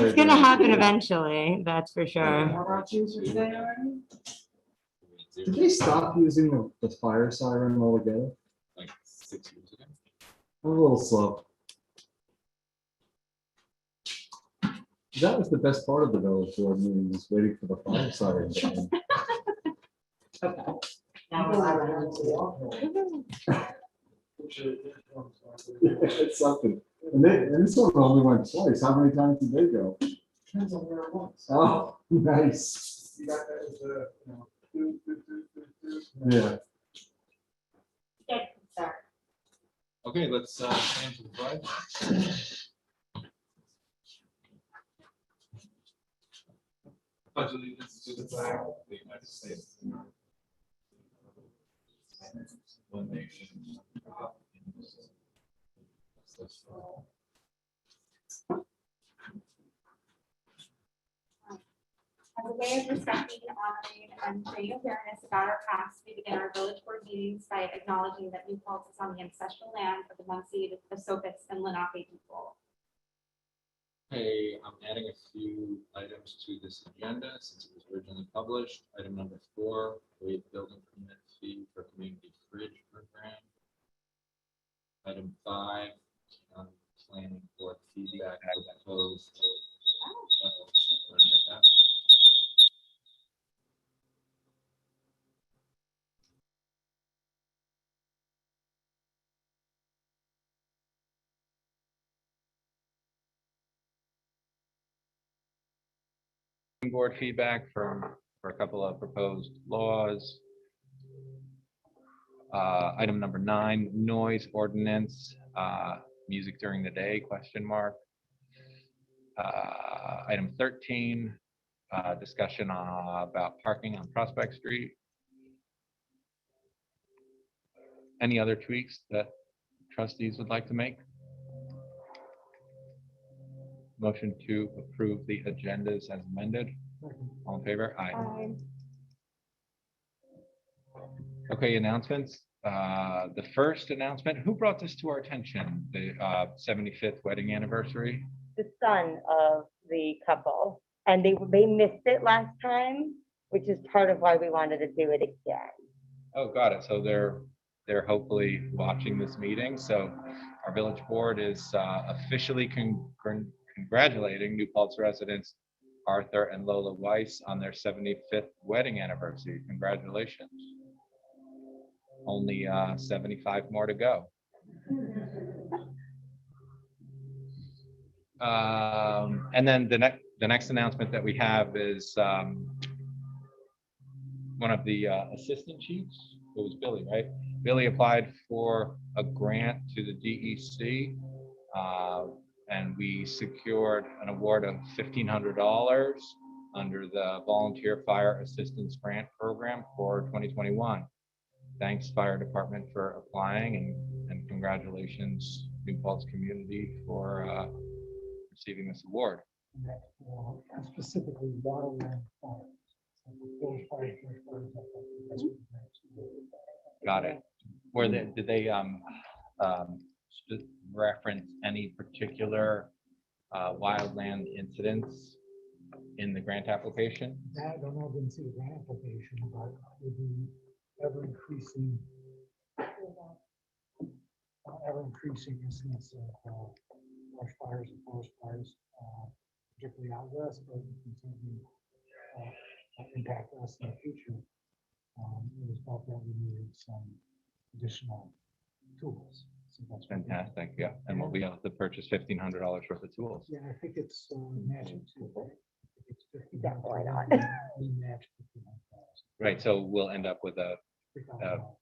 It's gonna happen eventually, that's for sure. Did they stop using the fire siren altogether? Like 6 years ago. I'm a little slow. That was the best part of the village board meeting, was waiting for the fire siren. to end. It's something. And this one only went twice. How many times did they go? Depends on where it was. Oh, nice. You got that as a, do. Yeah. Good start. Okay, let's stand to the pledge. Pledge allegiance to the flag of the United States. One nation. under God, indivisible, with justice for all. As a way of respecting, honoring, and creating awareness about our past, we begin our village board meetings by acknowledging that New Paltz is on the ancestral land of the Munsee, the Sopix, and Lenape people. Okay, I'm adding a few items to this agenda since it was originally published. Item number 4, waive building permit fee for community fridge program. Item 5, planning board feedback for proposed. Board feedback for a couple of proposed laws. Item number 9, noise ordinance, music during the day, question mark. Item 13, discussion about parking on Prospect Street. Any other tweaks that trustees would like to make? Motion to approve the agendas as amended. All in favor? Aye. Okay, announcements. The first announcement, who brought this to our attention? The 75th wedding anniversary? The son of the couple, and they missed it last time, which is part of why we wanted to do it again. Oh, got it. So they're hopefully watching this meeting. So our village board is officially congratulating New Paltz residents Arthur and Lola Weiss on their 75th wedding anniversary. Congratulations. Only 75 more to go. And then the next announcement that we have is one of the assistant chiefs. It was Billy, right? Billy applied for a grant to the DEC, and we secured an award of $1,500 under the Volunteer Fire Assistance Grant Program for 2021. Thanks, Fire Department, for applying, and congratulations, New Paltz community, for receiving this award. And specifically waterline fire. Got it. Did they reference any particular wildland incidents in the grant application? I don't know, didn't see the grant application, but with the ever increasing incidents of brush fires and forest fires, particularly out west, but certainly impact us in the future. It was thought that we needed some additional tools. So that's what Fantastic, yeah. And we'll be able to purchase $1,500 worth of tools. Yeah, I think it's matching too. Yeah, why not? We match Right, so we'll end up with a $3,000.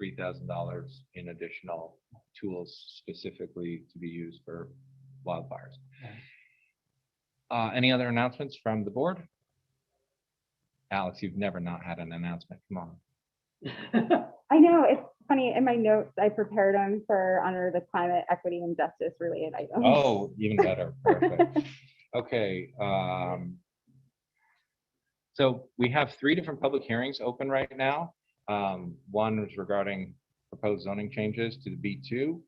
$3,000 in additional tools specifically to be used for wildfires. Any other announcements from the board? Alex, you've never not had an announcement. Come on. I know, it's funny, in my notes, I prepared them for under the climate, equity, and justice related items. Oh, even better. Perfect. Okay. So we have 3 different public hearings open right now. One is regarding proposed zoning changes to the B2,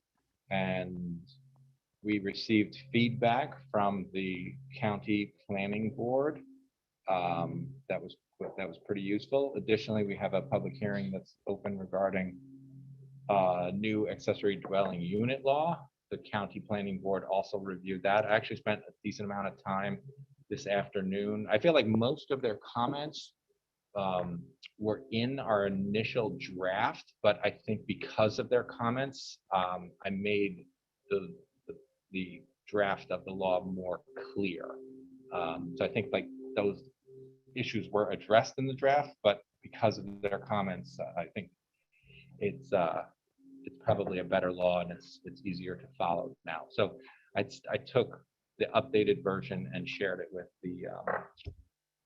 and We received feedback from the county planning board. That was pretty useful. Additionally, we have a public hearing that's open regarding new accessory dwelling unit law. The county planning board also reviewed that. I actually spent a decent amount of time this afternoon. I feel like most of their comments were in our initial draft, but I think because of their comments, I made the draft of the law more clear. So I think like those issues were addressed in the draft, but because of their comments, I think it's probably a better law and it's easier to follow now. So I took the updated version and shared it with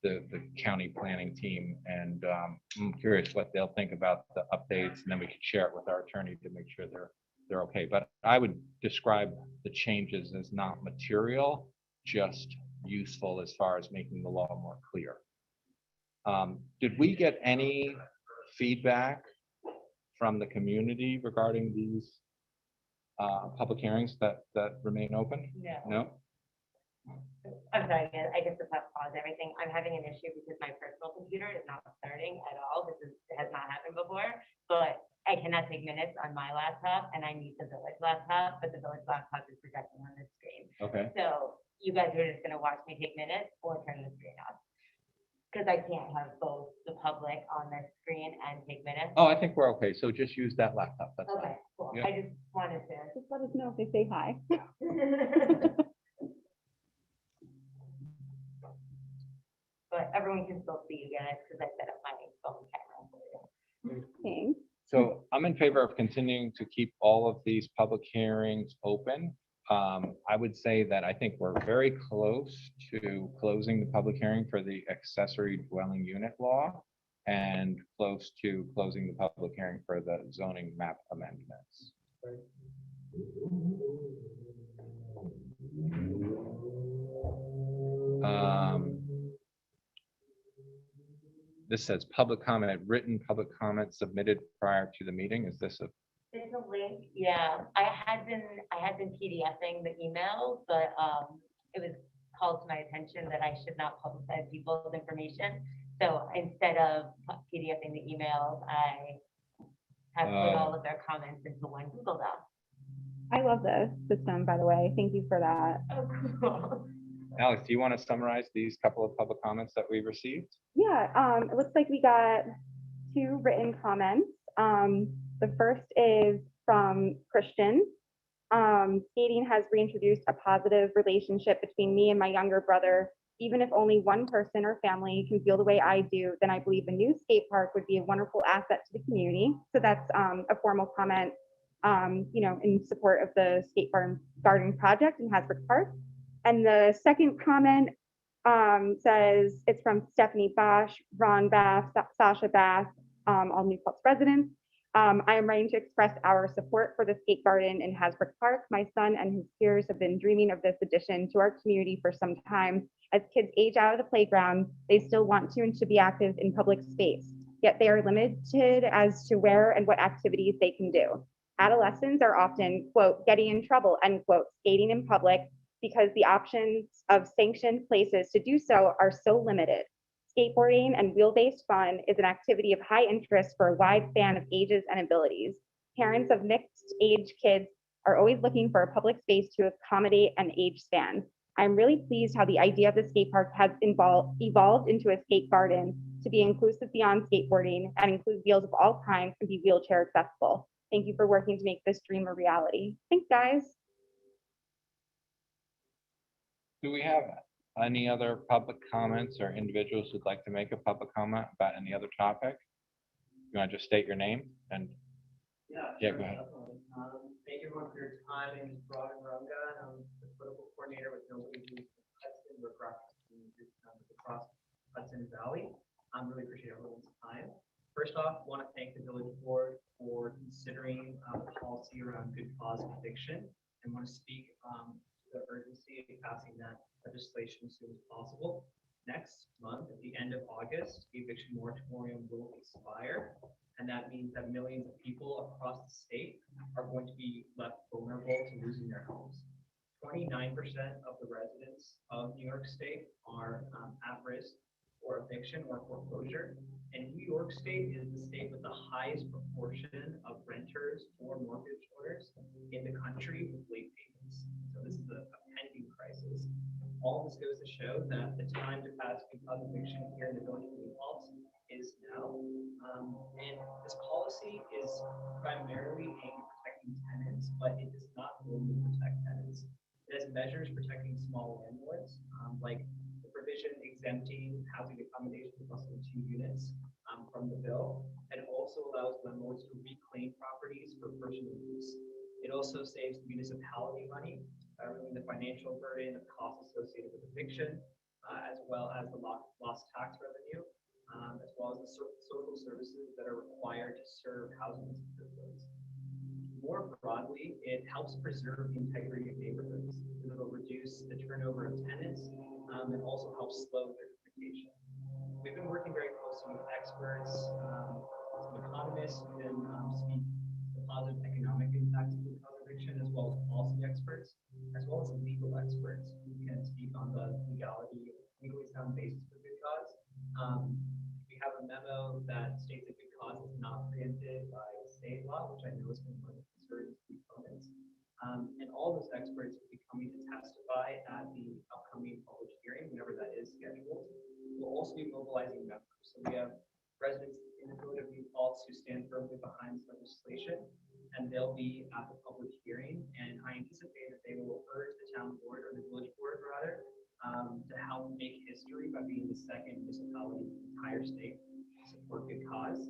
the county planning team, and I'm curious what they'll think about the updates, and then we can share it with our attorney to make sure they're okay. But I would describe the changes as not material, just useful as far as making the law more clear. Did we get any feedback from the community regarding these public hearings that remain open? No? I'm sorry, again, I just have to pause everything. I'm having an issue because my personal computer is not starting at all. It has not happened before, but I cannot take minutes on my laptop and I need the village laptop, but the village laptop is projecting on the screen. Okay. So you guys are just gonna watch me take minutes or turn the screen off. Because I can't have both the public on the screen and take minutes. Oh, I think we're okay. So just use that laptop. That's fine. Okay, cool. Yeah. I just wanted to. Just let us know if they say hi. But everyone can still see you guys because I set up my phone camera for you. Thanks. So I'm in favor of continuing to keep all of these public hearings open. I would say that I think we're very close to closing the public hearing for the accessory dwelling unit law and close to closing the public hearing for the zoning map amendments. This says public comment, written public comment submitted prior to the meeting. Is this a There's a link, yeah, I had been PDFing the email, but it was called to my attention that I should not publicize people's information. So instead of PDFing the emails, I have put all of their comments into one Google Doc. I love this system, by the way. Thank you for that. Oh, cool. Alex, do you want to summarize these couple of public comments that we received? Yeah, it looks like we got 2 written comments. The first is from Christian. Skating has reintroduced a positive relationship between me and my younger brother. Even if only one person or family can feel the way I do, then I believe a new skate park would be a wonderful asset to the community. So that's a formal comment, in support of the skate garden project in Hasbrook Park. And the second comment says it's from Stephanie Bosch, Ron Bath, Sasha Bath, all New Paltz residents. I am writing to express our support for the skate garden in Hasbrook Park. My son and his peers have been dreaming of this addition to our community for some time. As kids age out of the playground, they still want to and should be active in public space, yet they are limited as to where and what activities they can do. Adolescents are often, quote, getting in trouble, end quote, skating in public because the options of sanctioned places to do so are so limited. Skateboarding and wheel-based fun is an activity of high interest for a wide span of ages and abilities. Parents of mixed age kids are always looking for a public space to accommodate an age span. I'm really pleased how the idea of the skate park has evolved into a skate garden to be inclusive beyond skateboarding and include wheels of all kinds and be wheelchair accessible. Thank you for working to make this dream a reality. Thanks, guys. Do we have any other public comments or individuals who'd like to make a public comment about any other topic? You want to just state your name and Yeah, go ahead. Thank you everyone for your time. My name is Robin Runga, and I'm the political coordinator with Nobody Leaves Hudson, across Hudson Valley. I really appreciate everyone's time. First off, I want to thank the village board for considering the policy around good cause eviction, and want to speak to the urgency of passing that legislation as soon as possible. Next month, at the end of August, the eviction moratorium will expire. And that means that millions of people across the state are going to be left vulnerable to losing their homes. 29% of the residents of New York State are at risk for eviction or foreclosure. And New York State is the state with the highest proportion of renters or mortgage owners in the country with late payments. So this is a pending crisis. All this goes to show that the time to pass good cause eviction here in the village of New Paltz is now. And this policy is primarily aimed at protecting tenants, but it does not only protect tenants. It has measures protecting small landlords, like the provision exempting housing accommodations of less than 2 units from the bill, and also allows landlords to reclaim properties for personal use. It also saves municipality money by removing the financial burden of costs associated with eviction, as well as the lost tax revenue, as well as the social services that are required to serve housing insecure. More broadly, it helps preserve the integrity of neighborhoods. It'll reduce the turnover of tenants and also help slow gentrification. We've been working very closely with experts, some economists who can speak the positive economic impacts of good cause eviction, as well as policy experts, as well as legal experts who can speak on the legally sound basis for good cause. We have a memo that states that good cause is not preempted by state law, which I know has been one of the concerns of opponents. And all those experts will be coming to testify at the upcoming public hearing, whenever that is scheduled. We'll also be mobilizing members. So we have residents in the village of New Paltz who stand firmly behind this legislation, and they'll be at the public hearing. And I anticipate that they will urge the town board, or the village board rather, to help make history by being the second municipality in the entire state to support good cause.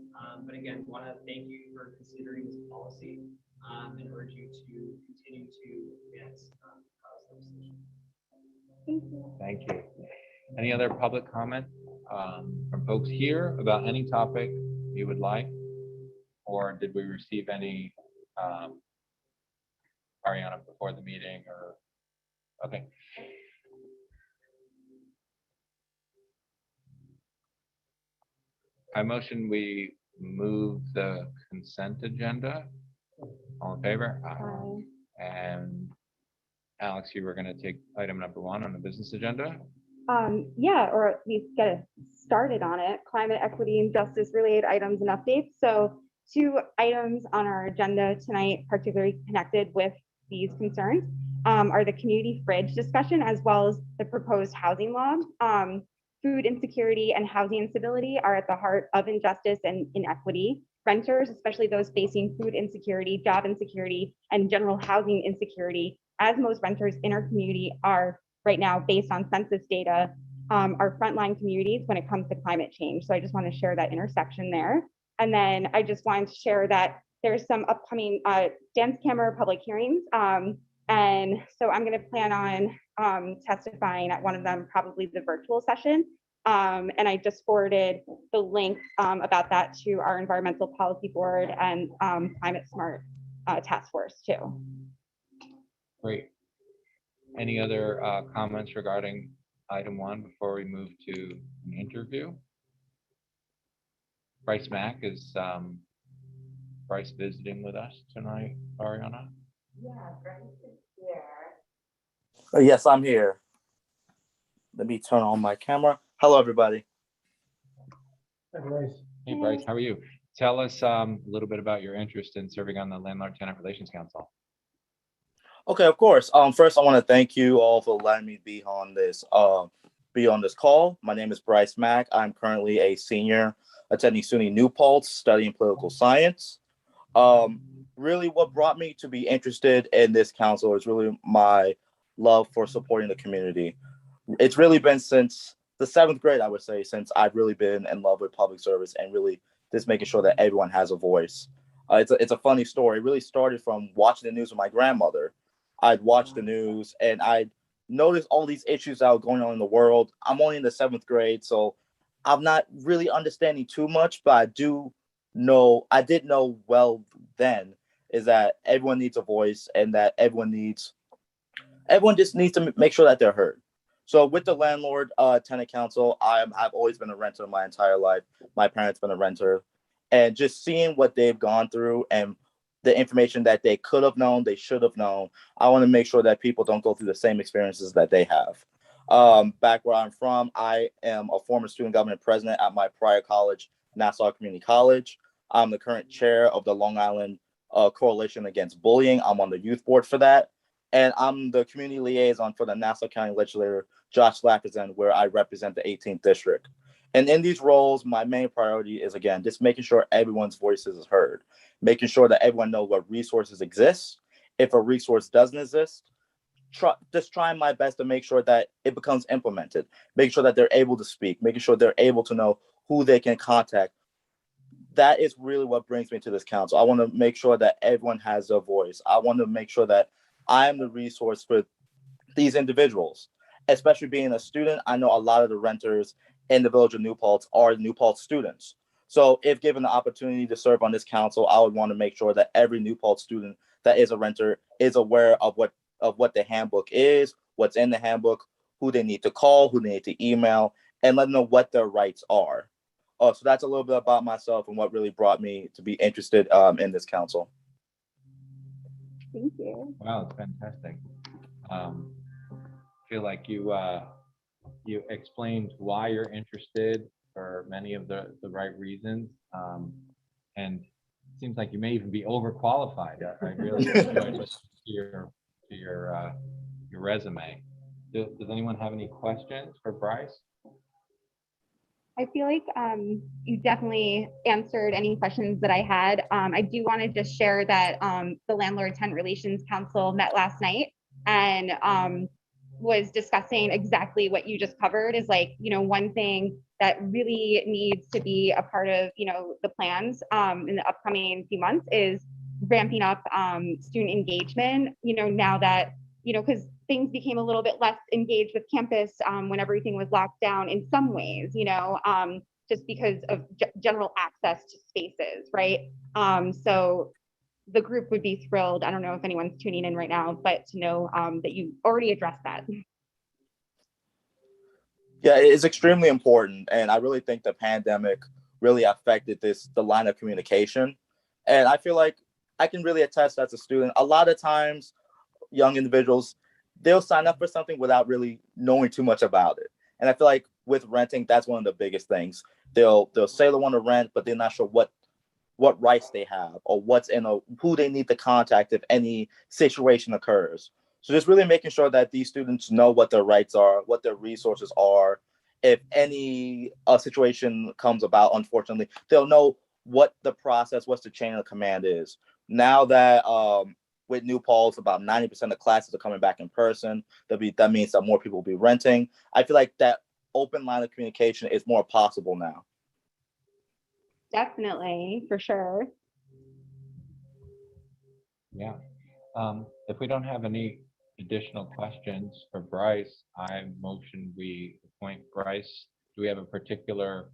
But again, want to thank you for considering this policy and urge you to continue to advance cause legislation. Thank you. Thank you. Any other public comment from folks here about any topic you would like? Or did we receive any Ariana before the meeting or, okay. I motion we move the consent agenda. All in favor? And Alex, you were going to take item number 1 on the business agenda. Yeah, or at least get us started on it. Climate equity and justice related items and updates. So 2 items on our agenda tonight, particularly connected with these concerns, are the community fridge discussion, as well as the proposed housing law. Food insecurity and housing instability are at the heart of injustice and inequity. Renters, especially those facing food insecurity, job insecurity, and general housing insecurity, as most renters in our community are right now, based on census data, are frontline communities when it comes to climate change. So I just want to share that intersection there. And then I just wanted to share that there's some upcoming dance camera public hearings. And so I'm going to plan on testifying at one of them, probably the virtual session. And I just forwarded the link about that to our environmental policy board and climate smart task force too. Great. Any other comments regarding item 1 before we move to an interview? Bryce Mack, is Bryce visiting with us tonight, Ariana? Yeah, Bryce is here. Yes, I'm here. Let me turn on my camera. Hello, everybody. Hi, Bryce. Hey, Bryce, how are you? Tell us a little bit about your interest in serving on the Landlord-Tenant Relations Council. Okay, of course. First, I want to thank you all for letting me be on this call. My name is Bryce Mack. I'm currently a senior attending SUNY New Paltz, studying political science. Really, what brought me to be interested in this council is really my love for supporting the community. It's really been since the 7th grade, I would say, since I've really been in love with public service and really just making sure that everyone has a voice. It's a funny story. It really started from watching the news with my grandmother. I'd watch the news and I'd notice all these issues that were going on in the world. I'm only in the 7th grade, so I'm not really understanding too much, but I did know well then is that everyone needs a voice and that everyone just needs to make sure that they're heard. So with the landlord tenant council, I've always been a renter my entire life. My parents been a renter, and just seeing what they've gone through and the information that they could have known, they should have known. I want to make sure that people don't go through the same experiences that they have. Back where I'm from, I am a former student government president at my prior college, Nassau Community College. I'm the current chair of the Long Island Coalition Against Bullying. I'm on the youth board for that. And I'm the community liaison for the Nassau County Legislature, Josh Lafferson, where I represent the 18th district. And in these roles, my main priority is, again, just making sure everyone's voices is heard, making sure that everyone knows what resources exist. If a resource doesn't exist, just trying my best to make sure that it becomes implemented, making sure that they're able to speak, making sure they're able to know who they can contact. That is really what brings me to this council. I want to make sure that everyone has a voice. I want to make sure that I am the resource for these individuals, especially being a student. I know a lot of the renters in the village of New Paltz are New Paltz students. So if given the opportunity to serve on this council, I would want to make sure that every New Paltz student that is a renter is aware of what the handbook is, what's in the handbook, who they need to call, who they need to email, and let them know what their rights are. So that's a little bit about myself and what really brought me to be interested in this council. Thank you. Wow, it's fantastic. Feel like you explained why you're interested for many of the right reasons, and it seems like you may even be overqualified. I really enjoyed listening to your resume. Does anyone have any questions for Bryce? I feel like you definitely answered any questions that I had. I do want to just share that the Landlord Tenant Relations Council met last night and was discussing exactly what you just covered is like, one thing that really needs to be a part of, the plans in the upcoming few months is ramping up student engagement, now that, because things became a little bit less engaged with campus when everything was locked down in some ways, just because of general access to spaces, right? So the group would be thrilled. I don't know if anyone's tuning in right now, but to know that you already addressed that. Yeah, it is extremely important. And I really think the pandemic really affected the line of communication. And I feel like I can really attest as a student, a lot of times young individuals, they'll sign up for something without really knowing too much about it. And I feel like with renting, that's one of the biggest things. They'll say they want to rent, but they're not sure what rights they have or who they need to contact if any situation occurs. So just really making sure that these students know what their rights are, what their resources are. If any situation comes about, unfortunately, they'll know what the process, what's the chain of command is. Now that with New Paltz, about 90% of classes are coming back in person. That means that more people will be renting. I feel like that open line of communication is more possible now. Definitely, for sure. Yeah. If we don't have any additional questions for Bryce, I motion we appoint Bryce. Do we have a particular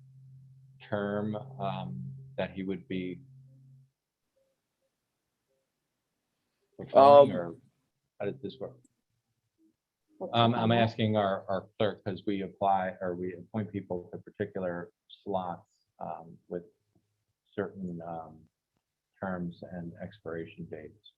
term that he would be fulfilling, or how does this work? I'm asking our clerk because we appoint people to particular slots with certain terms and expiration dates.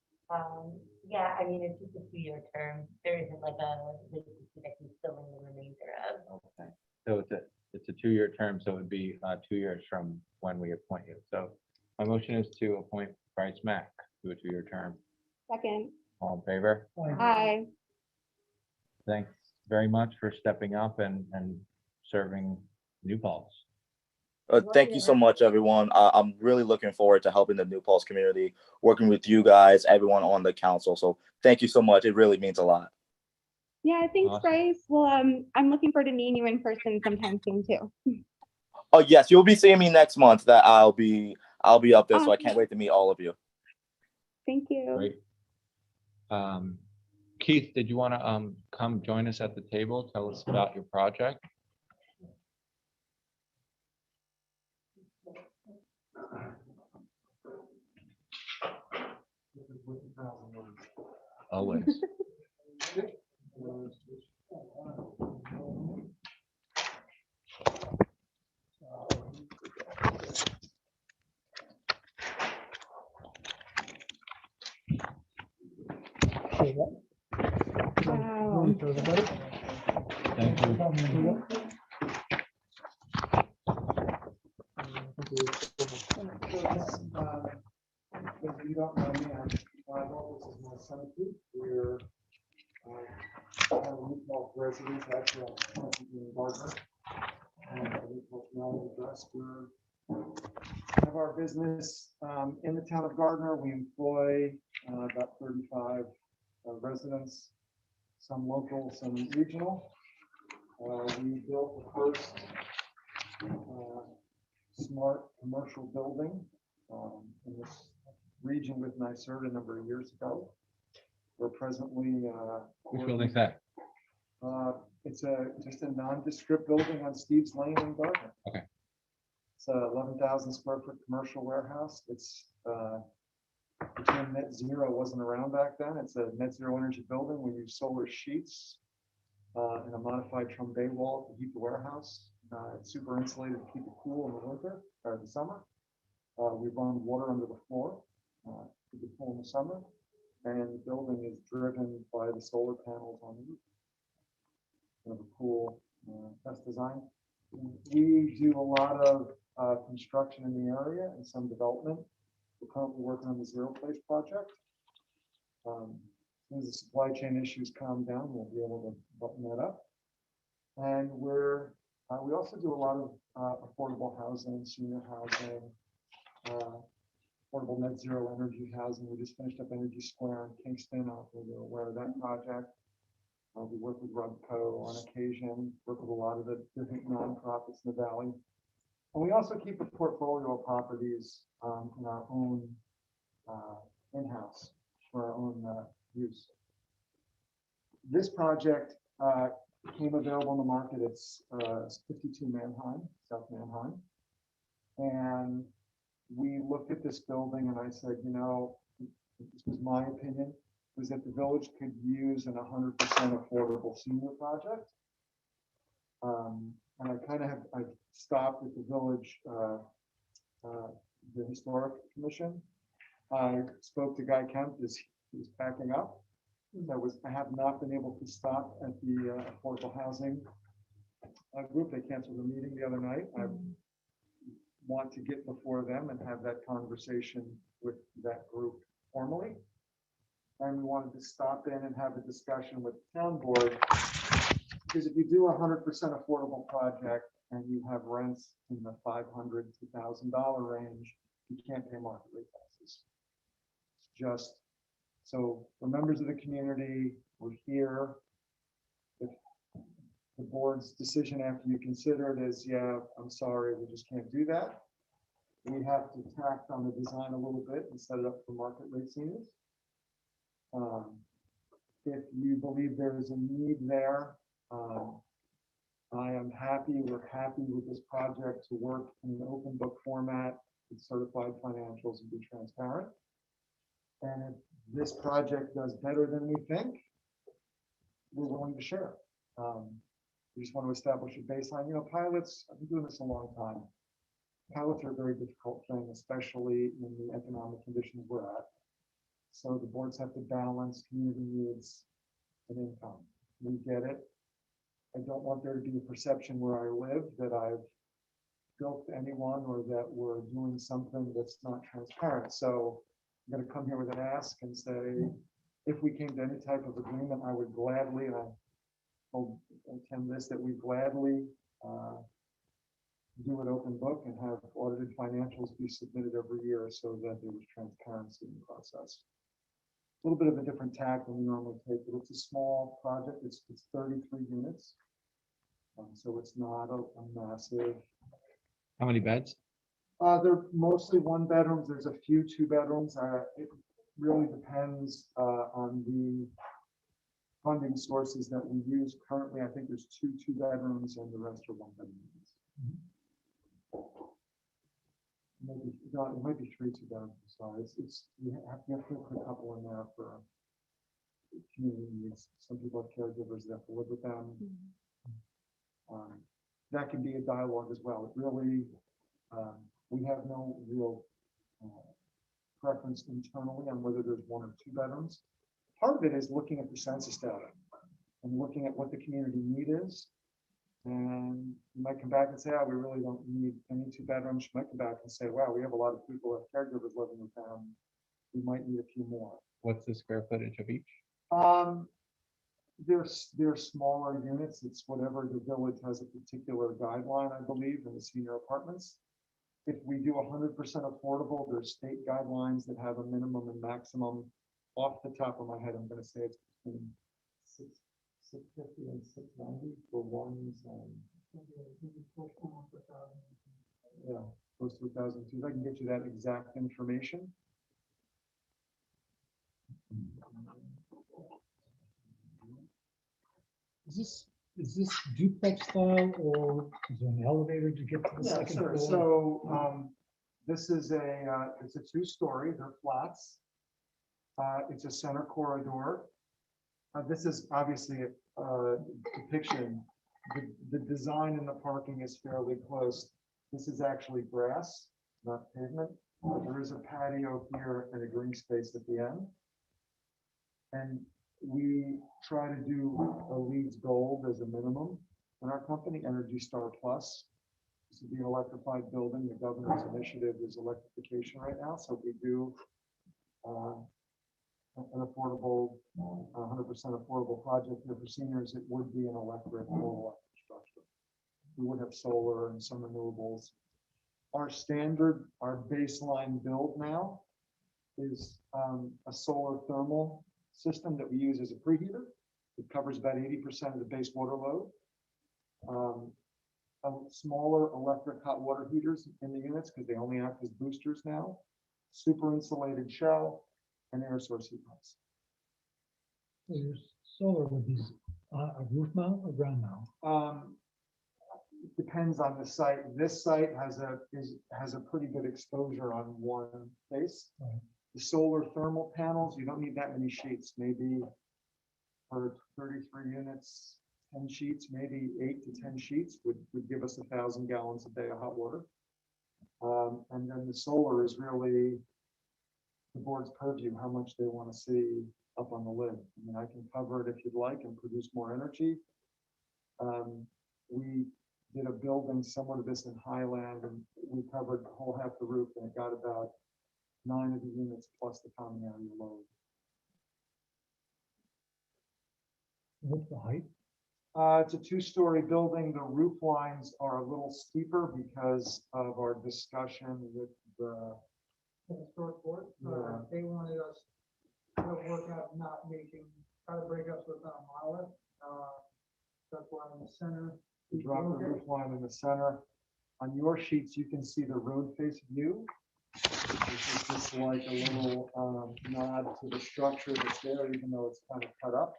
Yeah, I mean, it's just a 2-year term. There isn't like a vacancy that he's filling the remainder of. Okay, so it's a 2-year term, so it would be 2 years from when we appoint you. So my motion is to appoint Bryce Mack to a 2-year term. Second. All in favor? Aye. Thanks very much for stepping up and serving New Paltz. Thank you so much, everyone. I'm really looking forward to helping the New Paltz community, working with you guys, everyone on the council. So thank you so much. It really means a lot. Yeah, thanks, Awesome. Bryce. Well, I'm looking forward to meeting you in person sometime soon too. Oh yes, you'll be seeing me next month. That I'll be up there, so I can't wait to meet all of you. Thank you. Great. Keith, did you want to come join us at the table? Tell us about your project. Always. everybody. Thank you. If you don't know me, I'm Bible. This is my son, Pete. We're kind of Newport residents, actually, I'm in Gardner. And Newport's mailing address. We have our business in the town of Gardner. We employ about 35 residents, some local, some regional. We built the first smart commercial building in this region with NYSERDA a number of years ago. We're presently. Which building's that? It's just a nondescript building on Steve's Lane in Gardner. Okay. It's a 11,000 square foot commercial warehouse. It's between net zero wasn't around back then. It's a net zero energy building. We use solar sheets and a modified Trumbe wall to heat the warehouse. It's super insulated to keep it cool in the winter or the summer. We run water under the floor to keep it cool in the summer. And the building is driven by the solar panels on the roof. Kind of a cool test design. We do a lot of construction in the area and some development. We're currently working on the Zero Place project. As soon as the supply chain issues calm down, we'll be able to button that up. And we also do a lot of affordable housing, senior housing, affordable net zero energy housing. We just finished up Energy Square in Kingston. I don't know if you're aware of that project. We work with Rubco on occasion, work with a lot of the different nonprofits in the valley. And we also keep a portfolio of properties in our own in-house for our own use. This project came available on the market. It's 52 Manheim, South Manheim. And we looked at this building and I said, you know, this was my opinion, was that the village could use an 100% affordable senior project. And I kind of I stopped at the village, the historic commission. I spoke to Guy Kemp as he was packing up. I have not been able to stop at the affordable housing group. They canceled the meeting the other night. I want to get before them and have that conversation with that group formally. And we wanted to stop in and have a discussion with the town board. Because if you do a 100% affordable project and you have rents in the $500 to $1,000 range, you can't pay market rate taxes. It's just, so for members of the community, we're here. If the board's decision after you consider it is, yeah, I'm sorry, we just can't do that. We have to tack on the design a little bit and set it up for market rate seniors. If you believe there is a need there, I am happy, we're happy with this project to work in an open book format with certified financials and be transparent. And if this project does better than we think, we're willing to share. We just want to establish a baseline. You know, pilots, I've been doing this a long time. Pilots are a very difficult thing, especially in the economic conditions we're at. So the boards have to balance community needs and income. We get it. I don't want there to be a perception where I live that I've built anyone or that we're doing something that's not transparent. So I'm going to come here with an ask and say, if we came to any type of agreement, I would gladly, and I told Tim this, that we gladly do an open book and have audited financials be submitted every year so that there was transparency in the process. A little bit of a different tack than we normally take, but it's a small project. It's 33 units. So it's not a massive. How many beds? They're mostly one bedrooms. There's a few two bedrooms. It really depends on the funding sources that we use. Currently, I think there's two bedrooms and the rest are one bedrooms. Maybe, no, it might be three two bedrooms. Sorry, you have to put a couple in there for community needs. Some people have caregivers that have to live with them. That can be a dialogue as well. It really, we have no real preference internally on whether there's one or two bedrooms. Part of it is looking at the census data and looking at what the community need is. And you might come back and say, oh, we really don't need any 2 bedrooms. You might come back and say, wow, we have a lot of people, have caregivers living in town. We might need a few more. What's the square footage of each? They're smaller units. It's whatever the village has a particular guideline, I believe, in the senior apartments. If we do 100% affordable, there's state guidelines that have a minimum and maximum. Off the top of my head, I'm going to say it's between 650 and 690 for ones. Yeah, close to 1,000. See if I can get you that exact information. Is this duplex style or is there an elevator to get to the Yeah, second sure. floor? So this is it's a 2-story, they're flats. It's a center corridor. This is obviously a depiction. The design in the parking is fairly close. This is actually grass, not pavement. But there is a patio here and a green space at the end. And we try to do a LEED Gold as a minimum in our company, Energy Star Plus. This would be an electrified building. The governor's initiative is electrification right now. So we do an affordable, 100% affordable project here for seniors. It would be an electric full electric structure. We would have solar and some renewables. Our standard, our baseline build now is a solar thermal system that we use as a preheater. It covers about 80% of the base water load. Smaller electric hot water heaters in the units because they only act as boosters now. Super insulated shell and air source heat pumps. So your solar would be a roof mount or ground mount? It depends on the site. This site has a pretty good exposure on one face. Right. The solar thermal panels, you don't need that many sheets. Maybe for 33 units, 10 sheets, maybe 8 to 10 sheets would give us 1,000 gallons a day of hot water. And then the solar is really the board's purview, how much they want to see up on the lid. I mean, I can cover it if you'd like and produce more energy. We did a building similar to this in Highland, and we covered the whole half the roof, and it got about 9 of the units plus the common area load. What's the height? It's a 2-story building. The roof lines are a little steeper because of our discussion with the historic board. Yeah. They wanted us to work out not try to break up so it's not a monolith. That's why in the center. We drop the roof line in the center. On your sheets, you can see the road face view. This is just like a little nod to the structure that's there, even though it's kind of cut up.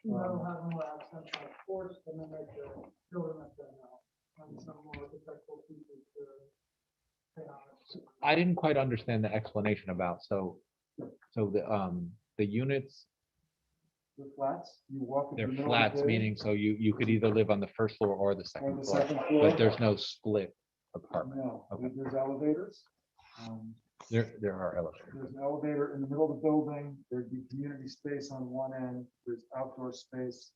That'll have more accents on porch and then make the building up there now. And some more architectural features to pay on it. I didn't quite understand the explanation about, so the units, The flats, you walk. in the they're middle of the flats, building, meaning so you could either live on the first floor or the or second the floor, second floor. but there's no split apartment. No, Okay. there's elevators. There are elevators. There's an elevator in the middle of the building. There'd be community space on one end. There's outdoor space.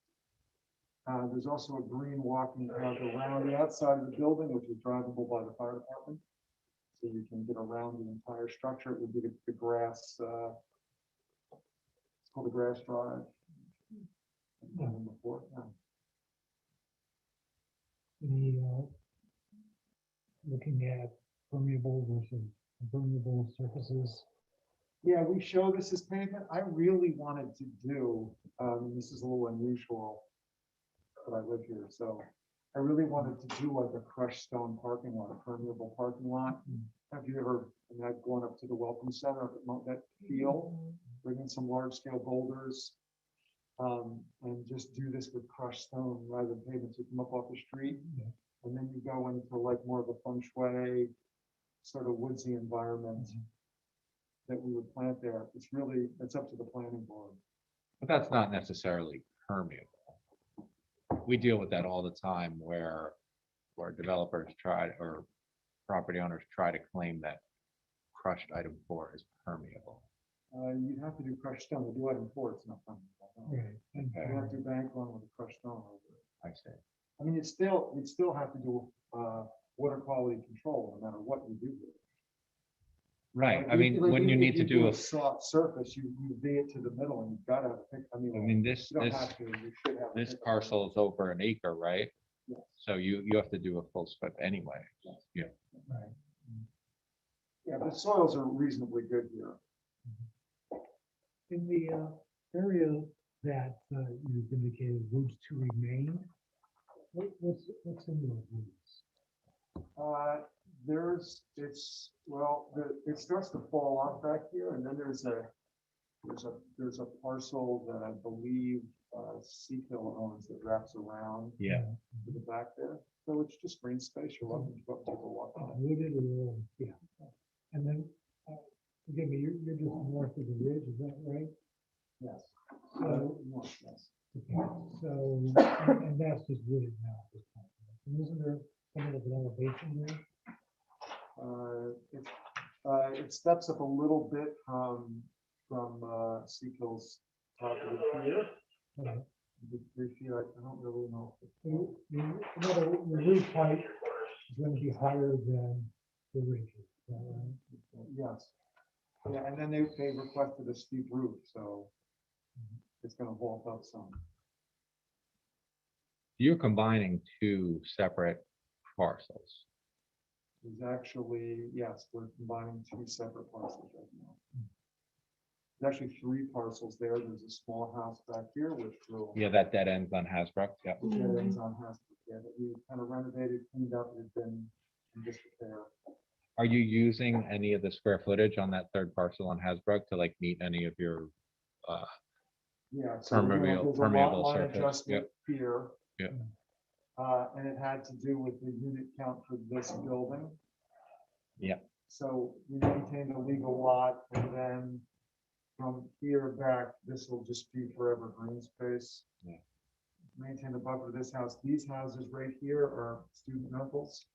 There's also a green walking path around the outside of the building, which is drivable by the fire department. So you can get around the entire structure. It would be the grass. It's called the grass drive. Before, yeah. Looking at permeable versus impermeable surfaces. Yeah, we show this as pavement. I really wanted to do, this is a little unusual, but I live here, so I really wanted to do like a crushed stone parking lot, a permeable parking lot. Have you ever, I mean, I've gone up to the Welcome Center, that feel, bring in some large scale boulders, and just do this with crushed stone rather than pavement. So you come up off the street, and then you go into like more of a feng shui, sort of woodsy environment that we would plant there. It's up to the planning board. But that's not necessarily permeable. We deal with that all the time where developers try, or property owners try to claim that crushed item 4 is permeable. You'd have to do crushed stone, they do it in four, it's not fun. Right. And, You have to do bank one with a crushed stone over it. I see. I mean, you'd still have to do, water quality control, no matter what you do. with it. Right, Like, I mean, like, when you even need if to do a, soft surface, you V it to the middle and you've got to have a pick, I I mean, mean, this, you don't this, have to, you should have. a this pick- parcel is over an acre, right? Yes. So you have to do a full strip anyway. Yeah. right. Yeah, the soils are reasonably good here. In the area that you've indicated roots to remain, what's in those roots? It starts to fall off back here, and then there's a parcel that I believe, Sea Hill owns that wraps around Yeah, to the back there. So it's just green space, you're welcome to go up and take a walk on it. Wooded or, yeah. And then, forgive me, you're just north of the ridge, is that right? Yes. So, Yes. okay, so, and that's just wooded now at this point. And isn't there some of an elevation there? It steps up a little bit from Sea Hill's property here. Okay. The 3 feet, I don't really know. The roof height is going to be higher than the ridge. Is that right? Yes. Yeah, and then they requested a steep roof, so it's gonna vault up some. you're combining two separate parcels. There's actually, yes, we're combining 2 separate parcels right now. There's actually 3 parcels there. There's a small house back here, which will. Yeah, that dead ends on Hasbrook, yeah. Which ends on Hasbrook, yeah, that we kind of renovated, cleaned up, it had been in disrepair. Are you using any of the square footage on that third parcel on Hasbrook to like meet any of your, Yeah. So we're doing- there's a lot permeable line surface, adjustment here. Yep. And it had to do with the unit count for this building. Yep. So we maintained a legal lot, and then from here back, this will just be forever green space. Yeah. Maintain the buffer of this house. These houses right here are student rentals.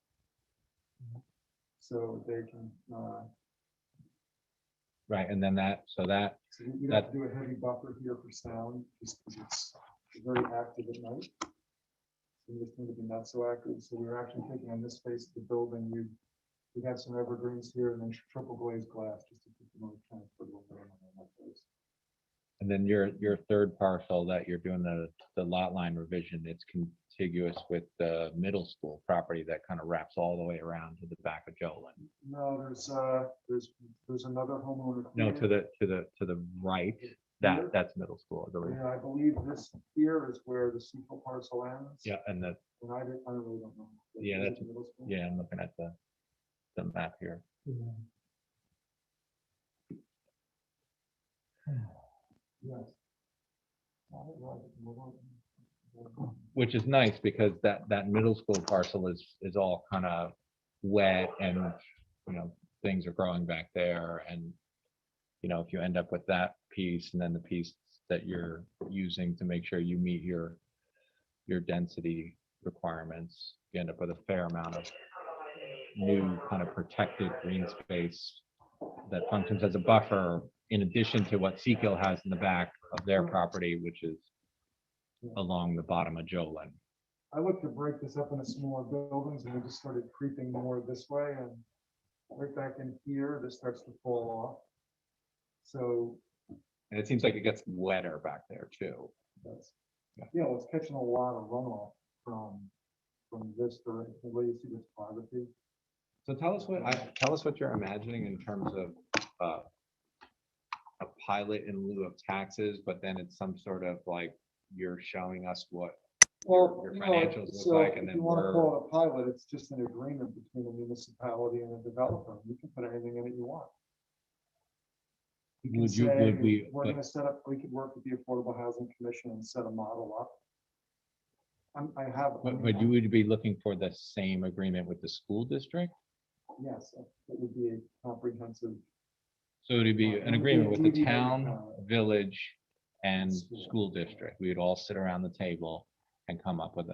So they can, right, and then that, so that, so we have to do a heavy buffer here for sound, just because it's very active at night. We just need to be not so active, so we're actually taking on this space of the building, we have some evergreens here and then triple glazed glass, just to keep them on kind of put a little bit on that place. and then your third parcel that you're doing the lot line revision, it's contiguous with the middle school property that kind of wraps all the way around to the back of Jolin. No, there's another homeowner. No, here. to the right, Here? that's middle school, I believe. Yeah, I believe this here is where the Sequel parcel ends. Yeah, and the, And I really don't know. Yeah, Is it that's- middle school? yeah, I'm looking at the map here, Yeah. Yes. which is nice because that middle school parcel is all kind of wet and, things are growing back there. And, if you end up with that piece and then the piece that you're using to make sure you meet your density requirements, you end up with a fair amount of new kind of protected green space that functions as a buffer in addition to what Seakill has in the back of their property, which is along the bottom of Jolin. I looked to break this up into smaller buildings and we just started creeping more this way and right back in here, this starts to fall off. So And it seems like it gets wetter back there too. that's, it's catching a lot of runoff from this direction, the way you see this topography. So tell us what you're imagining in terms of a pilot in lieu of taxes, but then it's some sort of like, you're showing us what your financials look so like, and if then you want to we're, call it a pilot, it's just an agreement between the municipality and the developer. You can put anything in it you want. You can Would you- say, would we- We're but- gonna set up, we could work with the Affordable Housing Commission and set a model up. I have. but you would be looking for the same agreement with the school district? Yes, it would be a comprehensive. So it'd be It an would agreement be with the DD, town, village, and School. school district. We would all sit around the table and come up with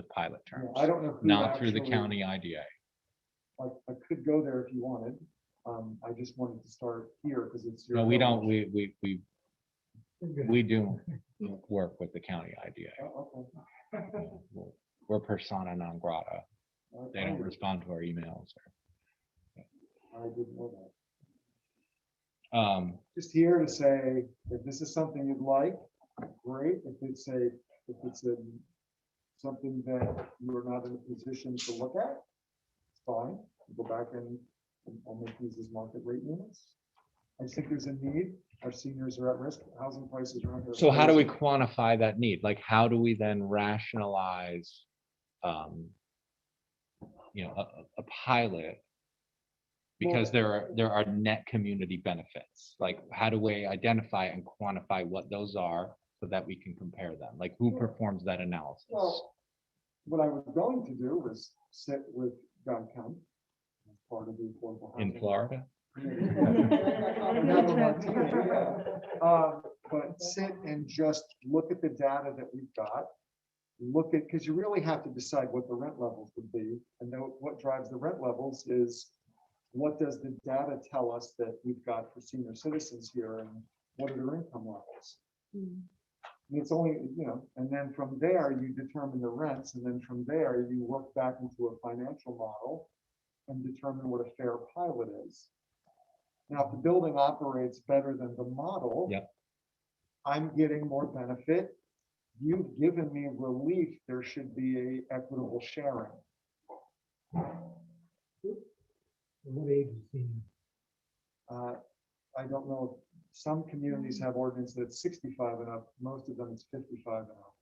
pilot Yeah, terms, I don't know. who not through the actually- county IDA. I could go there if you wanted. I just wanted to start here because it's your. No, we don't, village. we do work with the county IDA. Oh, okay. We're persona non grata. They don't I respond to our emails. didn't know that. Just Just here to say, if this is something you'd like, great. If it's something that you're not in a position to look at, it's fine. Go back and I'll make these as market rate units. I just think there's a need. Our seniors are at risk. Housing prices are under. So how do we quantify that need? Like, how do we then rationalize, a pilot? Because there are net community benefits. Like, how do we identify and quantify what those are so that we can compare them? Like, who performs that analysis? Well, what I was going to do was sit with Guy Kemp, as part of the affordable In housing. Florida? But sit and just look at the data that we've got. Look at, because you really have to decide what the rent levels would be. And then what drives the rent levels is what does the data tell us that we've got for senior citizens here and what are their income levels? And it's only, and then from there you determine the rents, and then from there you work back into a financial model and determine what a fair pilot is. Now, if the building operates better than the model, Yep. I'm getting more benefit. You've given me relief. There should be a equitable sharing. What age is senior? I don't know. Some communities have ordinance that's 65 and up. Most of them it's 55 and up.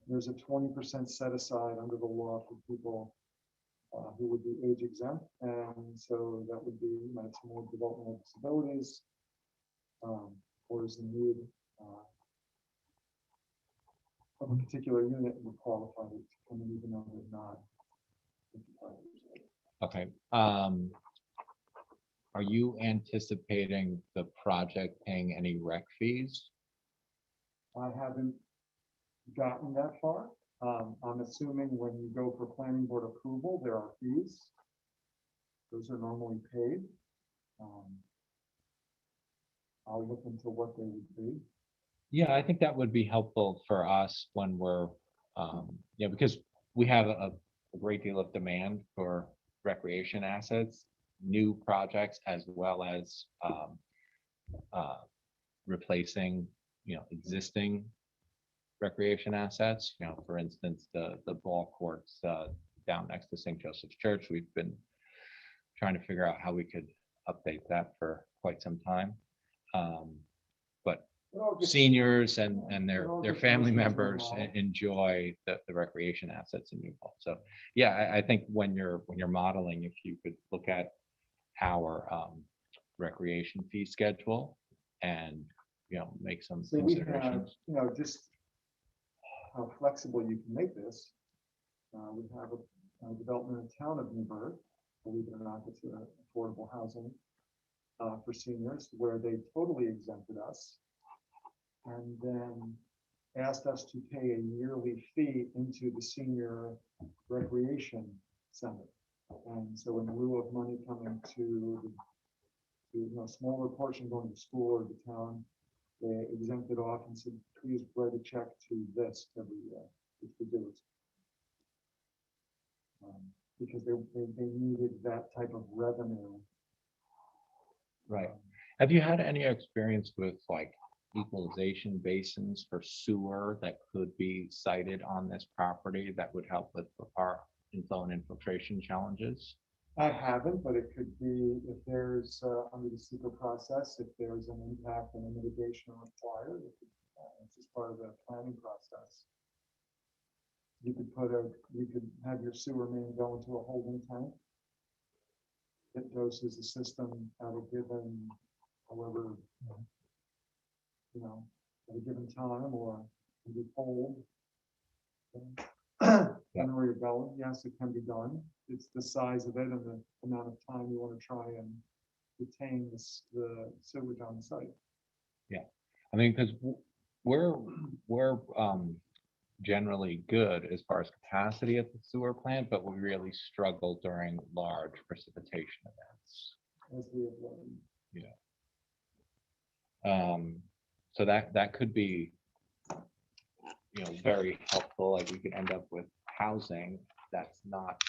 There's a 20% set aside under the law for people who would be age exempt, and so that would be more developmental disabilities, or is in need of a particular unit would qualify to come in even though they're not 55 years old. Okay. Are you anticipating the project paying any rec fees? I haven't gotten that far. I'm assuming when you go for planning board approval, there are fees. Those are normally paid. I'll look into what they would be. Yeah, I think that would be helpful for us when we're, because we have a great deal of demand for recreation assets, new projects, as well as replacing, existing recreation assets. For instance, the ball courts down next to St. Joseph's Church. We've been trying to figure out how we could update that for quite some time. But seniors and their family members enjoy the recreation assets in New Paltz. So yeah, I think when you're modeling, if you could look at our recreation fee schedule and make some So we have, considerations. just how flexible you can make this. We have a development in town of Newburgh, believe it or not, it's affordable housing for seniors, where they totally exempted us and then asked us to pay a yearly fee into the senior recreation center. And so in lieu of money coming to a smaller portion going to school or the town, they exempted off and said, please write a check to this every year, which we do. Because they needed that type of revenue. Right. Have you had any experience with like equalization basins for sewer that could be sited on this property that would help with our inflow and infiltration challenges? I haven't, but it could be if there's, under the secret process, if there's an impact and a mitigation required, it's just part of the planning process. You could have your sewer main go into a holding tank. It doses the system at a given, however, at a given time, or can be cold. I know where you're going. Yes, it can be done. It's the size of it and the amount of time you want to try and retain the sewage on site. Yeah, I mean, because we're generally good as far as capacity at the sewer plant, but we really struggle during large precipitation events. as we have learned. So that could be, very helpful. Like we could end up with housing that's not,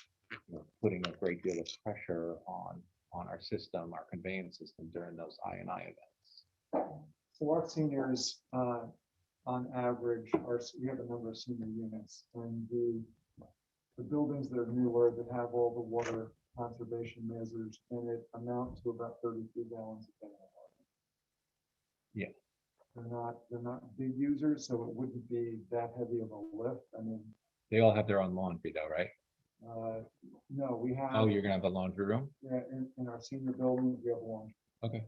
putting a great deal of pressure on our system, our conveyance system during those I&I events. So our seniors, on average, we have a number of senior units, and the buildings that are newer that have all the water conservation measures in it amount to about 33 gallons a day. Yeah. They're not big users, so it wouldn't be that heavy of a lift. I mean, They all have their own laundry though, right? no, we have. Oh, you're gonna have a laundry room? Yeah, in our senior buildings, we have one. Okay.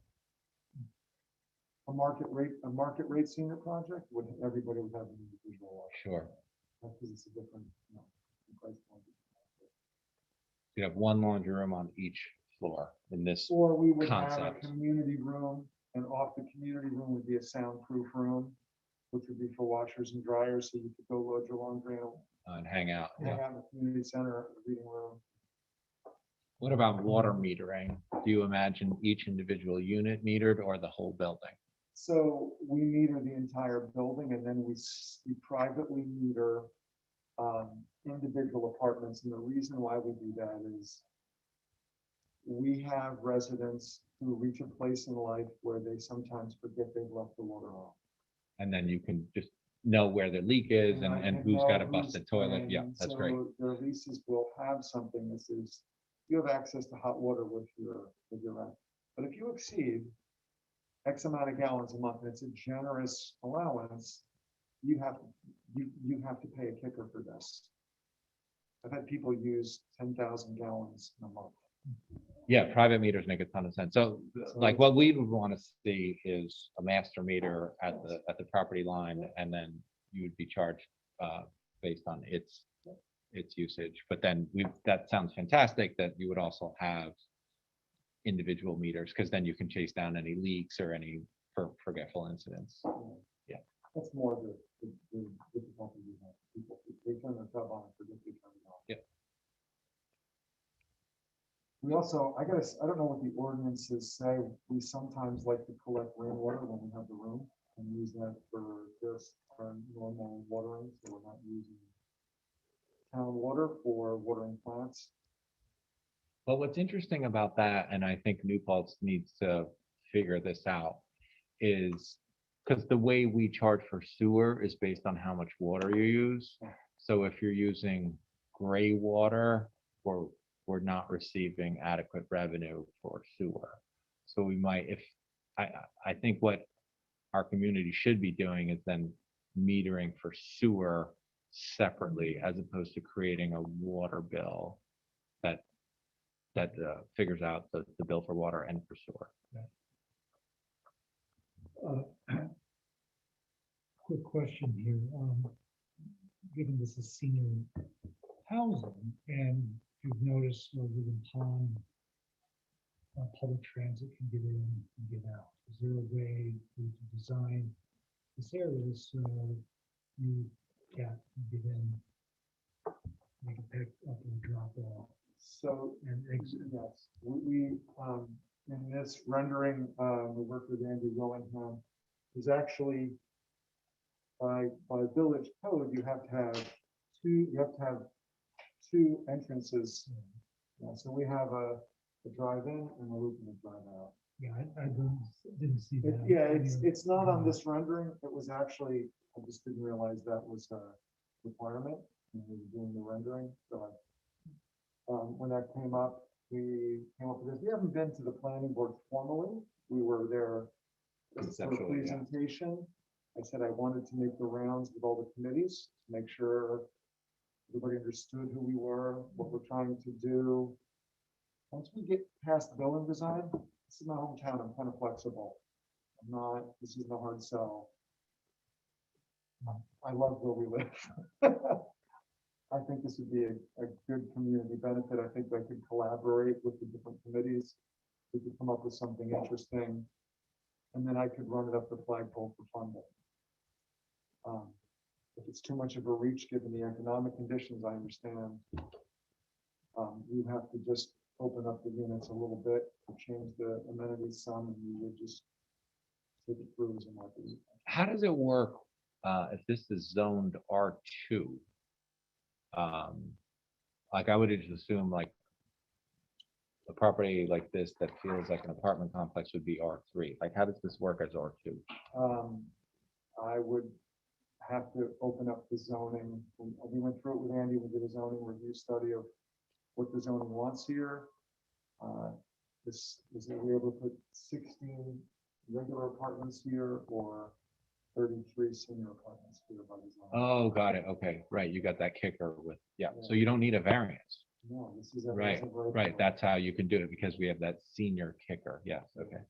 A market rate senior project would, everybody would have an individual. Sure. Because it's a different, price point. You have one laundry room on each floor in this. Or we would have a Concept. community room, and off the community room would be a soundproof room, which would be for washers and dryers, so you could go load your laundry And hang out. and Yeah. hang out in the community center, reading room. What about water metering? Do you imagine each individual unit metered or the whole building? So we meter the entire building, and then we privately meter individual apartments. And the reason why we do that is we have residents who reach a place in life where they sometimes forget they've left the water on. And then you can just know where the leak is I and can who's got a know busted who's toilet. paying, Yeah, and that's so great. Their leases will have something that says, you have access to hot water with your rent. But if you exceed X amount of gallons a month, and it's a generous allowance, you have to pay a kicker for this. I've had people use 10,000 gallons in a month. Yeah, private meters make a ton of sense. So like what we would want to see is a master meter at the property line, and then you would be charged based on its usage. But then that sounds fantastic that you would also have individual meters, because then you can chase down any leaks or any forgetful incidents. Yeah. That's more the difficulty you have. People, they turn their tub on and forget to turn it off. Yeah. We also, I don't know what the ordinances say. We sometimes like to collect rainwater when we have the room and use that for just our normal watering, so we're not using town water for watering plants. But what's interesting about that, and I think New Paltz needs to figure this out, is because the way we charge for sewer is based on how much water you use. So if you're using gray water, we're not receiving adequate revenue for sewer. So we might, I think what our community should be doing is then metering for sewer separately, as opposed to creating a water bill that figures out the bill for water and for sewer. Quick question here. Given this is senior housing, and you've noticed over the pond, public transit can get in and get out. Is there a way to design this area so you can get in, make a pick up and drop off? So, And exit. yes, we in this rendering, we worked with Andy Willingham, is actually by village code, you have to have two entrances. Yeah, so we have a drive-in and a loop and a drive-out. Yeah, I didn't see that. Yeah, it's not on this rendering. It was actually, I just didn't realize that was a requirement when we were doing the rendering. So when that came up, we came up with this. We haven't been to the planning board formally. We were there just for a Conceptually, yeah. presentation. I said I wanted to make the rounds with all the committees, to make sure everybody understood who we were, what we're trying to do. Once we get past building design, this is my hometown, I'm kind of flexible. This isn't a hard sell. I love where we live. I think this would be a good community benefit. I think I could collaborate with the different committees. We could come up with something interesting. And then I could run it up the flagpole for funding. If it's too much of a reach, given the economic conditions, I understand. You have to just open up the units a little bit, change the amenities some, and we would just take it through as a market. How does it work if this is zoned R2? Like I would just assume like a property like this that feels like an apartment complex would be R3. Like how does this work as R2? I would have to open up the zoning. We went through it with Andy, we did a zoning review study of what the zoning wants here. This is that we're able to put 16 regular apartments here or 33 senior apartments here by design. Oh, got it. Okay, right. You got that kicker with, yeah. So you don't need a variance. No, this is. a Right, residential. right. That's how you can do it because we have that senior kicker. Yes, okay.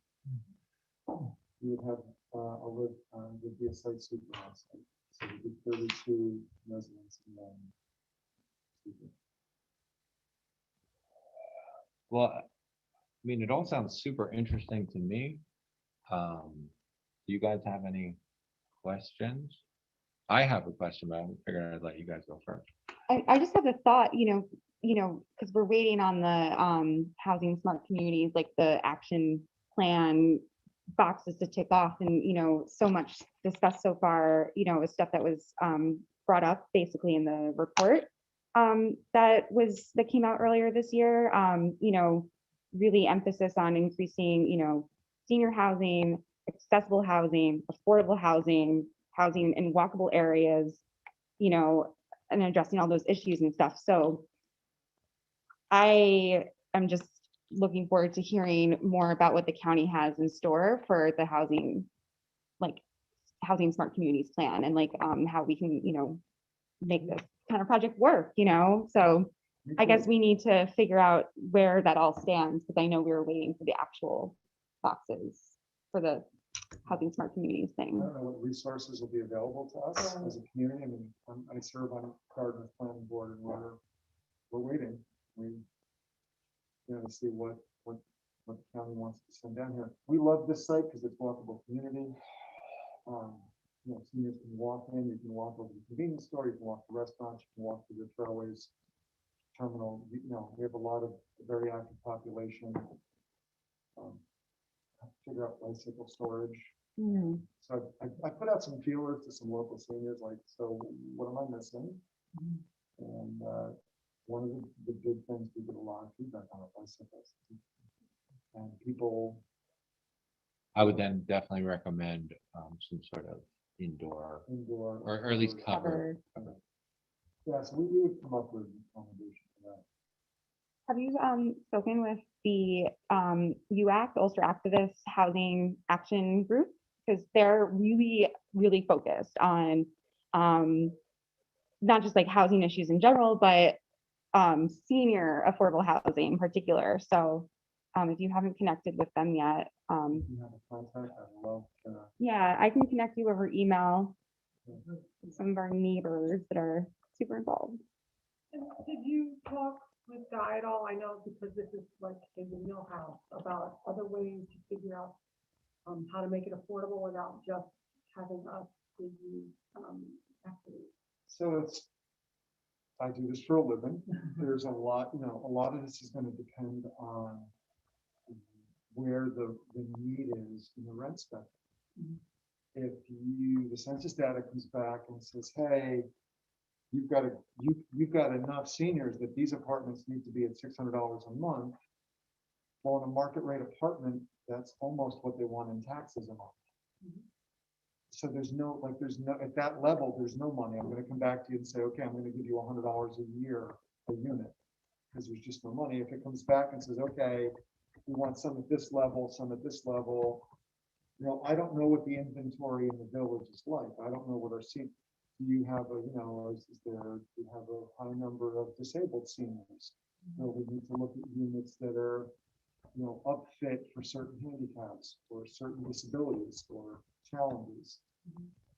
You would have would be a site supervisor. So we did 32 residents and then. Well, I mean, it all sounds super interesting to me. Do you guys have any questions? I have a question, but I figured I'd let you guys go first. I just have a thought, because we're waiting on the housing smart communities, like the action plan boxes to tick off and, so much discussed so far, is stuff that was brought up basically in the report that came out earlier this year, really emphasis on increasing, senior housing, accessible housing, affordable housing, housing in walkable areas, and addressing all those issues and stuff. So I am just looking forward to hearing more about what the county has in store for the housing smart communities plan and how we can, make this kind of project work, So I guess we need to figure out where that all stands because I know we were waiting for the actual boxes for the housing smart communities I thing. don't know what resources will be available to us as a community. I mean, I serve on Gardner Planning Board and we're waiting. We, to see what the county wants to send down here. We love this site because it's walkable community. Seniors can walk in, you can walk over to the convenience store, you can walk to restaurants, you can walk to the Trailways terminal. We have a lot of very active population. Figure out bicycle storage. So I put out some feelers to some local seniors, like, so what am I missing? And one of the big things, we get a lot of feedback on our bicycles. And people. I would then definitely recommend some sort of indoor or at least covered. Yeah, so we would come up with a accommodation for that. Have you spoken with the UAC, Ulster Activist Housing Action Group? Because they're really, really focused on not just like housing issues in general, but senior affordable housing in particular. So if you haven't connected with them yet, You have a contact, I'd love to. yeah, I can connect you over email. Some of our neighbors that are super involved. And did you talk with Guy at all? I know because this is like in the wheelhouse about other ways to figure out how to make it affordable without just having us do activities. So I do this for a living. There's a lot, a lot of this is going to depend on where the need is in the rent spectrum. If the census data comes back and says, hey, you've got enough seniors that these apartments need to be at $600 a month. Well, in a market rate apartment, that's almost what they want in taxes a month. So there's no, at that level, there's no money. I'm going to come back to you and say, okay, I'm going to give you $100 a year a unit because there's just no money. If it comes back and says, okay, we want some at this level, some at this level. I don't know what the inventory in the village is like. I don't know what our seat. Do you have do you have a high number of disabled seniors? We need to look at units that are, upfit for certain handicaps or certain disabilities or challenges.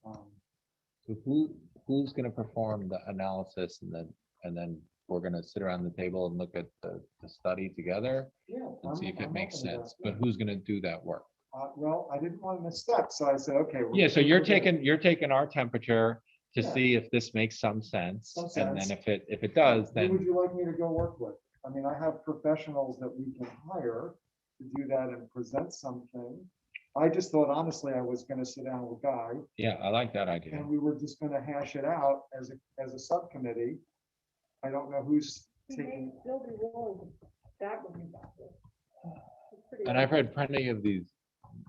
So who's going to perform the analysis and then we're going to sit around the table and look at the study together and see if it makes sense. But who's going to do that work? Well, I didn't want to misstep, so I said, okay. Yeah, so you're taking our temperature to see if this makes some sense, and then if it does, Who then would you like me to go work with? I mean, I have professionals that we can hire to do that and present something. I just thought honestly, I was gonna sit down with Guy Yeah, I like that idea. and we were just gonna hash it out as a subcommittee. I don't know who's taking, They'll be willing to chat with you about this. It's pretty And I've read plenty of these,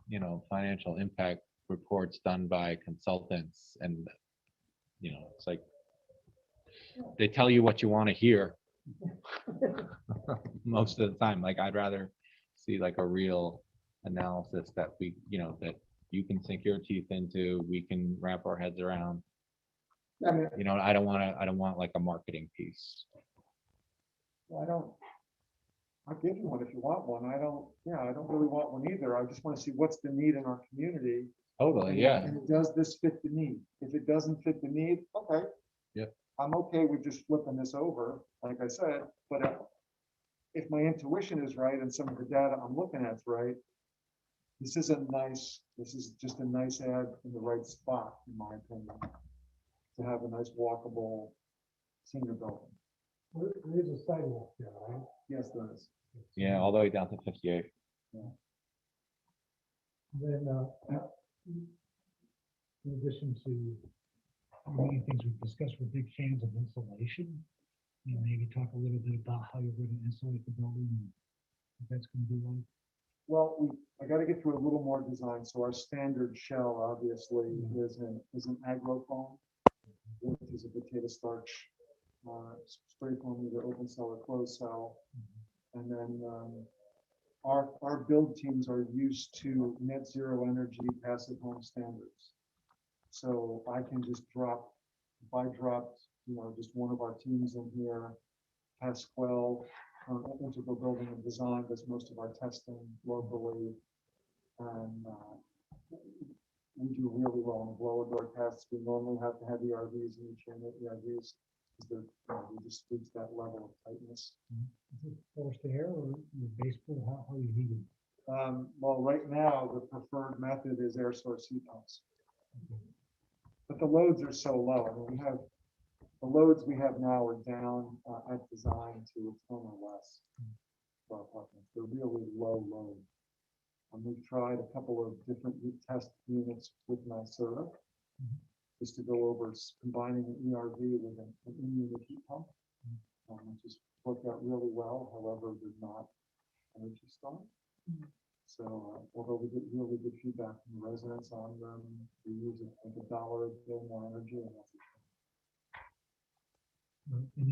you know, financial impact reports done by consultants and, you know, it's like they tell you what you want to hear most of the time. Like I'd rather see like a real analysis that we, you know, that you can sink your teeth into, we can wrap our heads around. I mean, You know, I don't want like a marketing piece. I don't, I'll give you one if you want one. I don't really want one either. I just want to see what's the need in our community. Totally, yeah. And does this fit the need? If it doesn't fit the need, okay. Yep. I'm okay with just flipping this over, like I said, but if my intuition is right and some of the data I'm looking at is right, this is just a nice ad in the right spot, in my opinion, to have a nice walkable senior building. There is a sidewalk there, right? Yes, there is. Yeah, all the way down to 58. Then, in addition to many things we've discussed, we're big fans of insulation. You know, maybe talk a little bit about how you're going to insulate the building and what that's going to be like. Well, I got to get through a little more design. So our standard shell obviously is an agrofoam, which is a potato starch, spray foam, either open cell or closed cell. And then our build teams are used to net zero energy passive home standards. So I can just drop, if I dropped, you know, just one of our teams in here, Pasquale, Integral Building and Design does most of our testing locally. And we do really well on blower door tests. We normally have to have ERVs in each unit, ERVs, because we just reach that level of tightness. Is it forced air or baseboard? How are you heating? Well, right now, the preferred method is air source heat pumps. But the loads are so low. I mean, the loads we have now are down at design to a ton or less for our apartments. They're really low load. And we've tried a couple of different test units with NYSERDA just to go over combining an ERV with an in-unit heat pump, which has worked out really well. However, they're not Energy Star. So although we get really good feedback from the residents on them, we use like $1 a day more energy. And that's In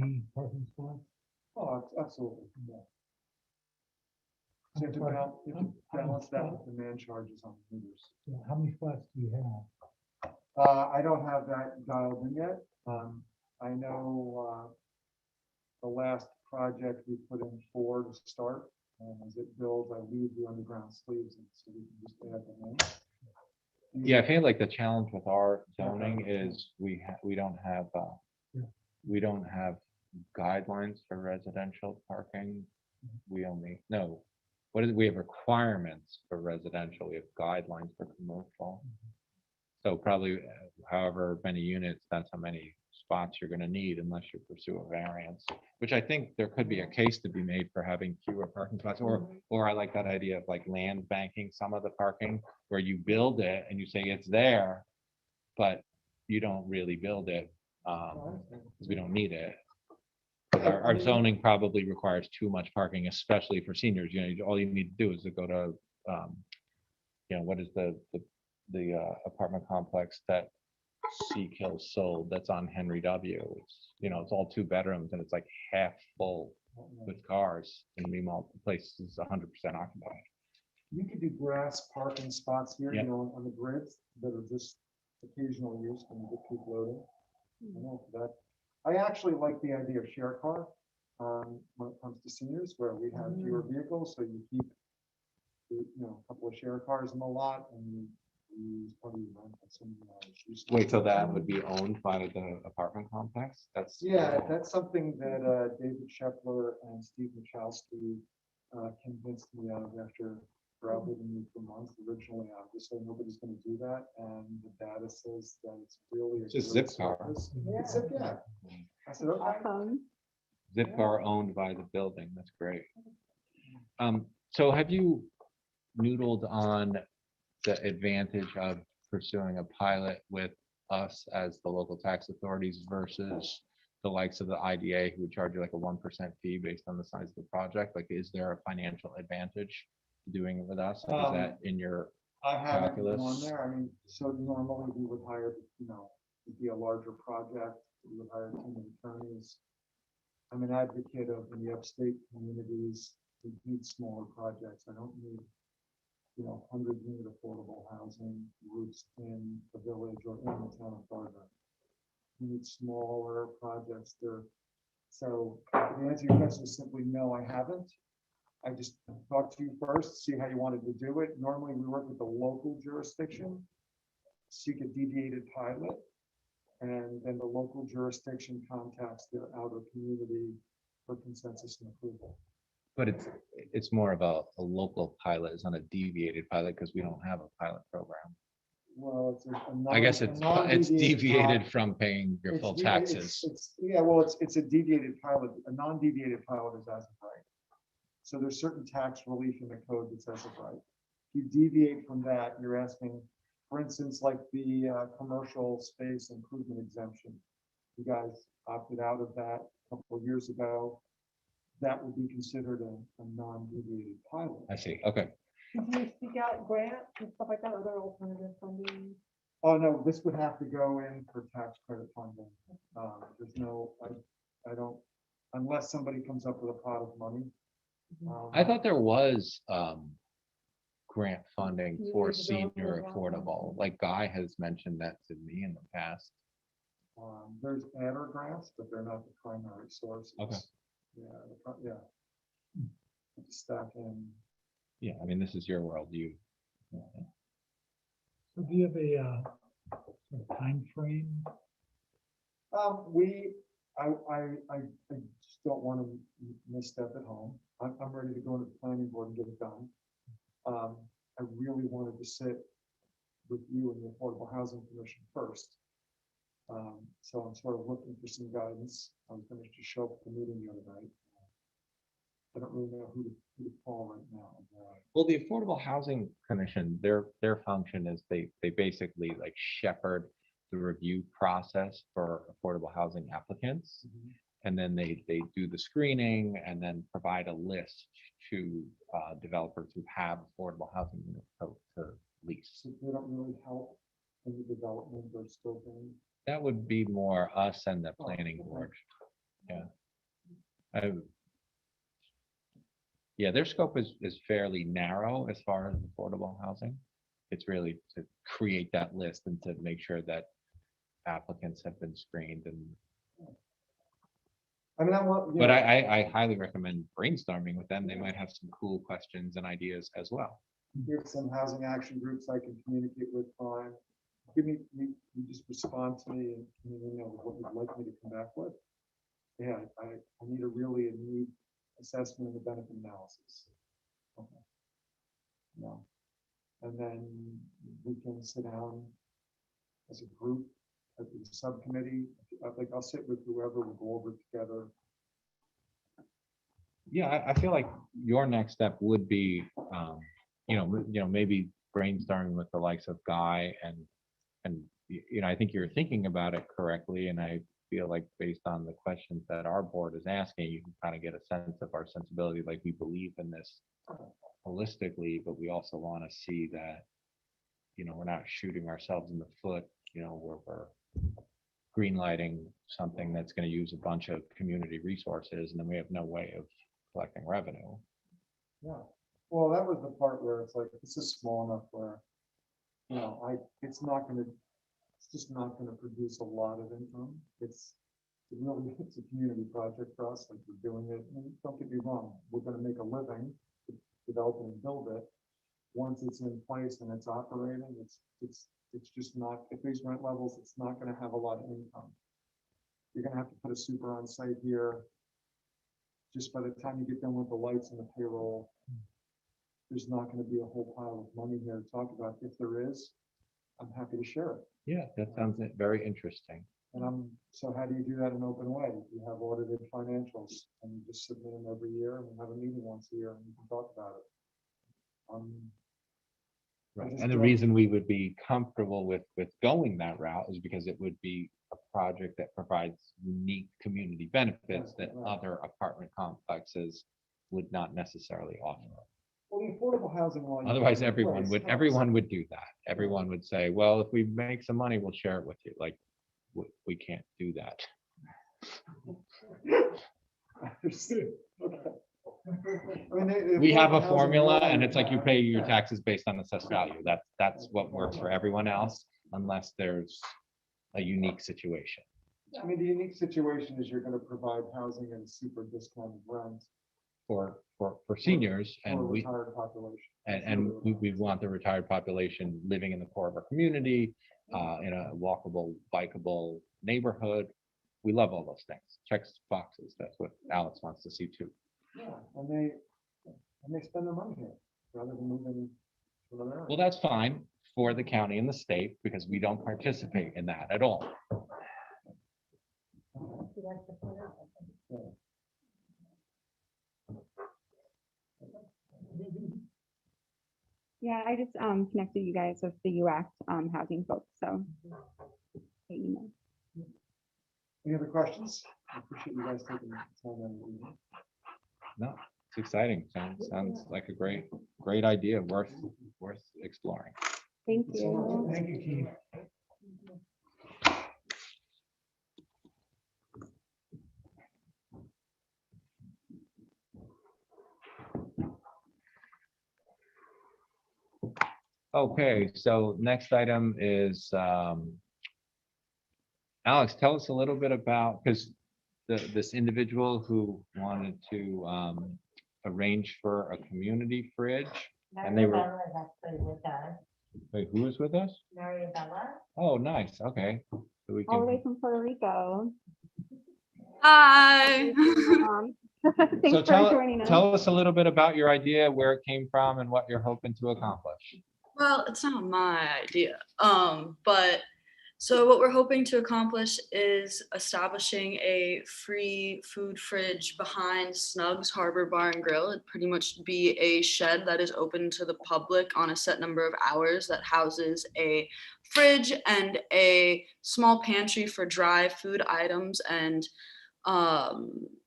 any parking spots? Oh, absolutely. Yeah. So you have to balance that with demand charges on meters. Yeah, how many spots do you have? I don't have that dialed in yet. I know the last project we put in 4 to start. And as it builds, I leave the underground sleeves, and so we can just add them in. Yeah, I feel like the challenge with our zoning is we don't have guidelines for residential parking. We have requirements for residential, we have guidelines for commercial. So probably however many units, that's how many spots you're gonna need unless you pursue a variance, which I think there could be a case to be made for having fewer parking spots, or I like that idea of like land banking some of the parking where you build it and you say it's there, but you don't really build it because we don't need it. 'Cause our zoning probably requires too much parking, especially for seniors. You know, all you need to do is to go to, what is the apartment complex that Sea Kill sold that's on Henry W. It's all 2 bedrooms and it's like half full with cars, and meanwhile the place is 100% occupied. You could do grass parking spots here, Yeah. on the grids that are just occasional use when you keep loading. I know that. I actually like the idea of share car when it comes to seniors, where we have fewer vehicles, so you keep a couple of share cars in the lot, and you use probably Wait, so that would be owned by the apartment complex? That's something that David Shepler and Steve Michalski convinced me of after browbeating me for months. Originally, obviously, nobody's going to do that, and the data says that it's really It's a zip car. It's zip, yeah. I said, okay. Zipcar owned by the building. That's great. So have you noodled on the advantage of pursuing a pilot with us as the local tax authorities versus the likes of the IDA who would charge you like a 1% fee based on the size of the project? Like, is there a financial advantage to doing it with us? Is that in your I haven't calculus? gone there. I mean, so normally we would hire, it'd be a larger project. We would hire a team of attorneys. I'm an advocate of the upstate communities. We need smaller projects. I don't need, 100-unit affordable housing roots in the village or in the town of Gardner. We need smaller projects there. So the answer to your question is simply no, I haven't. I just talked to you first, see how you wanted to do it. Normally, we work with the local jurisdiction, seek a deviated pilot, and then the local jurisdiction contacts their outer community for consensus and approval. But it's more of a local pilot. It's not a deviated pilot because we don't have a pilot program. Well, it's I guess it's deviated from paying your It's full de- taxes. It's a deviated pilot. A non-deviated pilot is as of right. So there's certain tax relief in the code that's as of right. If you deviate from that, you're asking, for instance, like the commercial space improvement exemption. You guys opted out of that a couple of years ago. That would be considered a non-deviated pilot. I see. Okay. Could you seek out grants and stuff like that, other alternative funding? Oh, no, this would have to go in for tax credit funding. There's no, I don't, unless somebody comes up with a pot of money. I thought there was grant funding for Community senior development. affordable. Like Guy has mentioned that to me in the past. There's adder grants, but they're not the primary sources. Okay. Yeah. Stack in. Yeah, I mean, this is your world. So do you have a time frame? I just don't want to misstep at home. I'm ready to go into the planning board and get it done. I really wanted to sit with you and the Affordable Housing Commission first. So I'm sort of looking for some guidance. I was going to just show up at the meeting the other night. I don't really know who to call right now. Well, the Affordable Housing Commission, their function is they basically like shepherd the review process for affordable housing applicants. And then they do the screening and then provide a list to developers who have affordable housing units to lease. So they don't really help in the development or scoping. That would be more us and the planning board. Yeah. Yeah, their scope is fairly narrow as far as affordable housing. It's really to create that list and to make sure that applicants have been screened and. I mean, But I highly recommend brainstorming with them. They might have some cool questions and ideas as well. Here's some housing action groups I can communicate with. Fine. You just respond to me and what you'd like me to come back with. Yeah, I need a really need assessment of the benefit analysis. Okay. No. And then we can sit down as a group, as a subcommittee. Like I'll sit with whoever, we'll go over it together. Yeah, I feel like your next step would be, maybe brainstorming with the likes of Guy and I think you're thinking about it correctly. And I feel like based on the questions that our board is asking, you can kind of get a sense of our sensibility. Like we believe in this holistically, but we also want to see that, we're not shooting ourselves in the foot, where we're greenlighting something that's going to use a bunch of community resources and then we have no way of collecting revenue. Yeah. Well, that was the part where it's like, this is small enough where, it's just not going to produce a lot of income. It's a community project for us. Like we're doing it. And don't get me wrong, we're going to make a living, develop it and build it. Once it's in place and it's operating, it's just not, at these rent levels, it's not going to have a lot of income. You're going to have to put a super on site here. Just by the time you get done with the lights and the payroll, there's not going to be a whole pile of money here to talk about. If there is, I'm happy to share it. Yeah, that sounds very interesting. So how do you do that in an open way? You have audited financials and you just submit them every year and we have a meeting once a year and you can talk about it. Right. just And the don't- reason we would be comfortable with going that route is because it would be a project that provides unique community benefits that Right. other apartment complexes would not necessarily offer. Well, the affordable housing law. you Otherwise, put in everyone place would, helps. everyone would do that. Everyone would say, well, if we make some money, we'll share it with you. Like, we can't do that. I understand. Okay. I mean, the We have a affordable housing formula law and it's like you that- pay your taxes based on assessed value. That's what works for everyone else unless there's a unique situation. I mean, the unique situation is you're gonna provide housing at a super discounted rent For seniors for a and we, retired population. and we want the retired population living in the core of our community, in a walkable, bikeable neighborhood. We love all those things. Checks boxes. That's what Alex wants to see too. Yeah, and they spend their money here rather than moving to another area. Well, that's fine for the county and the state because we don't participate in that at all. Yeah, I just connected you guys with the UACT housing folks, so. Okay, email. Any other questions? I appreciate you guys taking the time. out of the evening. No, it's exciting. Sounds like a great idea, worth exploring. Thank you. Thank you, Keith. Okay, so next item is, Alex, tell us a little bit about, because this individual who wanted to arrange for a community fridge. And they were- Maribella is actually with us. Wait, who is with us? Maribella. Oh, nice, okay. So we All the way can, from Puerto Rico. Hi. so Thanks for joining us. tell us a little bit about your idea, where it came from and what you're hoping to accomplish. Well, it's not my idea. But so what we're hoping to accomplish is establishing a free food fridge behind Snugs Harbor Bar and Grill. It'd pretty much be a shed that is open to the public on a set number of hours that houses a fridge and a small pantry for dry food items. And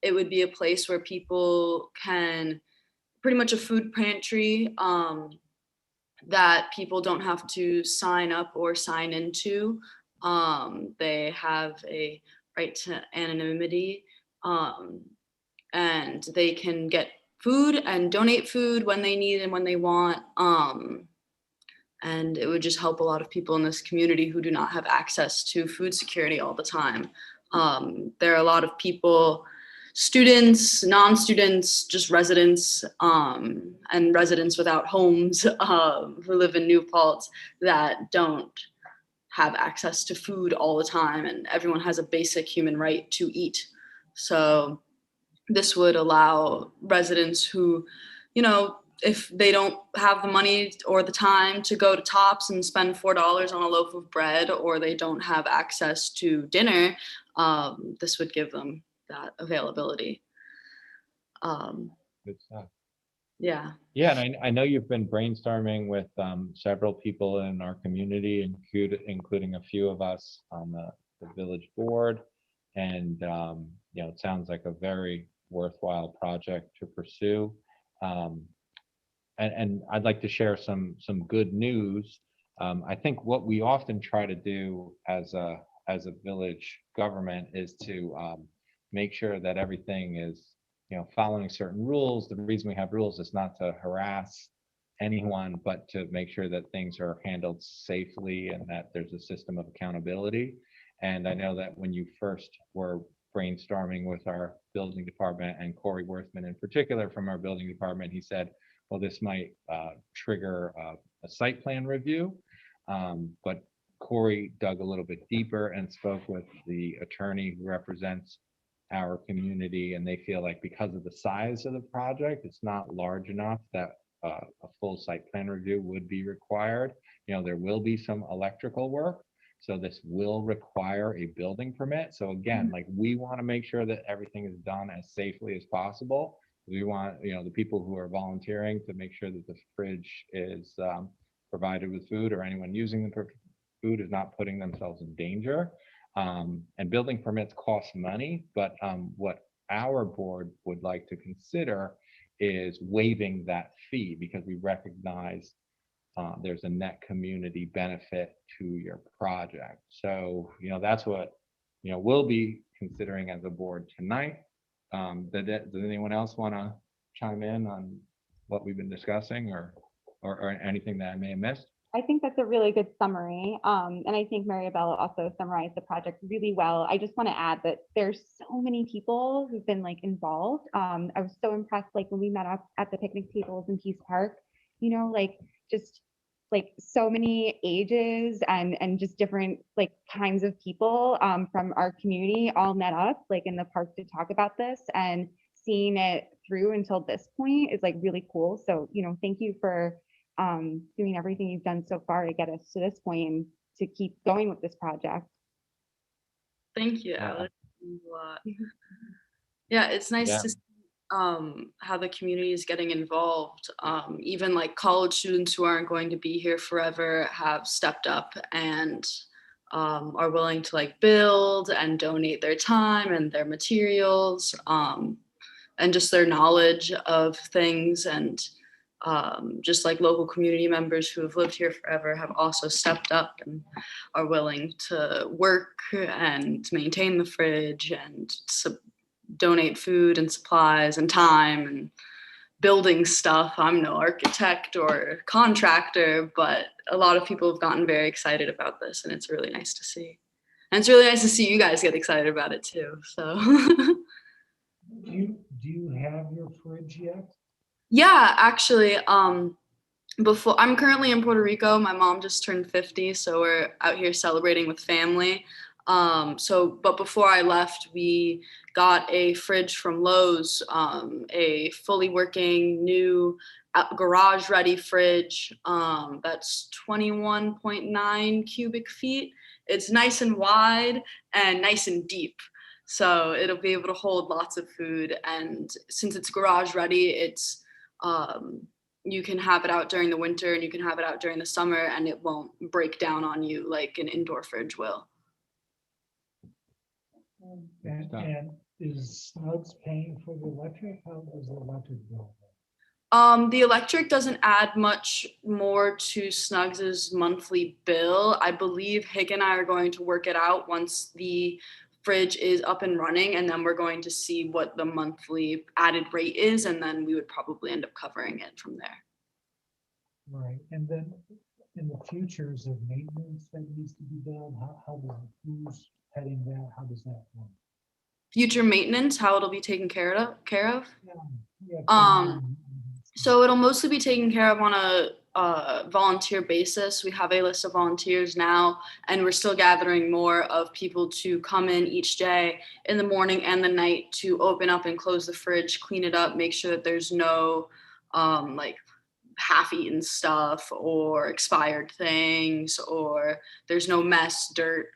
it would be a place where people can, pretty much a food pantry, that people don't have to sign up or sign into. They have a right to anonymity, and they can get food and donate food when they need and when they want. And it would just help a lot of people in this community who do not have access to food security all the time. There are a lot of people, students, non-students, just residents, and residents without homes, who live in New Paltz that don't have access to food all the time, and everyone has a basic human right to eat. So this would allow residents who, you know, if they don't have the money or the time to go to Tops and spend $4 on a loaf of bread, or they don't have access to dinner, this would give them that availability. Good stuff. Yeah. Yeah, and I know you've been brainstorming with several people in our community, including a few of us on the village board. And, you know, it sounds like a very worthwhile project to pursue. And I'd like to share some good news. I think what we often try to do as a village government is to make sure that everything is, you know, following certain rules. The reason we have rules is not to harass anyone, but to make sure that things are handled safely and that there's a system of accountability. And I know that when you first were brainstorming with our building department and Corey Worthman in particular from our building department, he said, well, this might trigger a site plan review. But Corey dug a little bit deeper and spoke with the attorney who represents our community, and they feel like because of the size of the project, it's not large enough that a full site plan review would be required. You know, there will be some electrical work, So this will require a building permit. So again, like we want to make sure that everything is done as safely as possible. We want, the people who are volunteering to make sure that the fridge is provided with food, or anyone using the food is not putting themselves in danger. And building permits cost money, but what our board would like to consider is waiving that fee, because we recognize there's a net community benefit to your project. So, that's what, we'll be considering as a board tonight. Does anyone else want to chime in on what we've been discussing, or anything that I may have missed? I think that's a really good summary. And I think Maribel also summarized the project really well. I just want to add that there's so many people who've been involved. I was so impressed, when we met up at the picnic tables in Peace Park, just so many ages and just different kinds of people from our community all met up in the park to talk about this, and seeing it through until this point is really cool. So, thank you for doing everything you've done so far to get us to this point and to keep going with this project. Thank you, Alex. Yeah, it's nice to see how the community is getting involved. Even college students who aren't going to be here forever have stepped up and are willing to build and donate their time and their materials, and just their knowledge of things. And just local community members who have lived here forever have also stepped up and are willing to work and maintain the fridge and donate food and supplies and time and building stuff. I'm no architect or contractor, but a lot of people have gotten very excited about this, and it's really nice to see. And it's really nice to see you guys get excited about it too. So do you have your fridge yet? Yeah, actually, before, I'm currently in Puerto Rico. My mom just turned 50, so we're out here celebrating with family. But before I left, we got a fridge from Lowe's, a fully working new garage ready fridge. That's 21.9 cubic feet. It's nice and wide and nice and deep. So it'll be able to hold lots of food. And since it's garage ready, it's, you can have it out during the winter and you can have it out during the summer, and it won't break down on you like an indoor fridge will. And is Snugs paying for the electric? How does the electric bill? The electric doesn't add much more to Snugs's monthly bill. I believe Hig and I are going to work it out once the fridge is up and running, and then we're going to see what the monthly added rate is, and then we would probably end up covering it from there. Right, and then in the future, is there maintenance that needs to be done? Who's heading that? How does that work? Future maintenance, how it'll be taken care of? Yeah, So it'll mostly be taken care of on a volunteer basis. We have a list of volunteers now, and we're still gathering more of people to come in each day in the morning and the night to open up and close the fridge, clean it up, make sure that there's no half-eaten stuff or expired things, or there's no mess, dirt,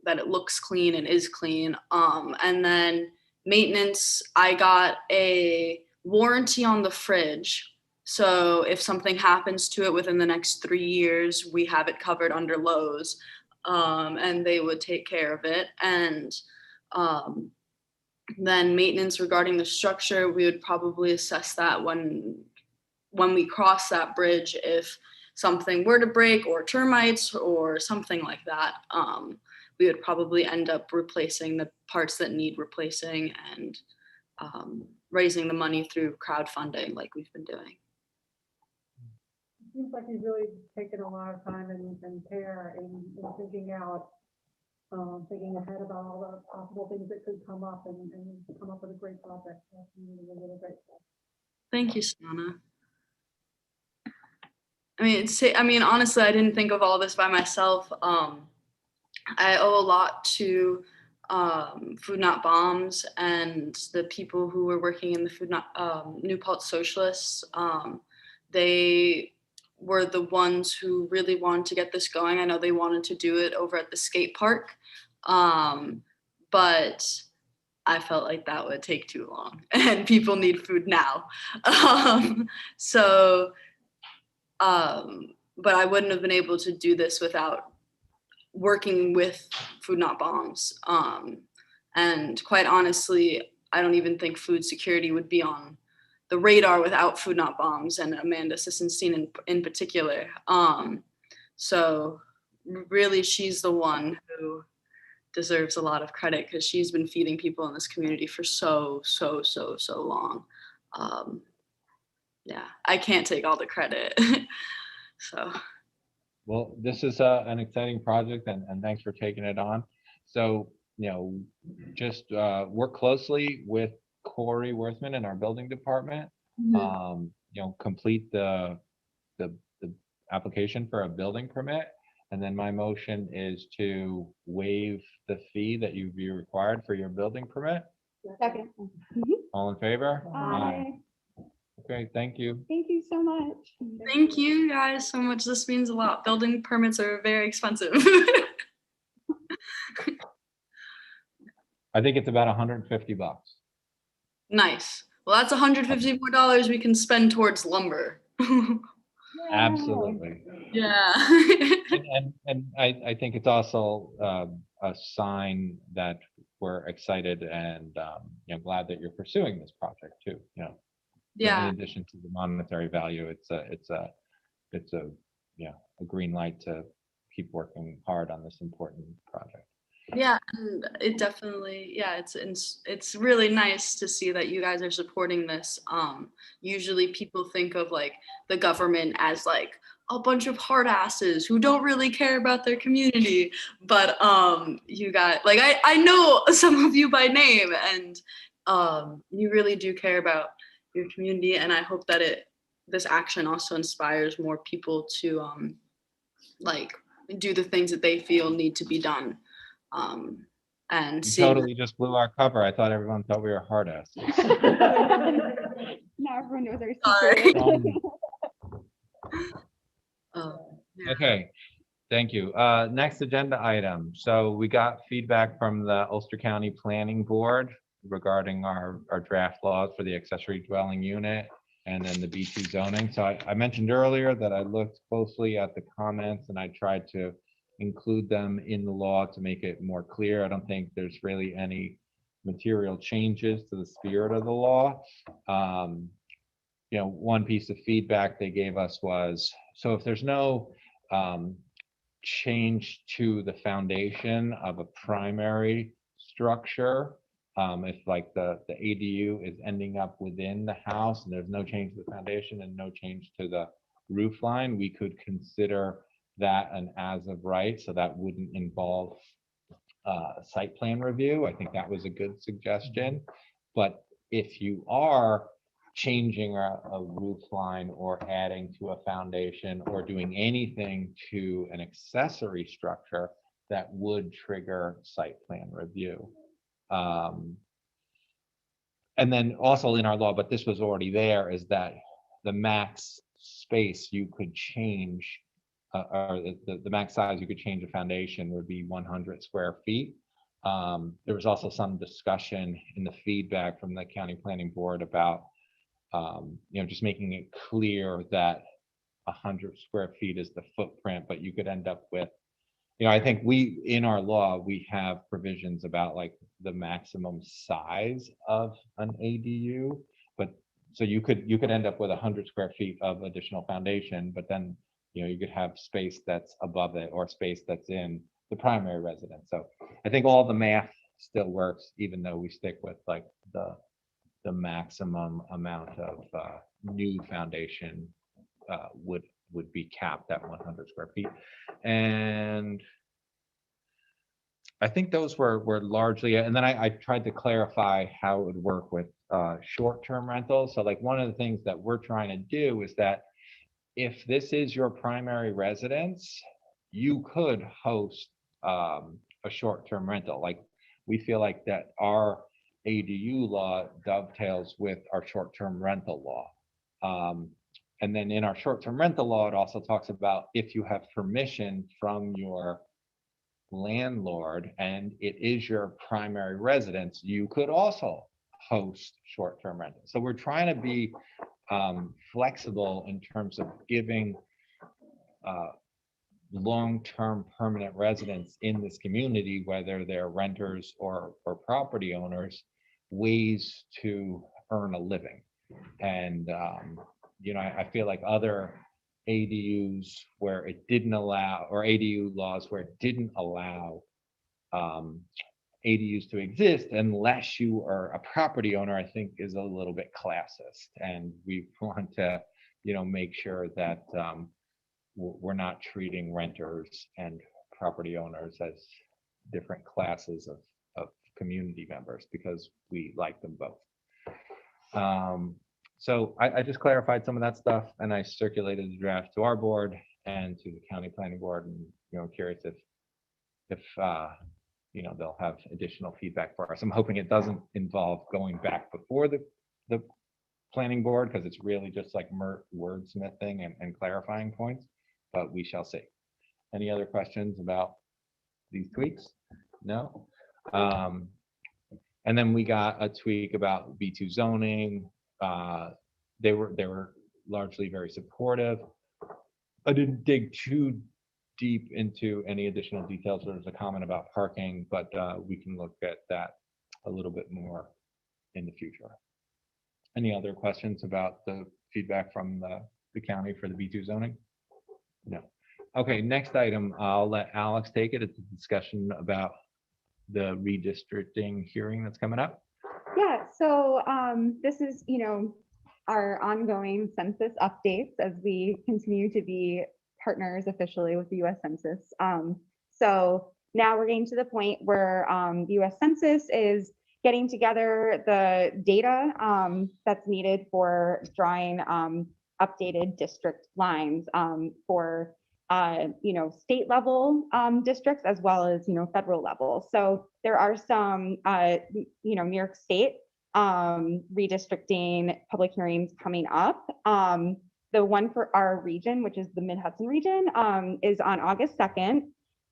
that it looks clean and is clean. And then maintenance, I got a warranty on the fridge. So if something happens to it within the next 3 years, we have it covered under Lowe's, and they would take care of it. And then maintenance regarding the structure, we would probably assess that when we cross that bridge, if something were to break or termites or something like that, we would probably end up replacing the parts that need replacing and raising the money through crowdfunding like we've been doing. It seems like you've really taken a lot of time and care in thinking out, thinking ahead about all the possible things that could come up and come up with a great project. That's really, really great stuff. Thank you, Sana. I mean, honestly, I didn't think of all this by myself. I owe a lot to Food Not Bombs and the people who were working in the New Paltz Socialists. They were the ones who really wanted to get this going. I know they wanted to do it over at the skate park, but I felt like that would take too long, and people need food now. So, but I wouldn't have been able to do this without working with Food Not Bombs. And quite honestly, I don't even think food security would be on the radar without Food Not Bombs and Amanda Sissenstein in particular. So really, she's the one who deserves a lot of credit because she's been feeding people in this community for so long. Yeah, I can't take all the credit. So. Well, this is an exciting project, and thanks for taking it on. So, just work closely with Corey Worthman in our building department. Complete the application for a building permit. And then my motion is to waive the fee that you'd be required for your building permit. Second. All in favor? Aye. Okay, thank you. Thank you so much. Thank you guys so much. This means a lot. Building permits are very expensive. I think it's about $150. Nice. Well, that's $150 more we can spend towards lumber. Absolutely. Yeah. And I think it's also a sign that we're excited and glad that you're pursuing this project too. Yeah. In addition to the monetary value, it's a green light to keep working hard on this important project. Yeah, and it definitely, yeah, it's really nice to see that you guys are supporting this. Usually people think of like the government as like a bunch of hard asses who don't really care about their community, but you got like I know some of you by name, and you really do care about your community, and I hope that this action also inspires more people to like do the things that they feel need to be done. And you totally just blew our cover. I thought everyone thought we were hard asses. Now everyone knows our secret. Yeah. Okay, thank you. Next agenda item. So we got feedback from the Ulster County Planning Board regarding our draft laws for the accessory dwelling unit and then the B2 zoning. So I mentioned earlier that I looked closely at the comments and I tried to include them in the law to make it more clear. I don't think there's really any material changes to the spirit of the law. One piece of feedback they gave us was, so if there's no change to the foundation of a primary structure, if like the ADU is ending up within the house and there's no change to the foundation and no change to the roof line, we could consider that an as of right, so that wouldn't involve site plan review. I think that was a good suggestion. But if you are changing a roof line or adding to a foundation or doing anything to an accessory structure, that would trigger site plan review. And then also in our law, but this was already there, is that the max space you could change or the max size you could change a foundation would be 100 square feet. There was also some discussion in the feedback from the County Planning Board about just making it clear that 100 square feet is the footprint, but you could end up with, I think in our law, we have provisions about like the maximum size of an ADU, but so you could end up with 100 square feet of additional foundation, but then you could have space that's above it or space that's in the primary residence. So I think all the math still works, even though we stick with like the maximum amount of new foundation would be capped at 100 square feet. And I think those were largely, and then I tried to clarify how it would work with short-term rentals. So like one of the things that we're trying to do is that if this is your primary residence, you could host a short-term rental. Like we feel like that our ADU law dovetails with our short-term rental law. And then in our short-term rental law, it also talks about if you have permission from your landlord and it is your primary residence, you could also host short-term rental. So we're trying to be flexible in terms of giving long-term permanent residents in this community, whether they're renters or property owners, ways to earn a living. And you know, I feel like other ADUs where it didn't allow, or ADU laws where it didn't allow ADUs to exist unless you are a property owner, I think is a little bit classist. And we want to, you know, make sure that we're not treating renters and property owners as different classes of community members, because we like them both. So I just clarified some of that stuff, and I circulated the draft to our board and to the county planning board, and, you know, curious if you know, they'll have additional feedback for us. I'm hoping it doesn't involve going back before the planning board, because it's really just like wordsmithing and clarifying points, but we shall see. Any other questions about these tweaks? No. And then we got a tweak about B2 zoning. They were largely very supportive. I didn't dig too deep into any additional details. There was a comment about parking, but we can look at that a little bit more in the future. Any other questions about the feedback from the county for the B2 zoning? No. Okay, next item, I'll let Alex take it. It's a discussion about the redistricting hearing that's coming up. Yeah, so this is, you know, our ongoing census updates as we continue to be partners officially with the US Census. So now we're getting to the point where the US Census is getting together the data that's needed for drawing updated district lines for you know, state level districts as well as, you know, federal level. So there are some, you know, New York State redistricting public hearings coming up. The one for our region, which is the Mid-Hudson region, is on August 2nd,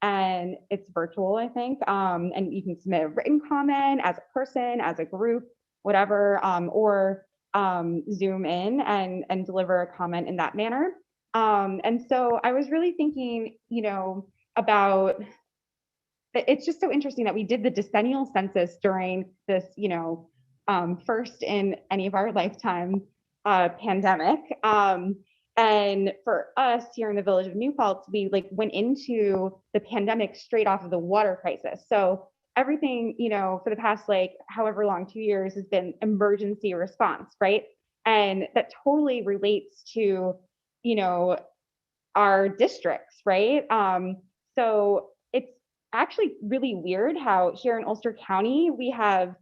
and it's virtual, I think. And you can submit a written comment as a person, as a group, whatever, or Zoom in and deliver a comment in that manner. And so I was really thinking, you know, about, it's just so interesting that we did the decennial census during this, you know, first in any of our lifetime pandemic. And for us here in the village of New Paltz, we like went into the pandemic straight off of the water crisis. So everything, you know, for the past like however long, 2 years, has been emergency response, right? And that totally relates to, you know, our districts, right? So it's actually really weird how here in Ulster County, we have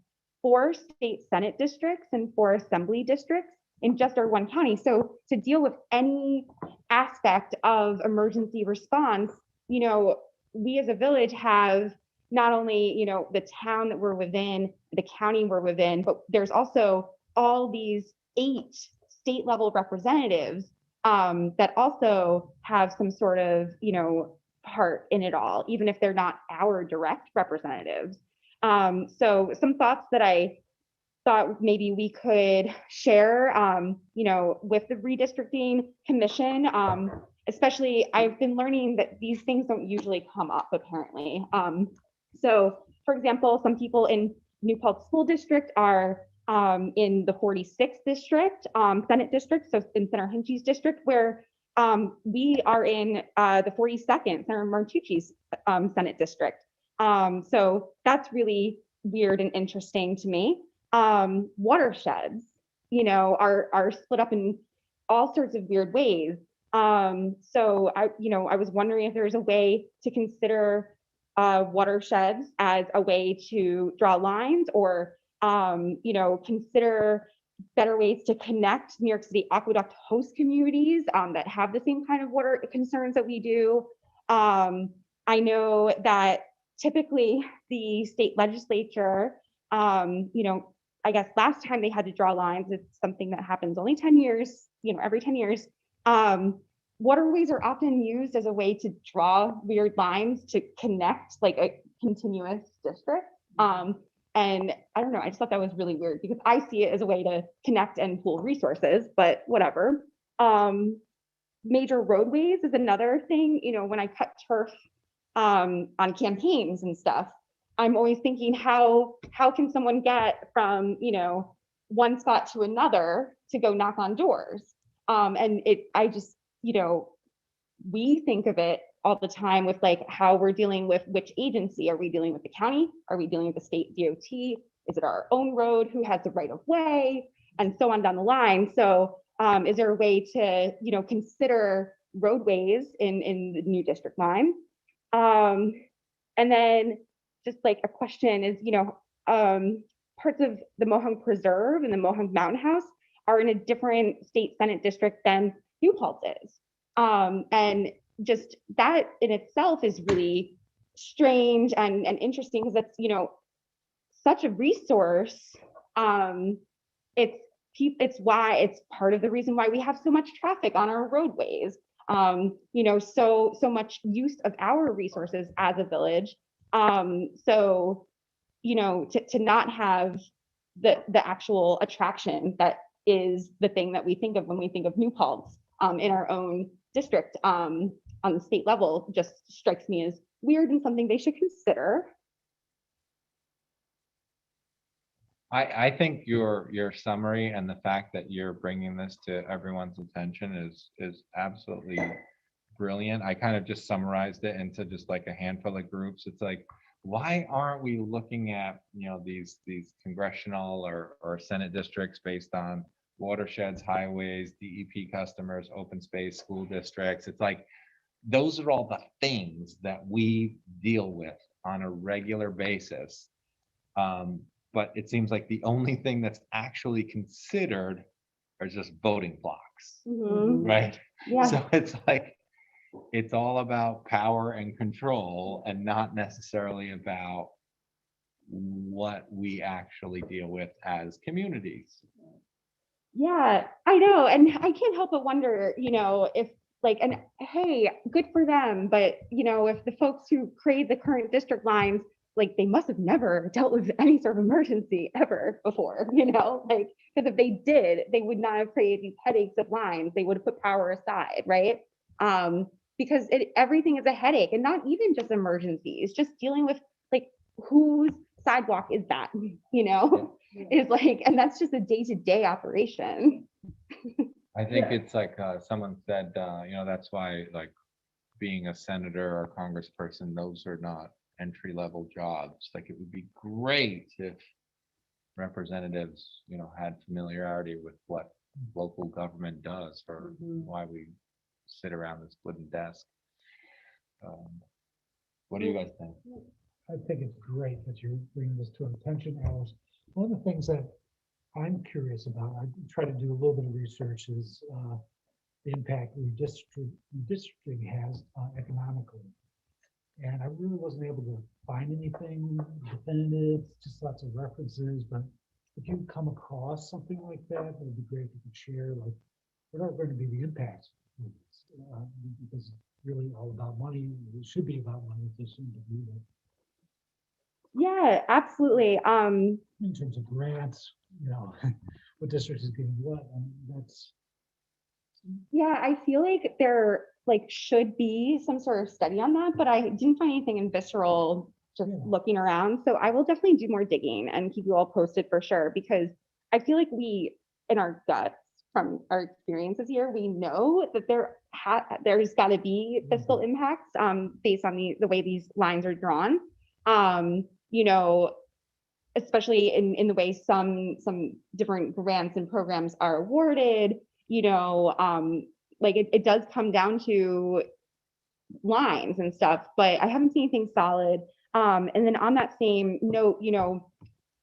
4 state Senate districts and 4 assembly districts in just our one county. So to deal with any aspect of emergency response, you know, we as a village have not only, you know, the town that we're within, the county we're within, but there's also all these 8 state level representatives that also have some sort of, you know, part in it all, even if they're not our direct representatives. So some thoughts that I thought maybe we could share, you know, with the redistricting commission, especially I've been learning that these things don't usually come up apparently. So for example, some people in New Paltz School District are in the 46th district, Senate district, so in Senator Hinchy's district, where we are in the 42nd, Senator Martucci's Senate district. So that's really weird and interesting to me. Watersheds, you know, are split up in all sorts of weird ways. So I was wondering if there's a way to consider watersheds as a way to draw lines, or you know, consider better ways to connect New York City aqueduct host communities that have the same kind of water concerns that we do. I know that typically the state legislature, you know, I guess last time they had to draw lines, it's something that happens only 10 years, every 10 years. Waterways are often used as a way to draw weird lines to connect like a continuous district. And I don't know, I just thought that was really weird because I see it as a way to connect and pool resources, but whatever. Major roadways is another thing, when I cut turf on campaigns and stuff, I'm always thinking how can someone get from, one spot to another to go knock on doors? And we think of it all the time with like how we're dealing with which agency. Are we dealing with the county? Are we dealing with the state DOT? Is it our own road? Who has the right of way? And so on down the line. So is there a way to, consider roadways in the new district line? And then just like a question is, parts of the Mohonk Preserve and the Mohonk Mountain House are in a different state Senate district than New Paltz is. And just that in itself is really strange and interesting because that's, such a resource. It's part of the reason why we have so much traffic on our roadways. So much use of our resources as a village. To not have the actual attraction that is the thing that we think of when we think of New Paltz in our own district on the state level just strikes me as weird and something they should consider. I think your summary and the fact that you're bringing this to everyone's attention is absolutely brilliant. I kind of just summarized it into just like a handful of groups. It's like, why aren't we looking at, these congressional or Senate districts based on watersheds, highways, DEP customers, open space, school districts? It's like, those are all the things that we deal with on a regular basis. But it seems like the only thing that's actually considered are just voting blocks, right? Yeah. So it's like, it's all about power and control and not necessarily about what we actually deal with as communities. Yeah, I know. And I can't help but wonder, if and hey, good for them. But, if the folks who create the current district lines, they must have never dealt with any sort of emergency ever before, because if they did, they would not have created these headaches of lines. They would have put power aside, right? Because everything is a headache, and not even just emergencies, just dealing with whose sidewalk is that, is and that's just a day-to-day operation. I think it's like someone said, that's why being a senator or congressperson, those are not entry-level jobs. It would be great if representatives, had familiarity with what local government does for why we sit around this wooden desk. What do you guys think? I think it's great that you're bringing this to our attention, Alice. One of the things that I'm curious about, I try to do a little bit of research, is the impact redistricting has economically. And I really wasn't able to find anything definitive, just lots of references. But if you come across something like that, it would be great if you could share, what are going to be the impacts? Because it's really all about money. It should be about money. It just seems to be that. Yeah, absolutely. In terms of grants, what district is getting what, and that's. Yeah, I feel like there should be some sort of study on that, but I didn't find anything in Visceral just looking around. So I will definitely do more digging and keep you all posted for sure, because I feel like we, in our guts from our experiences here, we know that there's got to be fiscal impacts based on the way these lines are drawn. Especially in the way some different grants and programs are awarded, it does come down to lines and stuff, but I haven't seen anything solid. And then on that same note,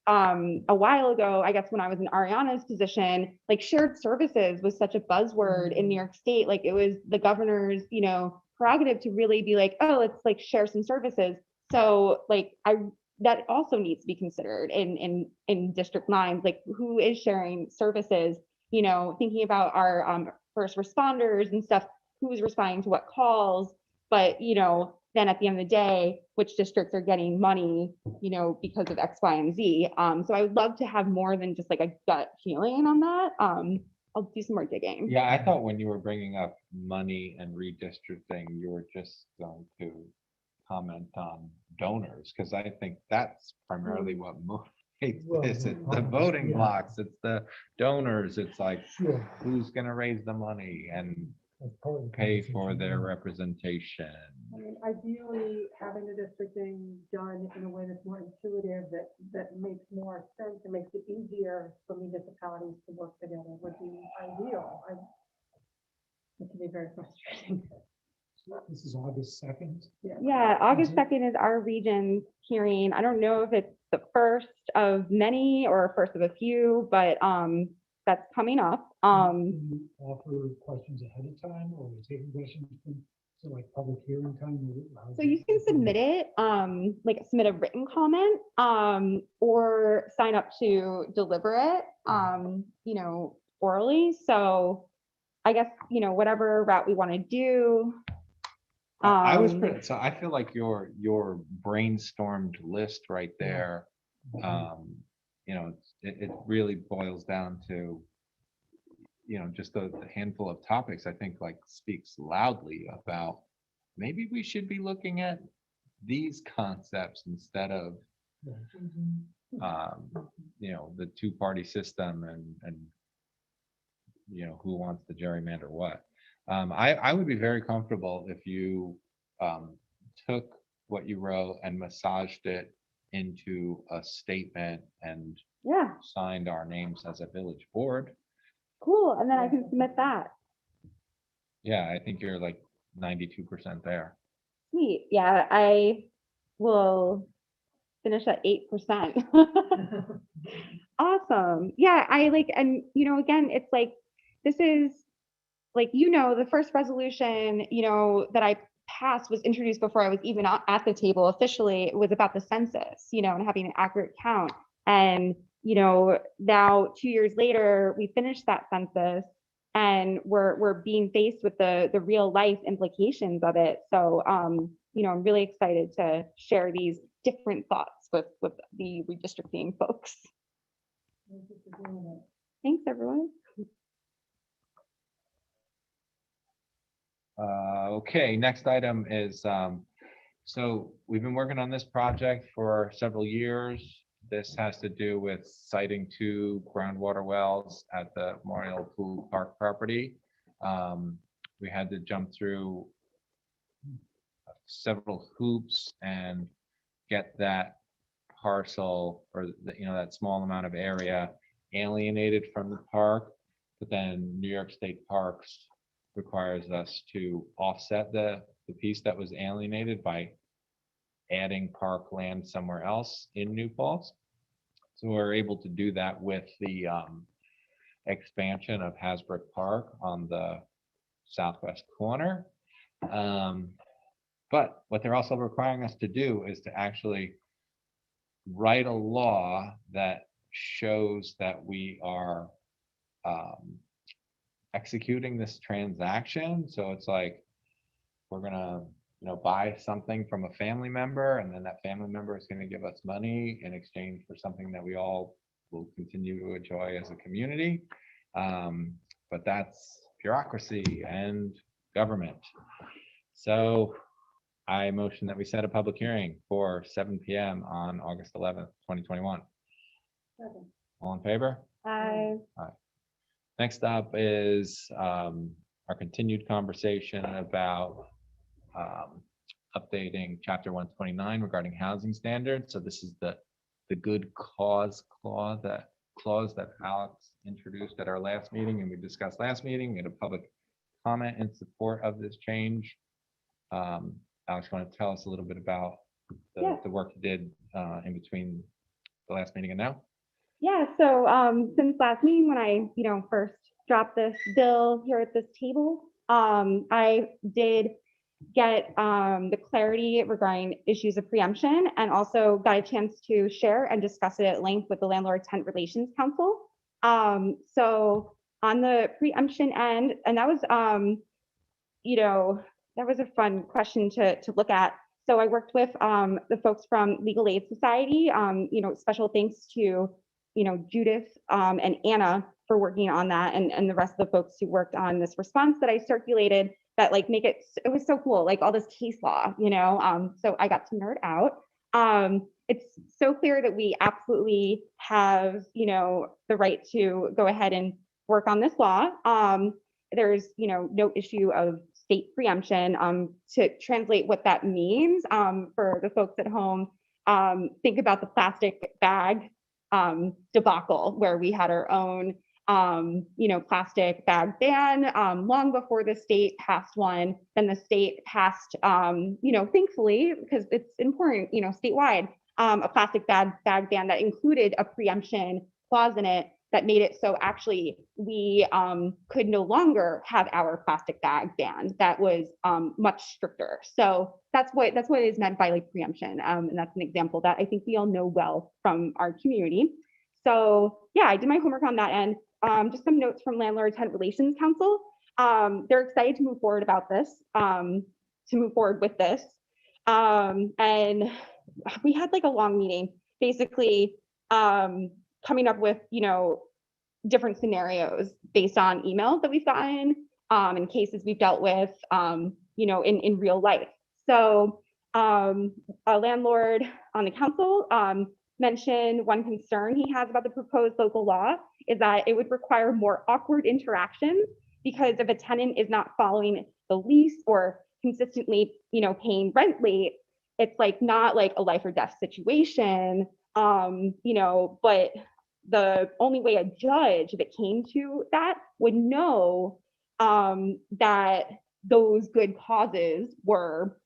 a while ago, I guess when I was in Ariana's position, shared services was such a buzzword in New York State. It was the governor's, prerogative to really be oh, let's share some services. So I that also needs to be considered in district lines, like who is sharing services, thinking about our first responders and stuff, who's responding to what calls, but then at the end of the day, which districts are getting money, because of X, Y, and Z. So I would love to have more than just like a gut feeling on that. I'll do some more digging. Yeah, I thought when you were bringing up money and redistricting, you were just going to comment on donors, because I think that's primarily what motivates this. It's the voting blocks, it's the donors, it's like, Sure. who's gonna raise the money and That's part of the pay for conversation, their yeah. representation? I mean, ideally, having the districting done in a way that's more intuitive, that makes more sense and makes it easier for municipalities to work together would be ideal. It can be very frustrating. This is August 2nd. Yeah, August 2nd is our region's hearing. I don't know if it's the first of many or first of a few, but that's coming up. Can you offer questions ahead of time, or are you taking questions from, so like public hearing time? So you can submit it, like submit a written comment, or sign up to deliver it, orally. So I guess, whatever route we want to do. I was so I feel like your brainstormed list right there, it really boils down to, just the handful of topics, I think, like, speaks loudly about maybe we should be looking at these concepts instead of the two-party system and who wants to gerrymander what. I would be very comfortable if you took what you wrote and massaged it into a statement and Yeah, signed our names as a village board. cool. And then I can submit that. Yeah, I think you're like 92% there. Sweet. Yeah, I will finish at 8%. Awesome. Yeah, I like, and again, it's like, this is like, the first resolution, that I passed was introduced before I was even at the table officially. It was about the census, and having an accurate count. And, now 2 years later, we finished that census and we're being faced with the real life implications of it. So, I'm really excited to share these different thoughts with the redistricting folks. Thank you for doing it. Thanks, everyone. Okay, next item is, so we've been working on this project for several years. This has to do with siting 2 groundwater wells at the Memorial Pool Park property. We had to jump through several hoops and get that parcel, or that small amount of area, alienated from the park. But then New York State Parks requires us to offset the piece that was alienated by adding park land somewhere else in New Paltz. So we're able to do that with the expansion of Hasbrook Park on the southwest corner. But what they're also requiring us to do is to actually write a law that shows that we are executing this transaction. So it's like, we're gonna buy something from a family member, and then that family member is going to give us money in exchange for something that we all will continue to enjoy as a community. But that's bureaucracy and government. So I motion that we set a public hearing for 7 p.m. on August 11th, 2021. Second. All in favor? Bye. Next up is our continued conversation about updating Chapter 129 regarding housing standards. So this is the good cause clause that Alex introduced at our last meeting, and we discussed last meeting. We had a public comment in support of this change. Alex, you want to tell us a little bit about the work you did in between the last meeting and now? Yeah, so since last meeting, when I first dropped this bill here at this table, I did get the clarity regarding issues of preemption, and also got a chance to share and discuss it at length with the Landlord Tenant Relations Council. So on the preemption end, and that was, you know, that was a fun question to look at. So I worked with the folks from Legal Aid Society. You know, special thanks to, you know, Judith and Anna for working on that, and the rest of the folks who worked on this response that I circulated that like make it, it was so cool, like all this case law, you know, so I got to nerd out. It's so clear that we absolutely have, you know, the right to go ahead and work on this law. There's, you know, no issue of state preemption. To translate what that means for the folks at home, think about the plastic bag debacle, where we had our own, you know, plastic bag ban long before the state passed one. Then the state passed, you know, thankfully, because it's important, you know, statewide, a plastic bag ban that included a preemption clause in it that made it so actually we could no longer have our plastic bag ban. That was much stricter. So that's what is meant by like preemption, and that's an example that I think we all know well from our community. So yeah, I did my homework on that end. Just some notes from Landlord Tenant Relations Council. They're excited to move forward about this, with this. And we had like a long meeting, basically coming up with, you know, different scenarios based on emails that we've gotten and cases we've dealt with, you know, in real life. So a landlord on the council mentioned one concern he has about the proposed local law is that it would require more awkward interactions, because if a tenant is not following the lease or consistently, you know, paying rent late, it's like not like a life or death situation, you know, but the only way a judge, if it came to that, would know that those good causes were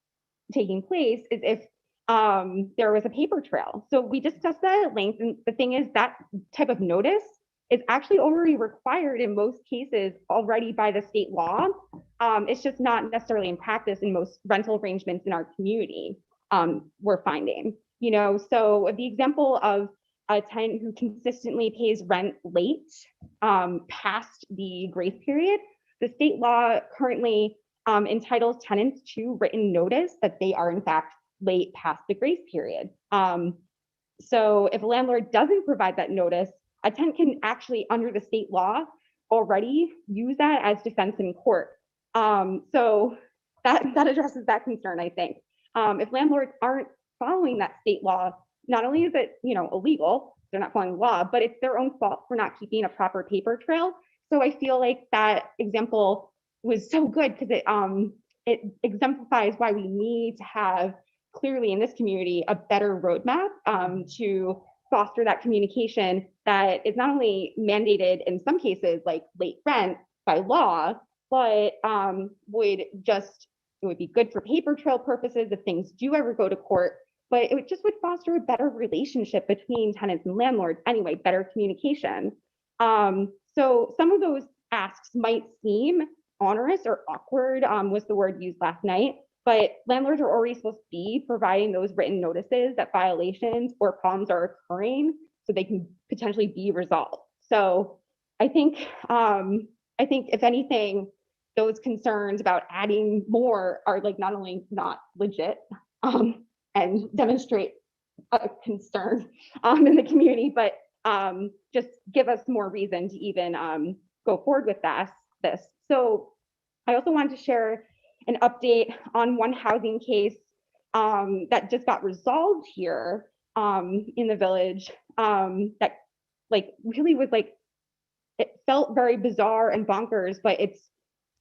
taking place is if there was a paper trail. So we discussed that at length, and the thing is that type of notice is actually already required in most cases already by the state law. It's just not necessarily in practice in most rental arrangements in our community, we're finding. You know, so the example of a tenant who consistently pays rent late past the grace period, the state law currently entitles tenants to written notice that they are in fact late past the grace period. So if a landlord doesn't provide that notice, a tenant can actually, under the state law, already use that as defense in court. So that addresses that concern, I think. If landlords aren't following that state law, not only is it, you know, illegal, they're not following the law, but it's their own fault for not keeping a proper paper trail. So I feel like that example was so good because it exemplifies why we need to have clearly in this community a better roadmap to foster that communication that is not only mandated in some cases like late rent by law, but it would be good for paper trail purposes if things do ever go to court, but it just would foster a better relationship between tenants and landlords anyway, better communication. So some of those asks might seem onerous or awkward, was the word used last night, but landlords are already supposed to be providing those written notices that violations or problems are occurring so they can potentially be resolved. So I think if anything, those concerns about adding more are like not only not legit and demonstrate a concern in the community, but just give us more reason to even go forward with this. So I also wanted to share an update on one housing case that just got resolved here in the village that like really was like, it felt very bizarre and bonkers, but it's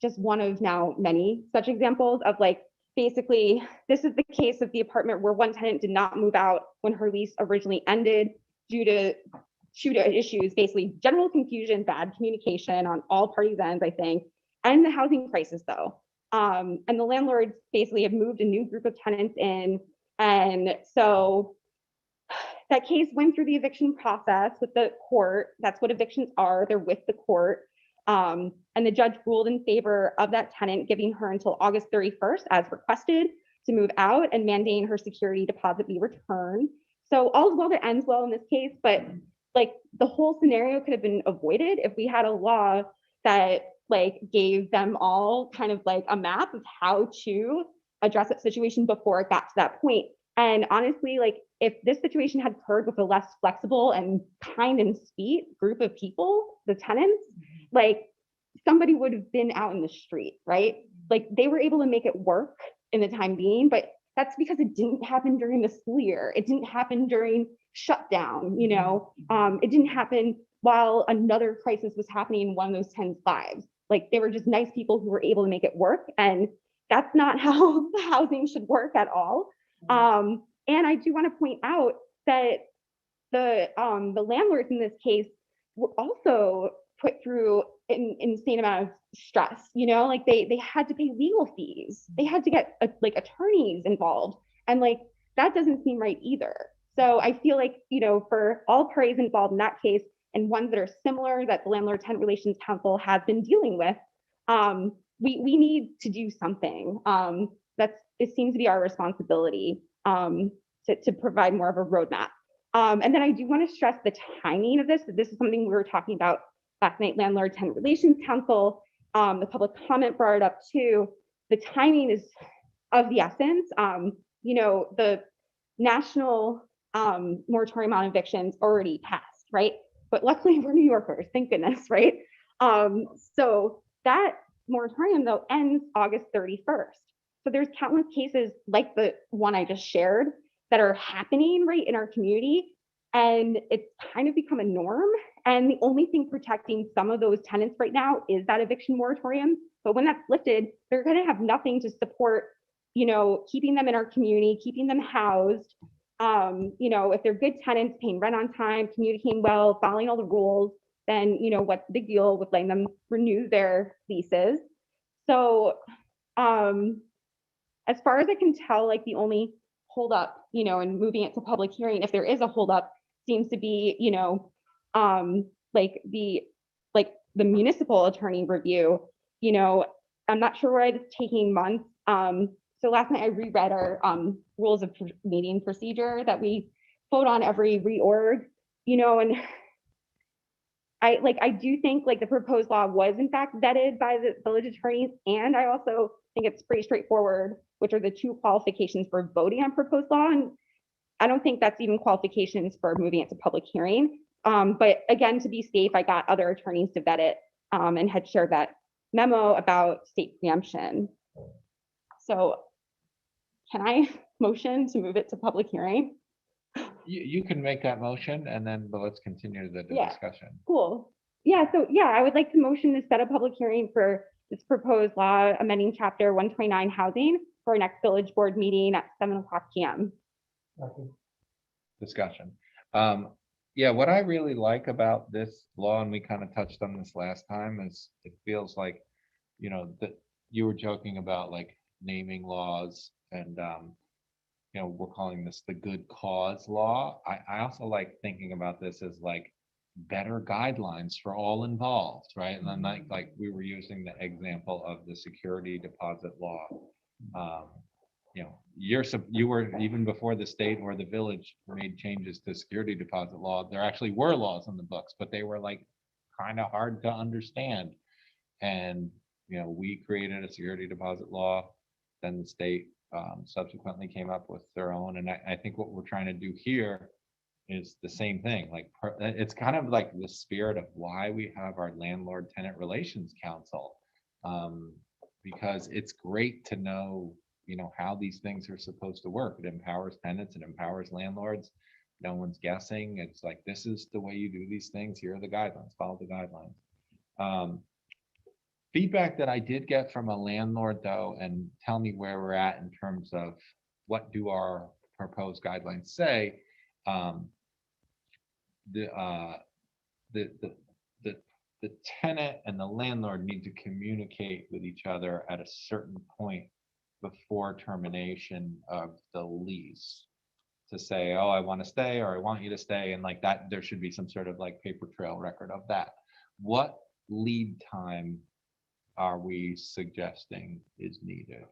just one of now many such examples of like, basically, this is the case of the apartment where one tenant did not move out when her lease originally ended due to issues, basically general confusion, bad communication on all parties' ends, I think, and the housing crisis though. And the landlords basically have moved a new group of tenants in. And so that case went through the eviction process with the court. That's what evictions are, they're with the court. And the judge ruled in favor of that tenant, giving her until August 31st as requested to move out and mandating her security deposit be returned. So all's well that ends well in this case, but like the whole scenario could have been avoided if we had a law that like gave them all kind of like a map of how to address that situation before it got to that point. And honestly, like if this situation had occurred with a less flexible and kind and sweet group of people, the tenants, like somebody would have been out in the street, right? Like they were able to make it work in the time being, but that's because it didn't happen during the school year. It didn't happen during shutdown, you know, it didn't happen while another crisis was happening in one of those tenants' lives. Like they were just nice people who were able to make it work. And that's not how the housing should work at all. And I do want to point out that the landlords in this case were also put through an insane amount of stress, you know, like they had to pay legal fees. They had to get like attorneys involved. And like, that doesn't seem right either. So I feel like, you know, for all parties involved in that case and ones that are similar that the Landlord Tenant Relations Council has been dealing with, we need to do something. It seems to be our responsibility to provide more of a roadmap. And then I do want to stress the timing of this. This is something we were talking about last night, Landlord Tenant Relations Council. The public comment brought it up too. The timing is of the essence. You know, the national moratorium on evictions already passed, right? But luckily we're New Yorkers, thank goodness, right? So that moratorium though ends August 31st. So there's countless cases like the one I just shared that are happening right in our community. And it's kind of become a norm. And the only thing protecting some of those tenants right now is that eviction moratorium. But when that's lifted, they're going to have nothing to support, you know, keeping them in our community, keeping them housed. You know, if they're good tenants, paying rent on time, communicating well, following all the rules, then, you know, what's the big deal with letting them renew their leases? So, as far as I can tell, like the only holdup, you know, in moving it to public hearing, if there is a holdup, seems to be, you know, like the municipal attorney review. You know, I'm not sure why it's taking months. So last night I reread our rules of meeting procedure that we vote on every reorg, you know, and I do think like the proposed law was in fact vetted by the village attorneys, and I also think it's pretty straightforward, which are the two qualifications for voting on proposed law. And I don't think that's even qualifications for moving it to public hearing. But again, to be safe, I got other attorneys to vet it and had shared that memo about state preemption. So can I motion to move it to public hearing? You can make that motion and then, but let's continue the Yeah. discussion. Cool. Yeah, so yeah, I would like to motion to set a public hearing for this proposed law amending chapter 129 housing for our next village board meeting at 7:00 p.m. Discussion. Yeah, what I really like about this law, and we kind of touched on this last time, is it feels like, you know, that you were joking about like naming laws and, you know, we're calling this the good cause law. I also like thinking about this as like better guidelines for all involved, right? And then like we were using the example of the security deposit law. You know, you were even before the state or the village made changes to security deposit law, there actually were laws in the books, but they were like kind of hard to understand. And, you know, we created a security deposit law, then the state subsequently came up with their own. And I think what we're trying to do here is the same thing. Like it's kind of like the spirit of why we have our Landlord Tenant Relations Council, because it's great to know, you know, how these things are supposed to work. It empowers tenants, it empowers landlords. No one's guessing. It's like, this is the way you do these things. Here are the guidelines, follow the guidelines. Feedback that I did get from a landlord though, and tell me where we're at in terms of what do our proposed guidelines say. The tenant and the landlord need to communicate with each other at a certain point before termination of the lease to say, oh, I want to stay, or I want you to stay, and like that, there should be some sort of like paper trail record of that. What lead time are we suggesting is needed?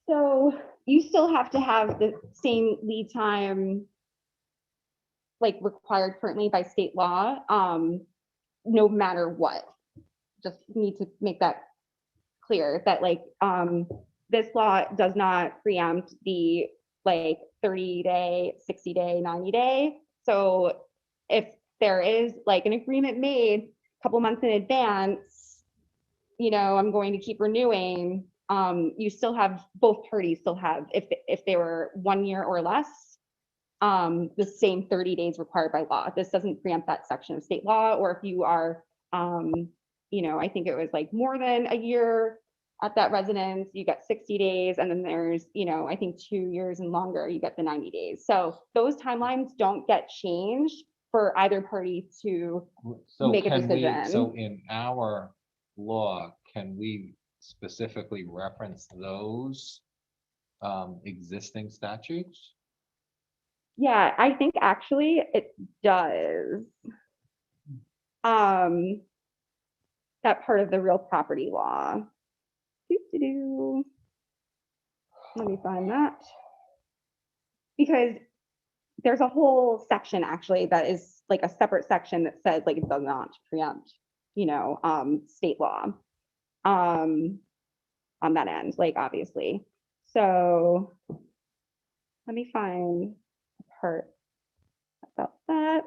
So you still have to have the same lead time like required currently by state law, no matter what. Just need to make that clear that like, this law does not preempt the like 30-day, 60-day, 90-day. So if there is like an agreement made a couple months in advance, you know, I'm going to keep renewing, you still have, both parties still have, if they were 1 year or less, the same 30 days required by law. This doesn't preempt that section of state law, or if you are, you know, I think it was like more than a year at that residence, you get 60 days, and then there's, you know, I think 2 years and longer, you get the 90 days. So those timelines don't get changed for either party to So make a can we, decision. so in our law, can we specifically reference those existing statutes? Yeah, I think actually it does. That part of the real property law. Doo-doo-doo. Let me find that. Because there's a whole section actually that is like a separate section that says like it does not preempt, you know, state law on that end, like obviously. So let me find a part about that.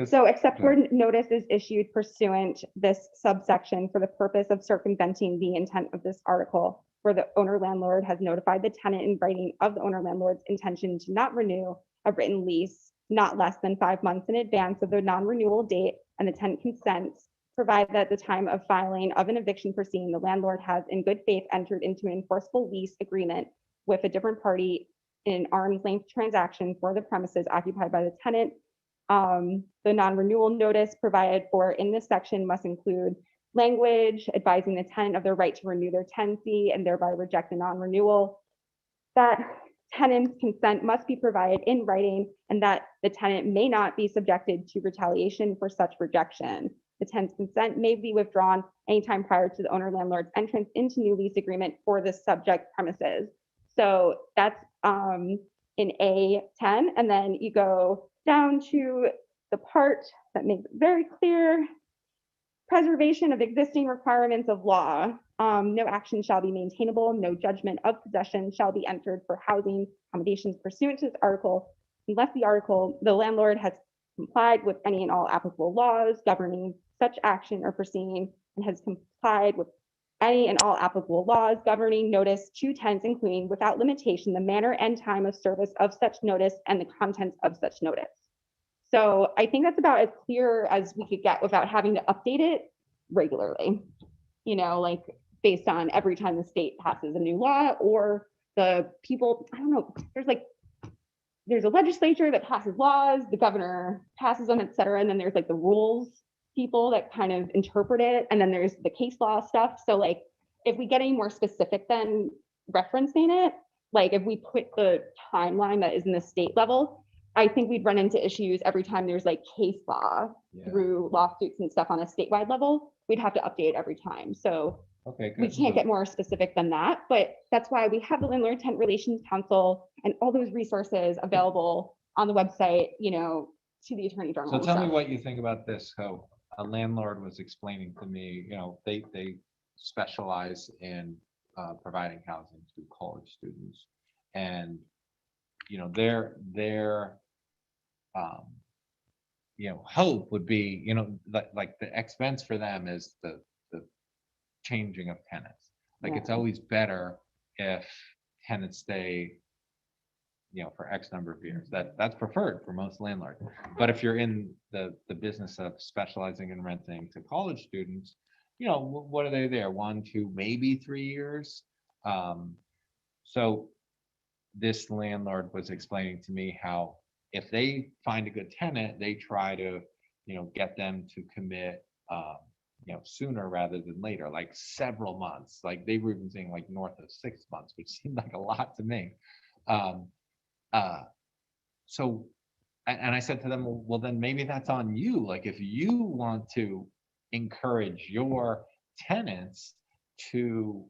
So except where notice is issued pursuant this subsection for the purpose of circumventing the intent of this article, where the owner landlord has notified the tenant in writing of the owner landlord's intention to not renew a written lease not less than 5 months in advance of the non-renewal date, and the tenant consents, provided that at the time of filing of an eviction proceeding, the landlord has in good faith entered into an enforceable lease agreement with a different party in an arm's length transaction for the premises occupied by the tenant. The non-renewal notice provided for in this section must include language advising the tenant of their right to renew their tenancy and thereby reject the non-renewal. That tenant's consent must be provided in writing, and that the tenant may not be subjected to retaliation for such rejection. The tenant's consent may be withdrawn anytime prior to the owner landlord's entrance into new lease agreement for the subject premises. So that's in A10, and then you go down to the part that makes it very clear: preservation of existing requirements of law. No action shall be maintainable, no judgment of possession shall be entered for housing accommodations pursuant to this article, unless the landlord has complied with any and all applicable laws governing such action or proceeding, and has complied with any and all applicable laws governing notice to tenants, including without limitation the manner and time of service of such notice and the contents of such notice. So I think that's about as clear as we could get without having to update it regularly, you know, like based on every time the state passes a new law, or the people, I don't know, there's a legislature that passes laws, the governor passes them, et cetera. And then there's like the rules people that kind of interpret it. And then there's the case law stuff. So like, if we get any more specific than referencing it, like if we put the timeline that is in the state level, I think we'd run into issues every time there's like case law through lawsuits and stuff on a statewide level. We'd have to update it every time. So Okay, we good. can't get more specific than that, but that's why we have the Landlord Tenant Relations Council and all those resources available on the website, you know, to the Attorney General. So and tell me stuff. what you think about this. How a landlord was explaining to me, you know, they specialize in providing housing to college students, and you know, their you know, hope would be, you know, like the expense for them is the changing of tenants. Like it's always better if tenants stay, you know, for X number of years. That's preferred for most landlords. But if you're in the business of specializing in renting to college students, you know, what are they there? 1, 2, maybe 3 years. So this landlord was explaining to me how if they find a good tenant, they try to, you know, get them to commit, you know, sooner rather than later, like several months. Like they were even saying like north of 6 months, which seemed like a lot to me. So, and I said to them, well, then maybe that's on you. Like, if you want to encourage your tenants to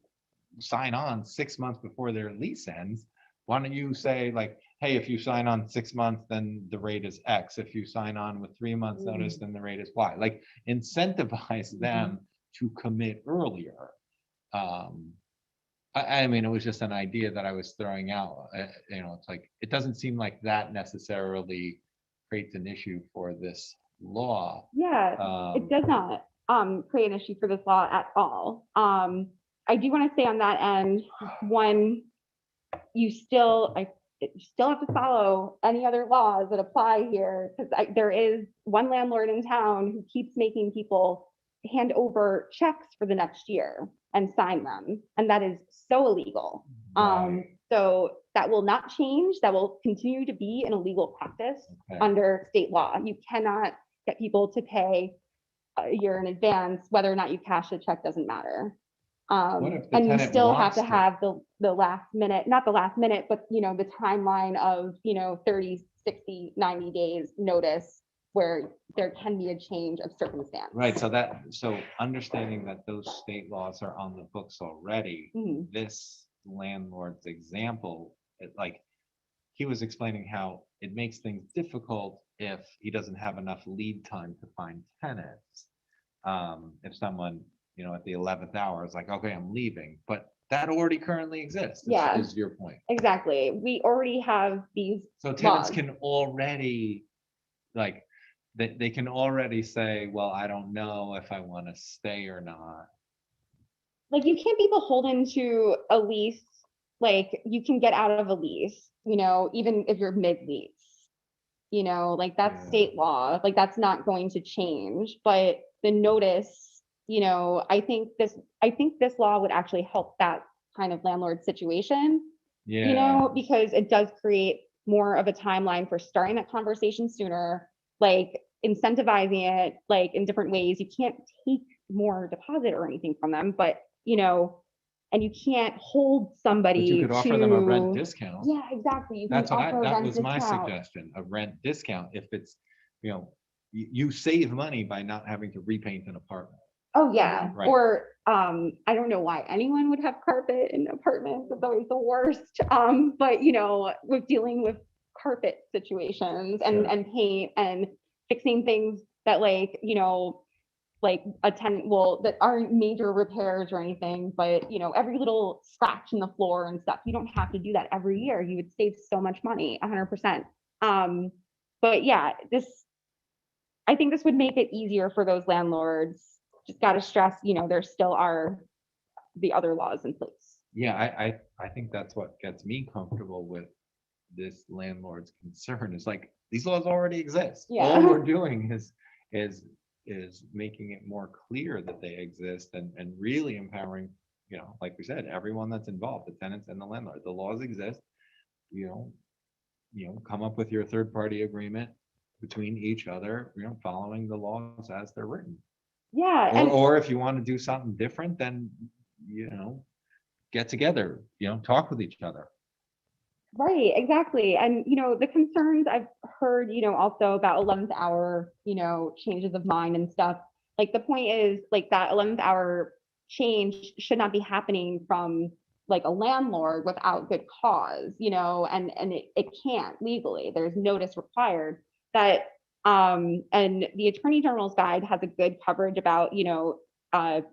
sign on 6 months before their lease ends, why don't you say like, hey, if you sign on 6 months, then the rate is X. If you sign on with 3 months notice, then the rate is Y. Like, incentivize them to commit earlier. I mean, it was just an idea that I was throwing out. It's like, it doesn't seem like that necessarily creates an issue for this law. Yeah, it does not create an issue for this law at all. I do want to say on that end, one, you still have to follow any other laws that apply here, because there is one landlord in town who keeps making people hand over checks for the next year and sign them, and that is so illegal. So that will not change. That will continue to be an illegal practice under state law. You cannot get people to pay a year in advance. Whether or not you cash the check doesn't matter. And you still have to have the last minute, not the last minute, but the timeline of 30, 60, 90 days notice where there can be a change of circumstance. Right. So understanding that those state laws are on the books already, this landlord's example, he was explaining how it makes things difficult if he doesn't have enough lead time to find tenants. If someone, at the 11th hour is like, okay, I'm leaving, but that already currently exists. Is your point. Exactly. We already have these. So tenants can already they can already say, well, I don't know if I want to stay or not. Like, you can't be beholden to a lease. Like, you can get out of a lease, even if you're mid-lease, that's state law. Like, that's not going to change. But the notice, I think this law would actually help that kind of landlord situation, because it does create more of a timeline for starting that conversation sooner, like incentivizing it, like in different ways. You can't take more deposit or anything from them, but and you can't hold somebody. But you could offer them a rent discount. Yeah, exactly. That was my suggestion, a rent discount. If it's, you save money by not having to repaint an apartment. Oh yeah. Right. Or I don't know why anyone would have carpet in apartments. It's always the worst. But with dealing with carpet situations and paint and fixing things that a tenant that aren't major repairs or anything, but every little scratch in the floor and stuff, you don't have to do that every year. You would save so much money, 100%. But yeah, I think this would make it easier for those landlords. Just got to stress, there still are the other laws in place. Yeah, I think that's what gets me comfortable with this landlord's concern, is like, these laws already exist. Yeah. All we're doing is making it more clear that they exist, and really empowering, like we said, everyone that's involved, the tenants and the landlord. The laws exist. Come up with your third-party agreement between each other, following the laws as they're written. Yeah. Or if you want to do something different, then, get together, talk with each other. Right, exactly. And, the concerns I've heard, also about 11th hour, changes of mind and stuff. Like, the point is, like, that 11th hour change should not be happening from like a landlord without good cause, and it can't legally. There's notice required. That and the Attorney General's Guide has a good coverage about, the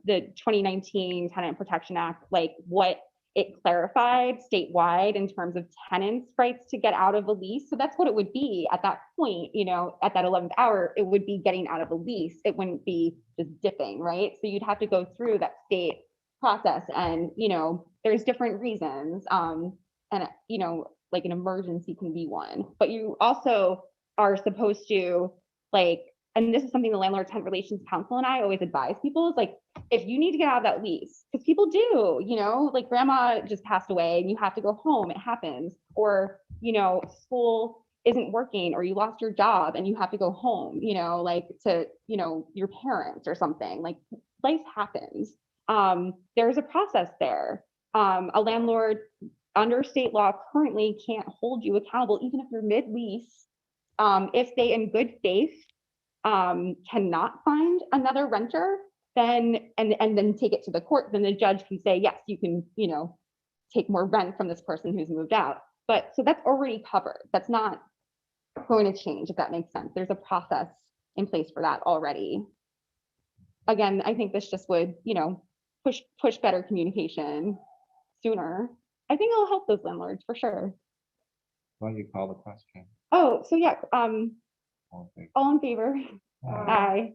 2019 Tenant Protection Act, like what it clarified statewide in terms of tenants' rights to get out of a lease. So that's what it would be at that point, at that 11th hour, it would be getting out of a lease. It wouldn't be just dipping, right? So you'd have to go through that state process, and, there's different reasons. And, like an emergency can be one, but you also are supposed to, like, and this is something the Landlord Tenant Relations Council and I always advise people, is like, if you need to get out of that lease, because people do, like grandma just passed away and you have to go home, it happens. Or, school isn't working, or you lost your job and you have to go home, like to, your parents or something, like life happens. There's a process there. A landlord under state law currently can't hold you accountable, even if you're mid-lease, if they in good faith cannot find another renter, then and then take it to the court, then the judge can say, yes, you can, take more rent from this person who's moved out. But so that's already covered. That's not going to change, if that makes sense. There's a process in place for that already. Again, I think this just would, push better communication sooner. I think it'll help those landlords for sure. Why don't you call the question? Oh, so yeah, All in favor? all in favor? Aye.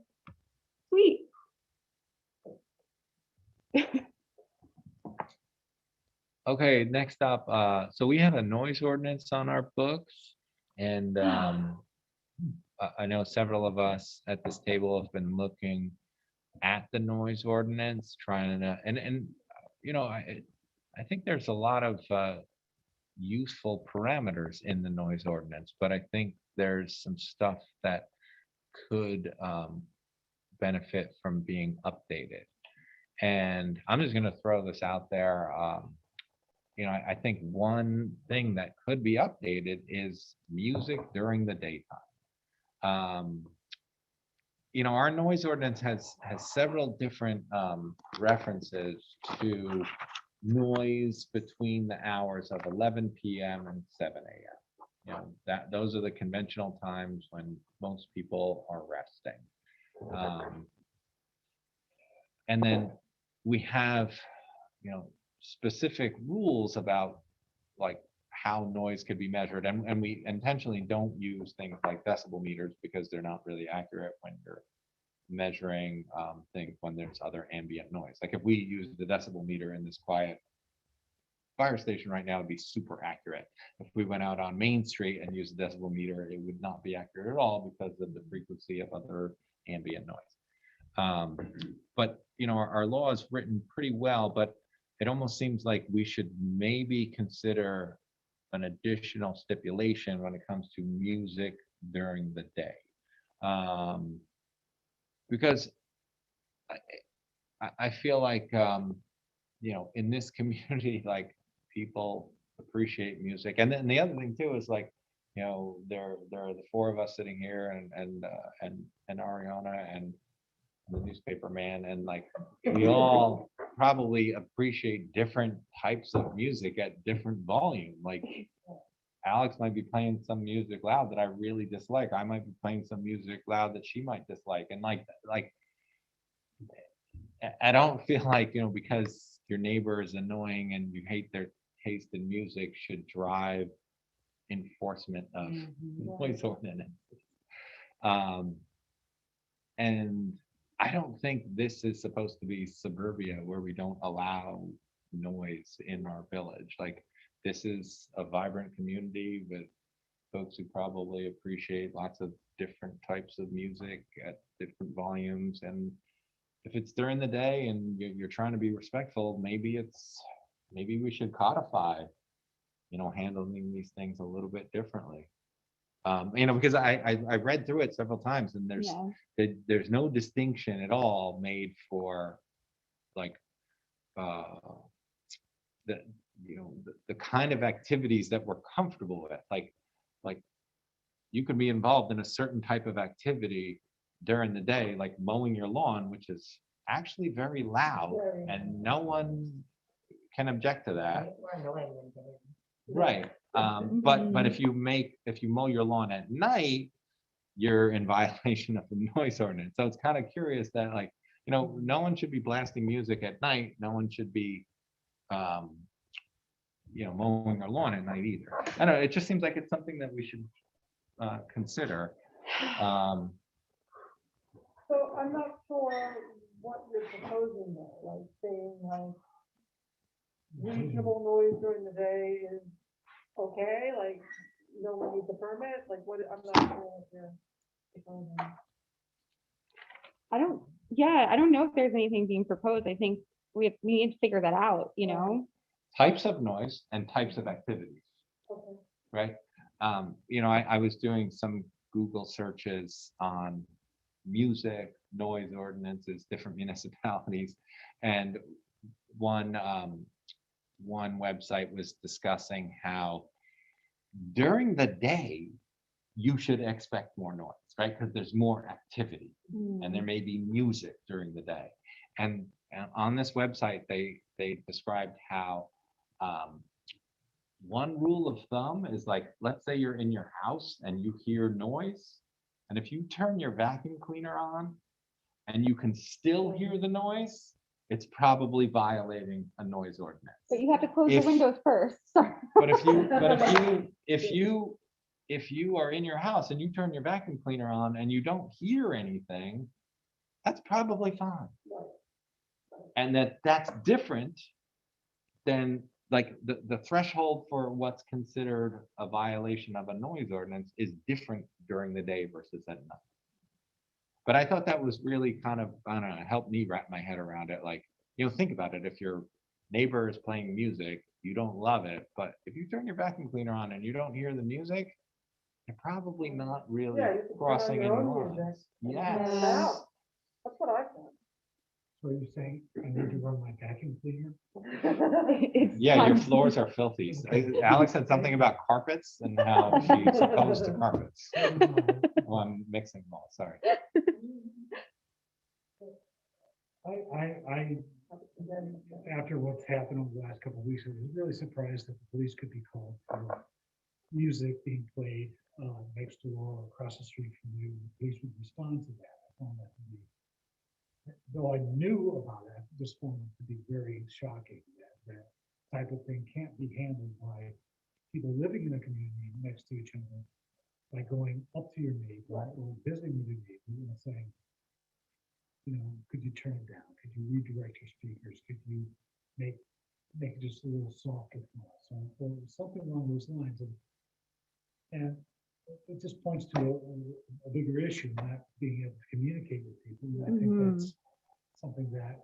Sweet. Okay, next up, so we have a noise ordinance on our books, and I know several of us at this table have been looking at the noise ordinance, trying to, and I think there's a lot of useful parameters in the noise ordinance, but I think there's some stuff that could benefit from being updated. And I'm just going to throw this out there. I think one thing that could be updated is music during the daytime. Our noise ordinance has several different references to noise between the hours of 11 p.m. and 7 a.m. Those are the conventional times when most people are resting. And then we have, specific rules about like how noise could be measured, and we intentionally don't use things like decibel meters because they're not really accurate when you're measuring things when there's other ambient noise. Like if we use the decibel meter in this quiet fire station right now, it'd be super accurate. If we went out on Main Street and used a decibel meter, it would not be accurate at all because of the frequency of other ambient noise. But our law is written pretty well, but it almost seems like we should maybe consider an additional stipulation when it comes to music during the day. Because I feel like, in this community, like people appreciate music. And then the other thing too is like, there are the four of us sitting here and Ariana and the newspaper man, and like we all probably appreciate different types of music at different volume. Like Alex might be playing some music loud that I really dislike. I might be playing some music loud that she might dislike. And like I don't feel like, because your neighbor is annoying and you hate their taste in music should drive enforcement of noise ordinance. And I don't think this is supposed to be suburbia where we don't allow noise in our village. Like this is a vibrant community with folks who probably appreciate lots of different types of music at different volumes. And if it's during the day and you're trying to be respectful, maybe we should codify, handling these things a little bit differently. Because I read through it several times, and there's no distinction at all made for like the kind of activities that we're comfortable with. Like you could be involved in a certain type of activity during the day, like mowing your lawn, which is actually very loud, and no one can object to that. Right. But if you mow your lawn at night, you're in violation of the noise ordinance. So it's kind of curious that no one should be blasting music at night. No one should be, mowing their lawn at night either. I don't know. It just seems like it's something that we should consider. So I'm not sure what you're proposing there, like saying like reasonable noise during the day is okay, like no one needs a permit, like what, I'm not sure what you're proposing. I don't know if there's anything being proposed. I think we need to figure that out, Types of noise and types of activities. Okay. Right. I was doing some Google searches on music, noise ordinances, different municipalities, and one one website was discussing how during the day, you should expect more noise, right? Because there's more activity and there may be music during the day. And on this website, they described how one rule of thumb is like, let's say you're in your house and you hear noise. And if you turn your vacuum cleaner on and you can still hear the noise, it's probably violating a noise ordinance. But you have to close If- the windows first. But if you are in your house and you turn your vacuum cleaner on and you don't hear anything, that's probably fine. And that's different than like the threshold for what's considered a violation of a noise ordinance is different during the day versus at night. But I thought that was really kind of, I don't know, helped me wrap my head around it. Like, think about it. If your neighbor is playing music, you don't love it. But if you turn your vacuum cleaner on and you don't hear the music, you're probably not really Yeah, you can turn on crossing your any own music. lines. Yeah. Yes. That's what I thought. So you're saying I need to run my vacuum cleaner? Yeah, your floors are filthy. Alex said something about carpets and how she's opposed to carpets. Oh, I'm mixing them all, sorry. I, after what's happened over the last couple of weeks, I was really surprised that the police could be called for music being played next door or across the street from you. The police would respond to that. I found that to be, though I knew about it, I just found it to be very shocking that that type of thing can't be handled by people living in a community next to each other by going up to your neighbor or visiting with your neighbor and saying, could you turn it down? Could you redirect your speakers? Could you make it just a little softer for us? Or something along those lines. And it just points to a bigger issue, not being able to communicate with people. And I think that's something that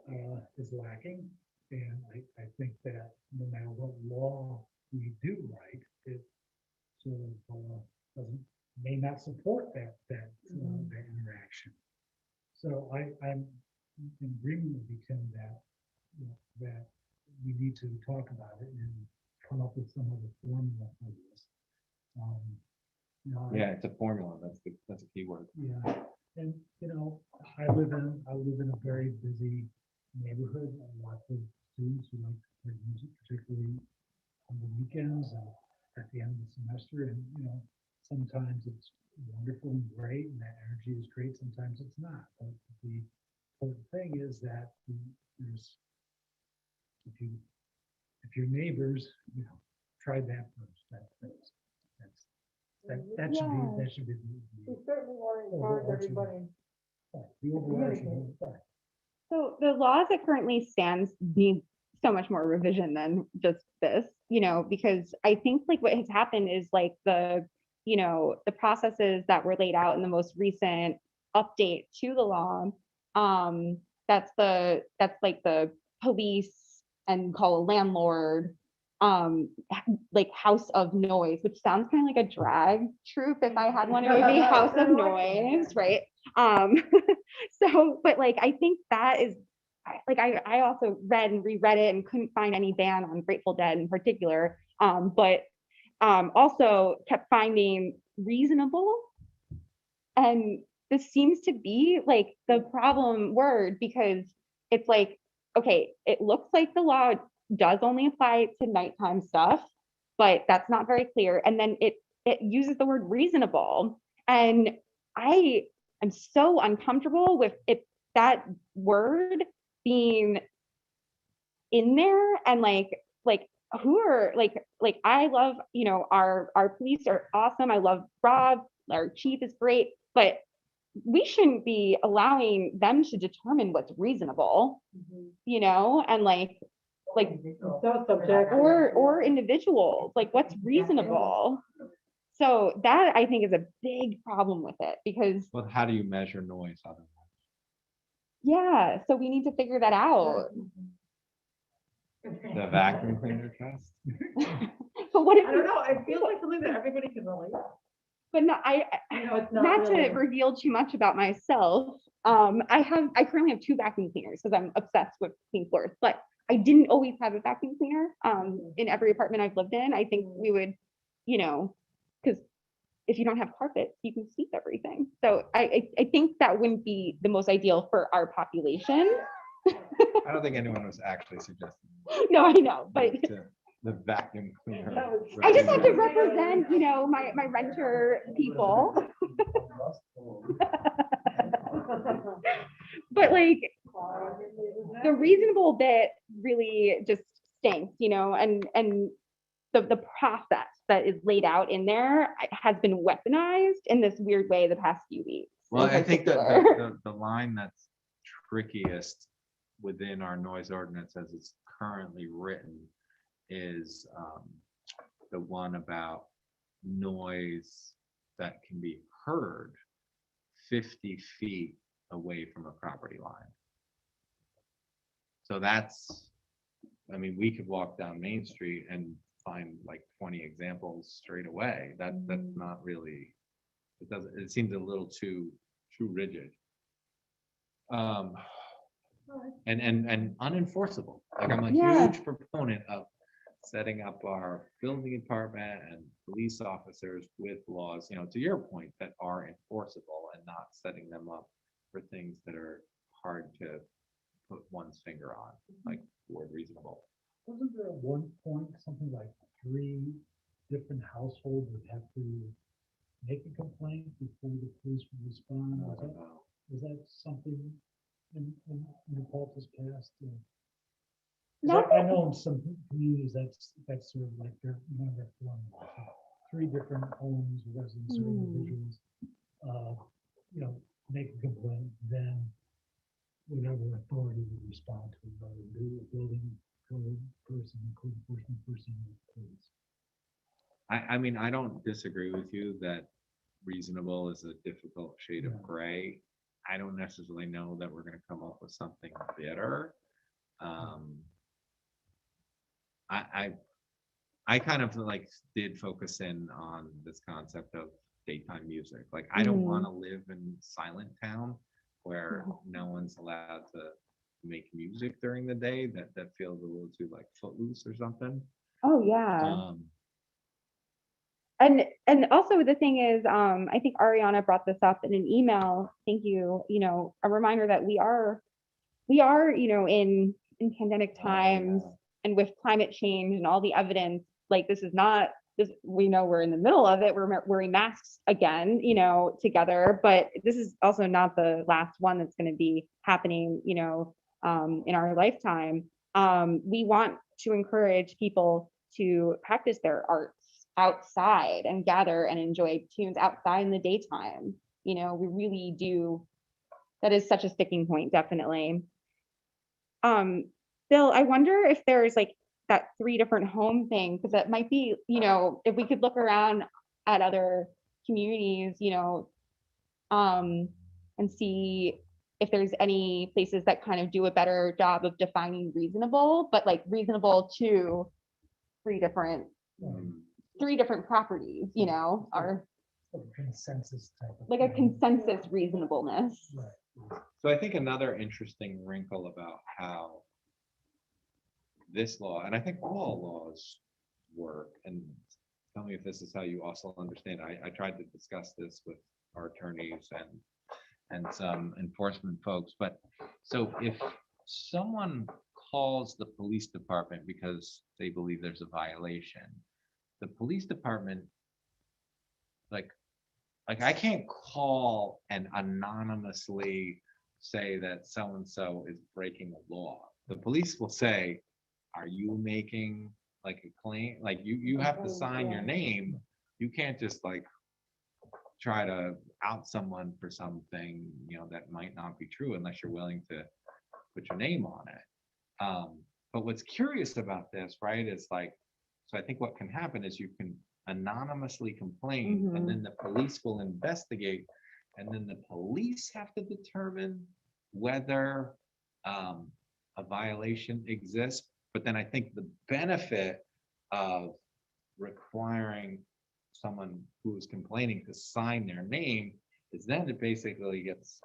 is lacking. And I think that no matter what law we do right, it sort of may not support that interaction. So I'm in agreement with you, Tim, that we need to talk about it and come up with some other formula for this. Yeah, it's a formula. That's a key word. Yeah, and I live in a very busy neighborhood. Lots of students who like to play music, particularly on the weekends and at the end of the semester. And sometimes it's wonderful and great, and that energy is great. Sometimes it's not. But the important thing is that there's if your neighbors, tried that first. That should be We certainly want to encourage everybody. the overarching. So the law as it currently stands needs so much more revision than just this, because I think like what has happened is like the processes that were laid out in the most recent update to the law. That's like the police and call a landlord, like house of noise, which sounds kind of like a drag troupe. If I had one, it would be house of noise, right? So, but like, I think that is, like, I also read and reread it and couldn't find any ban on Grateful Dead in particular, but also kept finding reasonable. And this seems to be like the problem word, because it's like, okay, it looks like the law does only apply to nighttime stuff, but that's not very clear. And then it uses the word reasonable. And I am so uncomfortable with that word being in there. And like who are like I love, our police are awesome. I love Rob, our chief is great, but we shouldn't be allowing them to determine what's reasonable, and like or individuals, like what's reasonable. So that I think is a big problem with it, because Well, how do you measure noise otherwise? yeah, so we need to figure that out. The vacuum cleaner test? But what if, I don't know, it feels like something that everybody can relate. but no, It's not really. to reveal too much about myself. I currently have 2 vacuum cleaners because I'm obsessed with clean floors, but I didn't always have a vacuum cleaner in every apartment I've lived in. I think we would, you know, because if you don't have carpets, you can sweep everything. So I think that wouldn't be the most ideal for our population. I don't think anyone was actually suggesting No, I know, but the vacuum cleaner. I just have to represent, you know, my renter people. But like, the reasonable bit really just stinks, you know, and the process that is laid out in there has been weaponized in this weird way the past few weeks. Well, in I think that particular. the line that's trickiest within our noise ordinance as it's currently written is the one about noise that can be heard 50 feet away from a property line. So that's, I mean, we could walk down Main Street and find like 20 examples straight away. That's not really, it doesn't, it seems a little too rigid. And unenforceable. Like I'm a huge proponent of setting up our building department and police officers with laws, you know, to your point, that are enforceable and not setting them up for things that are hard to put one's finger on, like the word reasonable. Wasn't there at one point something like 3 different households would have to make a complaint before the police would respond? Was that something in the Paul's past? I know in some communities that's sort of like their one of their formulas. 3 different homes, residents, or individuals, you know, make a complaint, then whatever authority would respond to it, whether it be a building code person, code enforcement person, or police. I mean, I don't disagree with you that reasonable is a difficult shade of gray. I don't necessarily know that we're going to come up with something better. I kind of like did focus in on this concept of daytime music. Like I don't want to live in Silent Town where no one's allowed to make music during the day. That feels a little too like footloose or something. Oh yeah. And also the thing is, I think Ariana brought this up in an email. Thank you. You know, a reminder that we are, you know, in pandemic times and with climate change and all the evidence, like this is not this, we know we're in the middle of it. We're wearing masks again, you know, together, but this is also not the last one that's going to be happening, you know, in our lifetime. We want to encourage people to practice their arts outside and gather and enjoy tunes outside in the daytime. You know, we really do. That is such a sticking point, definitely. Bill, I wonder if there's like that 3 different home thing, because that might be, you know, if we could look around at other communities, you know, and see if there's any places that kind of do a better job of defining reasonable, but like reasonable to 3 different properties, you know, are consensus type of like a consensus reasonableness. Right. So I think another interesting wrinkle about how this law, and I think all laws work, and tell me if this is how you also understand. I tried to discuss this with our attorneys and some enforcement folks, but so if someone calls the police department because they believe there's a violation, the police department, like I can't call and anonymously say that so-and-so is breaking a law. The police will say, are you making like a claim? Like you have to sign your name. You can't just like try to out someone for something, you know, that might not be true unless you're willing to put your name on it. But what's curious about this, right, is like, so I think what can happen is you can anonymously complain and then the police will investigate, and then the police have to determine whether a violation exists. But then I think the benefit of requiring someone who is complaining to sign their name is then it basically gets,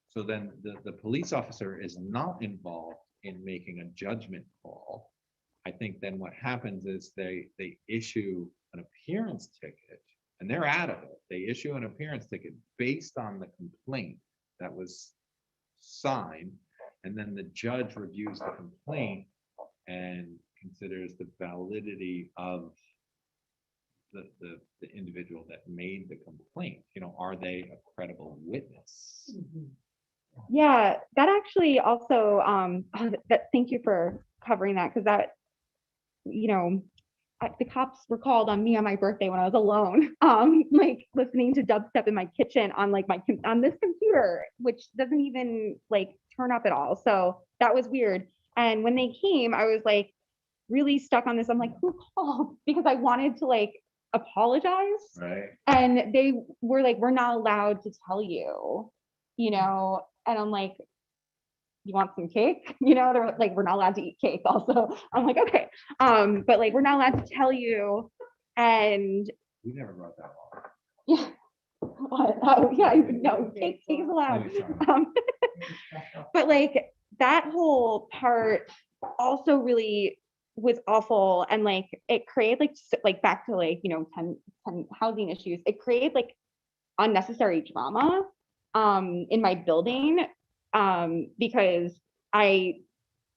so then the police officer is not involved in making a judgment call. I think then what happens is they issue an appearance ticket and they're out of it. They issue an appearance ticket based on the complaint that was signed, and then the judge reviews the complaint and considers the validity of the individual that made the complaint. You know, are they a credible witness? Yeah, that actually also, thank you for covering that, because that, you know, the cops were called on me on my birthday when I was alone, like listening to dubstep in my kitchen on like on this computer, which doesn't even like turn up at all. So that was weird. And when they came, I was like really stuck on this. I'm like, who called? Because I wanted to like apologize. Right. And they were like, we're not allowed to tell you, you know, and I'm like, you want some cake? You know, they're like, we're not allowed to eat cake also. I'm like, okay. But like, we're not allowed to tell you. And We never wrote that law. yeah. What? Oh yeah, no, cake is allowed. But like that whole part also really was awful. And like, it created like back to like, you know, 10 housing issues. It created like unnecessary drama in my building. Because I,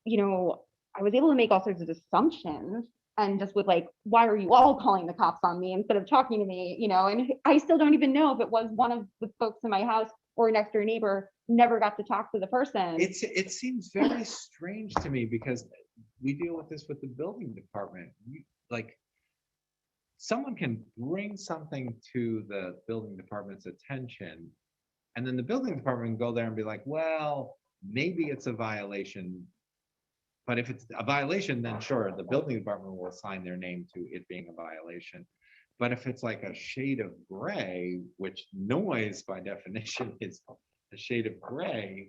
you know, I was able to make all sorts of assumptions and just with like, why are you all calling the cops on me instead of talking to me, you know, and I still don't even know if it was one of the folks in my house or a next door neighbor, never got to talk to the person. It seems very strange to me because we deal with this with the building department. Like someone can bring something to the building department's attention, and then the building department can go there and be like, well, maybe it's a violation. But if it's a violation, then sure, the building department will assign their name to it being a violation. But if it's like a shade of gray, which noise by definition is a shade of gray,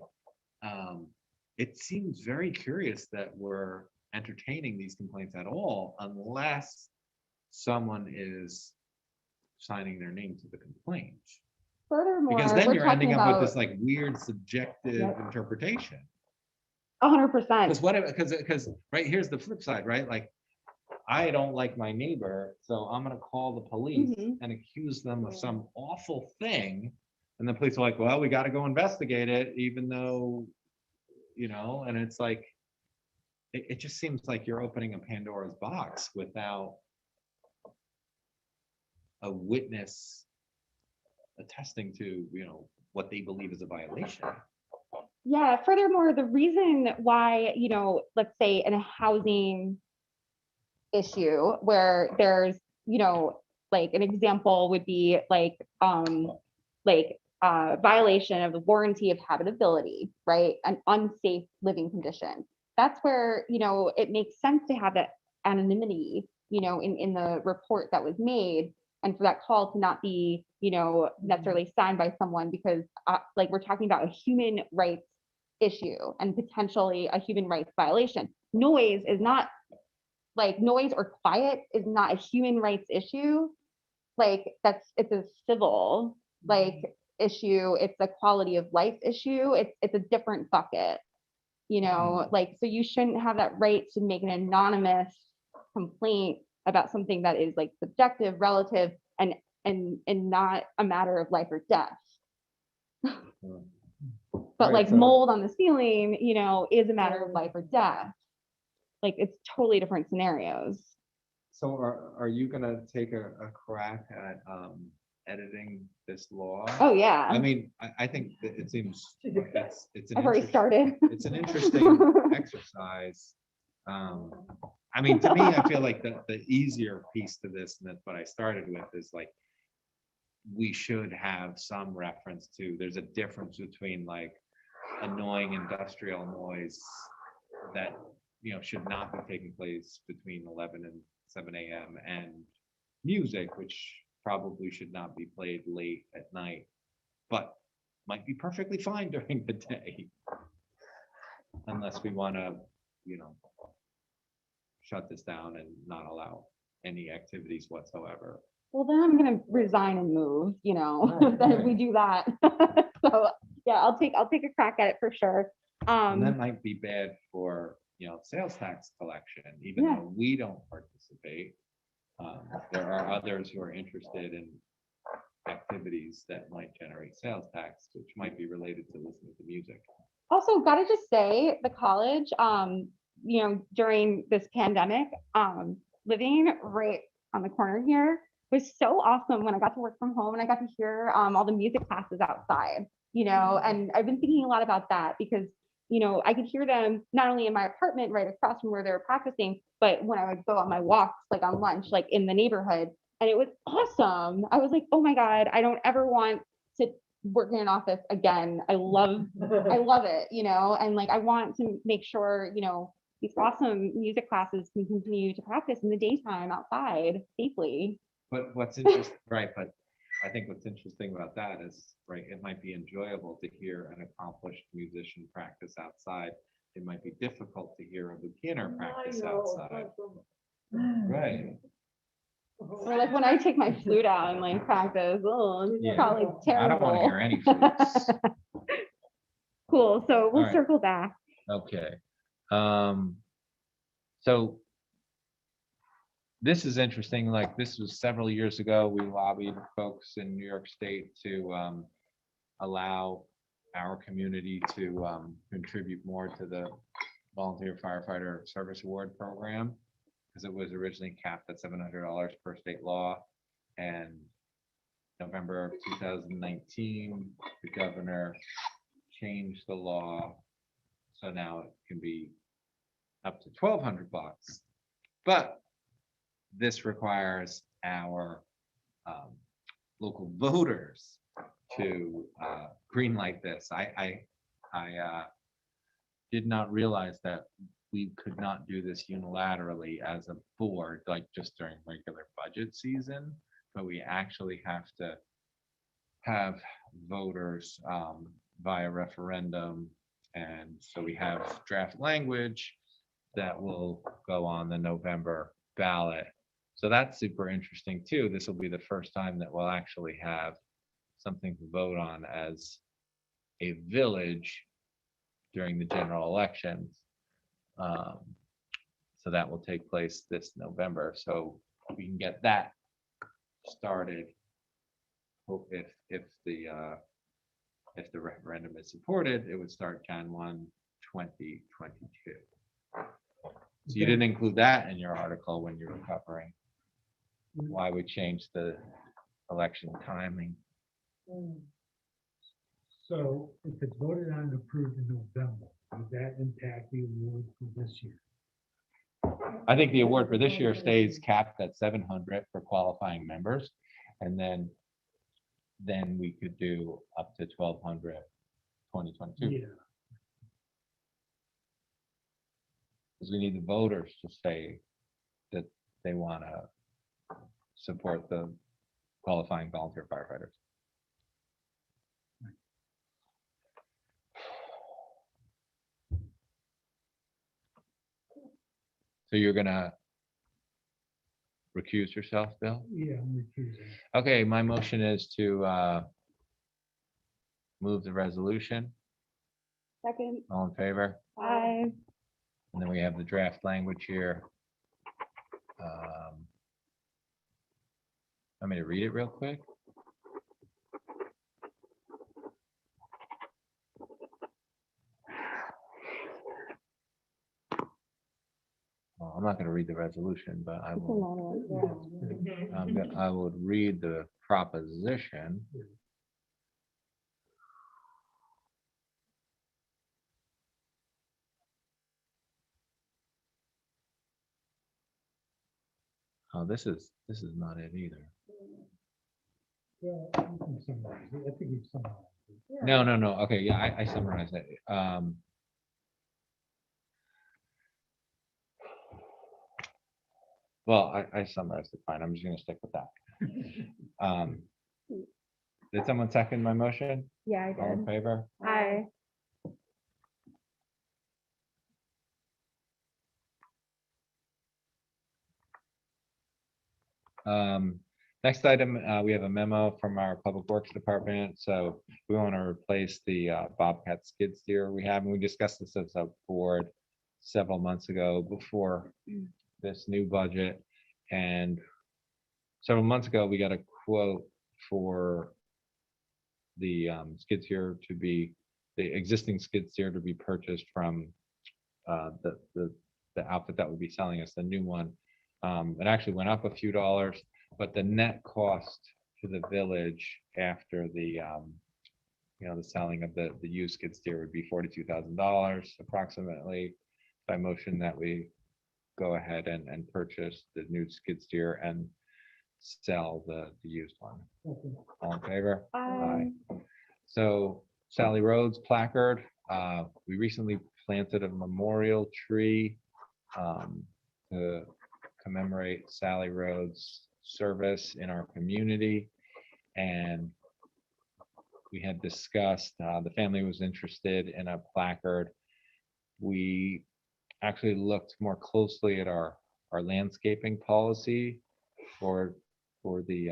it seems very curious that we're entertaining these complaints at all unless someone is signing their name to the complaint. Furthermore, Because then we're you're ending talking up with about this like weird subjective interpretation. 100%. Because right, here's the flip side, right? Like, I don't like my neighbor, so I'm gonna call the police and accuse them of some awful thing. And the police are like, well, we gotta go investigate it, even though, you know, and it's like, it just seems like you're opening a Pandora's box without a witness attesting to, you know, what they believe is a violation. Yeah, furthermore, the reason why, you know, let's say in a housing issue where there's, you know, like an example would be like violation of the warranty of habitability, right? An unsafe living condition. That's where, you know, it makes sense to have that anonymity, you know, in the report that was made, and for that call to not be, you know, necessarily signed by someone, because like we're talking about a human rights issue and potentially a human rights violation. Noise is not like noise or quiet is not a human rights issue. Like it's a civil like issue. It's a quality of life issue. It's a different bucket, you know, like, so you shouldn't have that right to make an anonymous complaint about something that is like subjective, relative, and not a matter of life or death. But like mold on the ceiling, you know, is a matter of life or death. Like it's totally different scenarios. So are you gonna take a crack at editing this law? Oh yeah. I mean, I think that it seems it's an I've already started. It's an interesting exercise. I mean, to me, I feel like the easier piece to this, and that's what I started with, is like we should have some reference to, there's a difference between like annoying industrial noise that, you know, should not be taking place between 11 and 7 a.m. and music, which probably should not be played late at night, but might be perfectly fine during the day. Unless we want to, you know, shut this down and not allow any activities whatsoever. Well, then I'm gonna resign and move, you know, then if we do that. So yeah, I'll take a crack at it for sure. And that Um, might be bad for, sales tax collection, even Yeah. though we don't participate. There are others who are interested in activities that might generate sales tax, which might be related to listening to music. also gotta just say the college, during this pandemic, living right on the corner here was so awesome when I got to work from home and I got to hear all the music classes outside, and I've been thinking a lot about that because, I could hear them not only in my apartment right across from where they were practicing, but when I would go on my walks, like on lunch, like in the neighborhood. And it was awesome. I was like, oh my God, I don't ever want to work in an office again. I love it, and like I want to make sure, these awesome music classes can continue to practice in the daytime outside safely. But what's interesting, right, but I think what's interesting about that is, right, it might be enjoyable to hear an accomplished musician practice outside. It might be difficult to hear a beginner practice outside. Right. Or like when I take my flute out and like practice, oh, it's Yeah. probably terrible. I don't want to hear any flutes. Cool, so we'll All right. circle back. Okay. So this is interesting. Like, this was several years ago. We lobbied folks in New York State to allow our community to contribute more to the Volunteer Firefighter Service Award Program, because it was originally capped at $700 per state law. And November of 2019, the governor changed the law, so now it can be up to $1,200. But this requires our local voters to greenlight this. I did not realize that we could not do this unilaterally as a board, like just during regular budget season, but we actually have to have voters via referendum. And so we have draft language that will go on the November ballot. So that's super interesting too. This will be the first time that we'll actually have something to vote on as a village during the general elections. So that will take place this November. So we can get that started. Hope if the referendum is supported, it would start Jan 1, 2022. So you didn't include that in your article when you were covering why we changed the election timing. So if it's voted on and approved in November, does that impact the award for this year? I think the award for this year stays capped at 700 for qualifying members, and then we could do up to 1,200 2022. Yeah. Because we need the voters to say that they want to support the qualifying volunteer firefighters. So you're gonna recuse yourself, Bill? Yeah, I'm recusing. Okay, my motion is to move the resolution. Second, All in favor? aye. And then we have the draft language here. Want me to read it real quick? Well, I'm not going to read the resolution, but I It's a will. long one. I would read the proposition. Oh, this is not it either. Well, you can summarize it. I think you've summarized it. No. Okay, yeah, I summarized it. Well, I summarized it fine. I'm just gonna stick with that. Did someone second my motion? Yeah, I All in did. favor? Aye. Next item, we have a memo from our Public Works Department. So we want to replace the Bobcat skid steer we have, and we discussed this as a board several months ago before this new budget. And several months ago, we got a quote for the skid steer to be, the existing skid steer to be purchased from the outfit that would be selling us the new one. It actually went up a few dollars, but the net cost to the village after the the selling of the used skid steer would be $42,000 approximately. By motion that we go ahead and purchase the new skid steer and sell the used one. All in favor? Aye. So Sally Rhodes placard, we recently planted a memorial tree to commemorate Sally Rhodes' service in our community. And we had discussed, the family was interested in a placard. We actually looked more closely at our landscaping policy for the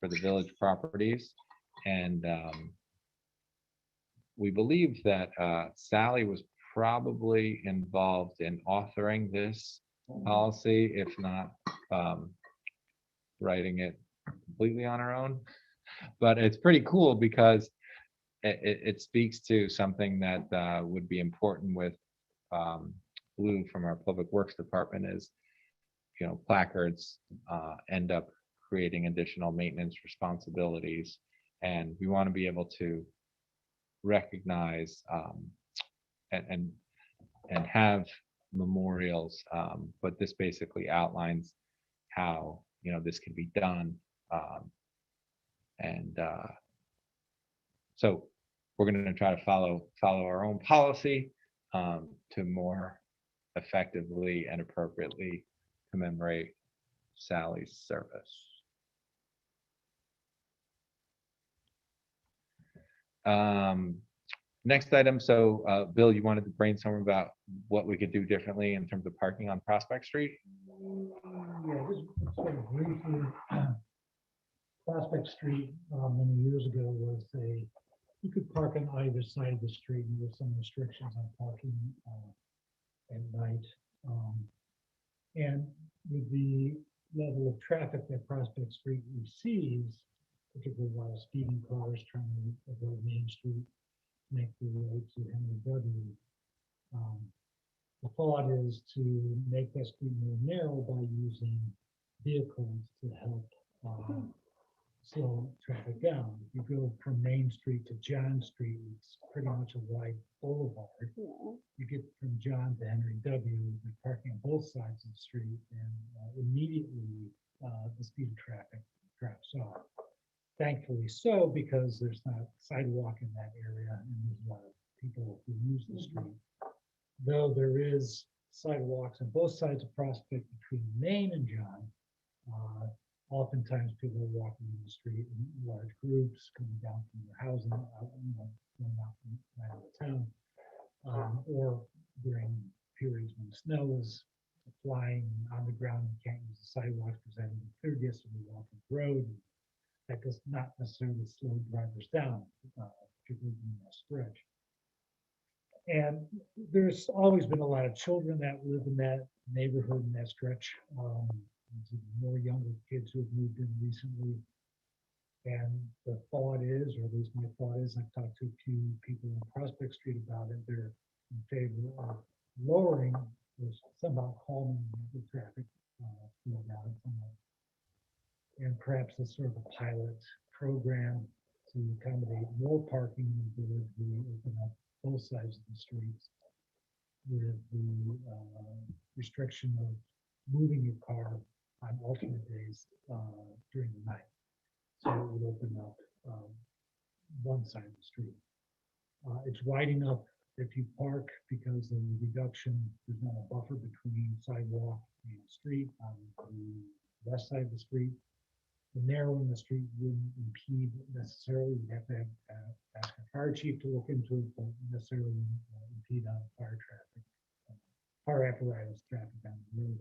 village properties. And we believe that Sally was probably involved in authoring this policy, if not writing it completely on her own. But it's pretty cool because it speaks to something that would be important with Lou from our Public Works Department is, placards end up creating additional maintenance responsibilities. And we want to be able to recognize and have memorials, but this basically outlines how this can be done, and so we're going to try to follow our own policy to more effectively and appropriately commemorate Sally's service. Next item. So, Bill, you wanted to brainstorm about what we could do differently in terms of parking on Prospect Street? Yeah, just sort of briefly, Prospect Street many years ago was you could park on either side of the street, and there were some restrictions on parking at night. And with the level of traffic that Prospect Street receives, particularly a lot of speeding cars trying to avoid Main Street, make the road to Henry W. The thought is to make that street more narrow by using vehicles to help slow traffic down. If you go from Main Street to John Street, it's pretty much a wide boulevard. You get from John to Henry W., you're parking on both sides of the street, and immediately the speed of traffic drops off. Thankfully so, because there's not a sidewalk in that area, and there's a lot of people who use the street. Though there is sidewalks on both sides of Prospect between Main and John, oftentimes people are walking in the street in large groups, coming down from their housing, going out from town, or during periods when snow is flying on the ground, you can't use the sidewalks because that is clear distance to walk the road. That does not necessarily slow drivers down, particularly in that stretch. And there's always been a lot of children that live in that neighborhood, in that stretch. There's more younger kids who have moved in recently. And the thought is, or at least my thought is, I've talked to a few people on Prospect Street about it, they're in favor of lowering or somehow calming the traffic flow down somewhat. And perhaps a sort of a pilot program to accommodate more parking in the village. We open up both sides of the streets with the restriction of moving your car on alternate days during the night. So it would open up one side of the street. It's wide enough if you park, because of the reduction, there's not a buffer between sidewalk and street on the west side of the street. The narrowing the street wouldn't impede necessarily. You'd have to ask a fire chief to look into it, but necessarily impede on fire traffic, fire apparatus traffic on the road.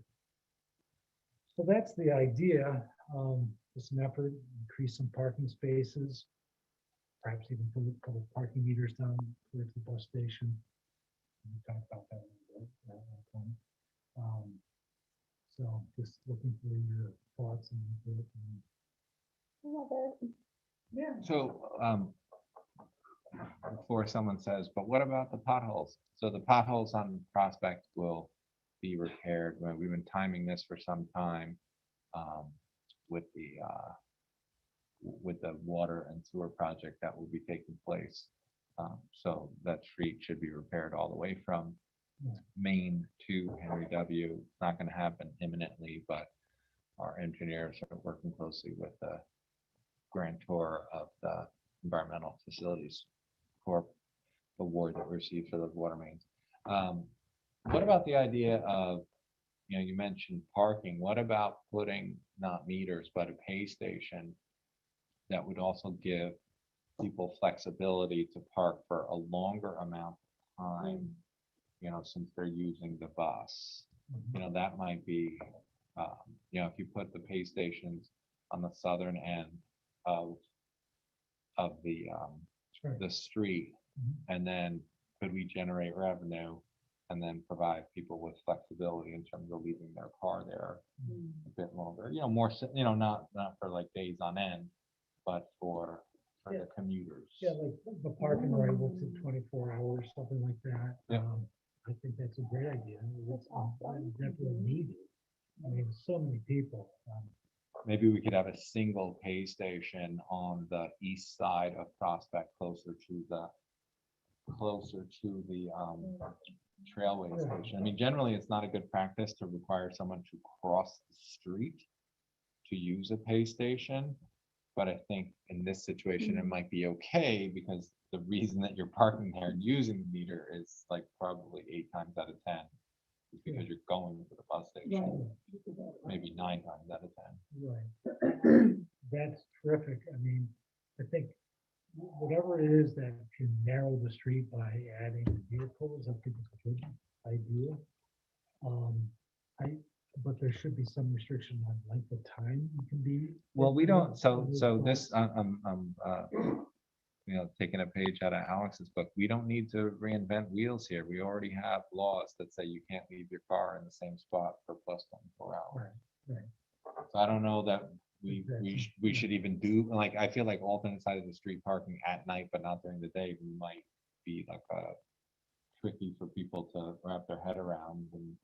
So that's the idea. just an effort, increase some parking spaces. Perhaps even put a couple of parking meters down towards the bus station. We talked about that a little bit at one point. So just looking for your thoughts and input. I love it. Yeah. So, before someone says, but what about the potholes? So the potholes on Prospect will be repaired. We've been timing this for some time with the water and sewer project that will be taking place. So that street should be repaired all the way from Main to Henry W. It's not going to happen imminently, but our engineers are working closely with the grantor of the environmental facilities Corp award that we received for the water mains. What about the idea of, you mentioned parking. What about putting not meters, but a pay station that would also give people flexibility to park for a longer amount of time, since they're using the bus? That might be, if you put the pay stations on the southern end of the street, and then could we generate revenue and then provide people with flexibility in terms of leaving their car there a bit longer, more, not for like days on end, but for the commuters. Yeah, like the parking arrival to 24 hours, something like that. Yeah. I think that's a great idea. It's definitely needed. I mean, so many people. Maybe we could have a single pay station on the east side of Prospect, closer to the trailway station. I mean, generally, it's not a good practice to require someone to cross the street to use a pay station. But I think in this situation, it might be okay, because the reason that you're parking there and using the meter is like probably 8 times out of 10 is because you're going to the bus station, maybe 9 times out of 10. Right. That's terrific. I mean, I think whatever it is that can narrow the street by adding vehicles, I think it's a good idea. But there should be some restriction on length of time you can be. Well, we don't, so this, I'm taking a page out of Alex's book. We don't need to reinvent wheels here. We already have laws that say you can't leave your car in the same spot for plus 24 hours. Right. So I don't know that we should even do, like, I feel like alternate side of the street parking at night, but not during the day, might be like tricky for people to wrap their head around. And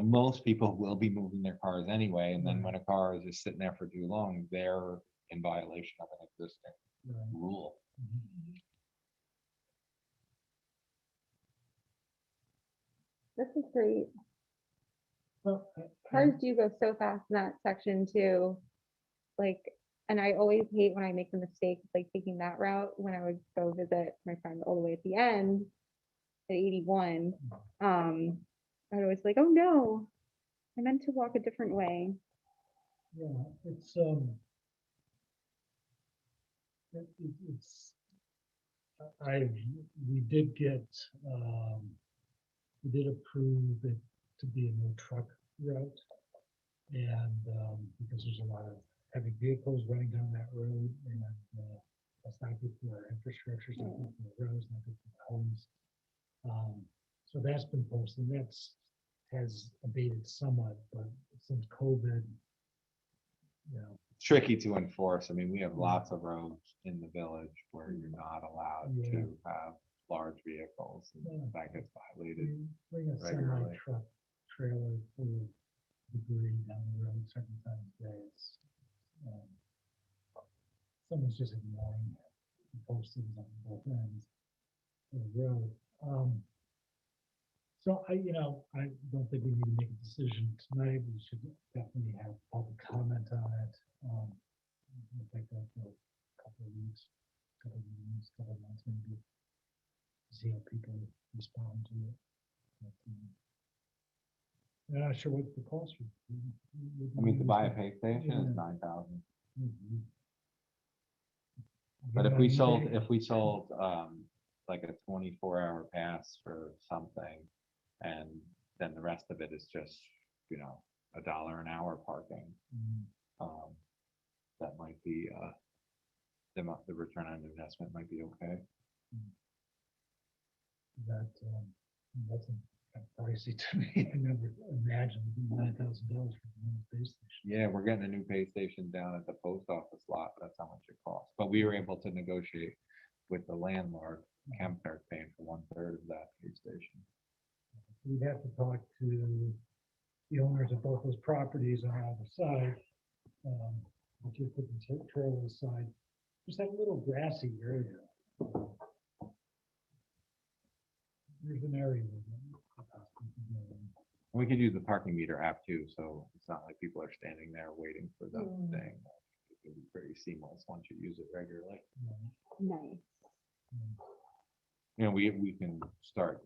most people will be moving their cars anyway, and then when a car is just sitting there for too long, they're in violation of an existing rule. This is great. Well, Cars do go so fast in that section too. Like, and I always hate when I make the mistake of like taking that route when I would go visit my friend all the way at the end at 81. I'd always like, oh no, I meant to walk a different way. Yeah, we did approve it to be a no truck route. And because there's a lot of heavy vehicles running down that road, and that's not good for our infrastructure, it's not good for the roads, not good for the homes. So that's been posted, and has abated somewhat, but since COVID, It's tricky to enforce. I mean, we have lots of roads in the village where you're not allowed to have large vehicles, and that gets violated. Bring a regularly. semi-truck trailer full of debris down the road certain times of day. Someone's just ignoring it. The postings on both ends of the road. So I don't think we need to make a decision tonight. We should definitely have public comment on it. We'll take that for a couple of weeks, couple of months maybe. See how people respond to it. I'm not sure what the cost would be. I mean, to buy a pay station is $9,000. But if we sold like a 24-hour pass for something, and then the rest of it is just $1 an hour parking, that might be, the return on investment might be okay. That's pricey to me. I never imagined $9,000 for one space station. Yeah, we're getting a new pay station down at the post office lot. That's how much it costs. But we were able to negotiate with the landlord, Chemtech paying for 1/3 of that pay station. We'd have to talk to the owners of both those properties on either side. But you put the trail aside, just that little grassy area. There's an area. We could use the parking meter app too, so it's not like people are standing there waiting for the thing. It can be pretty seamless once you use it regularly. Nice. You know, we can start,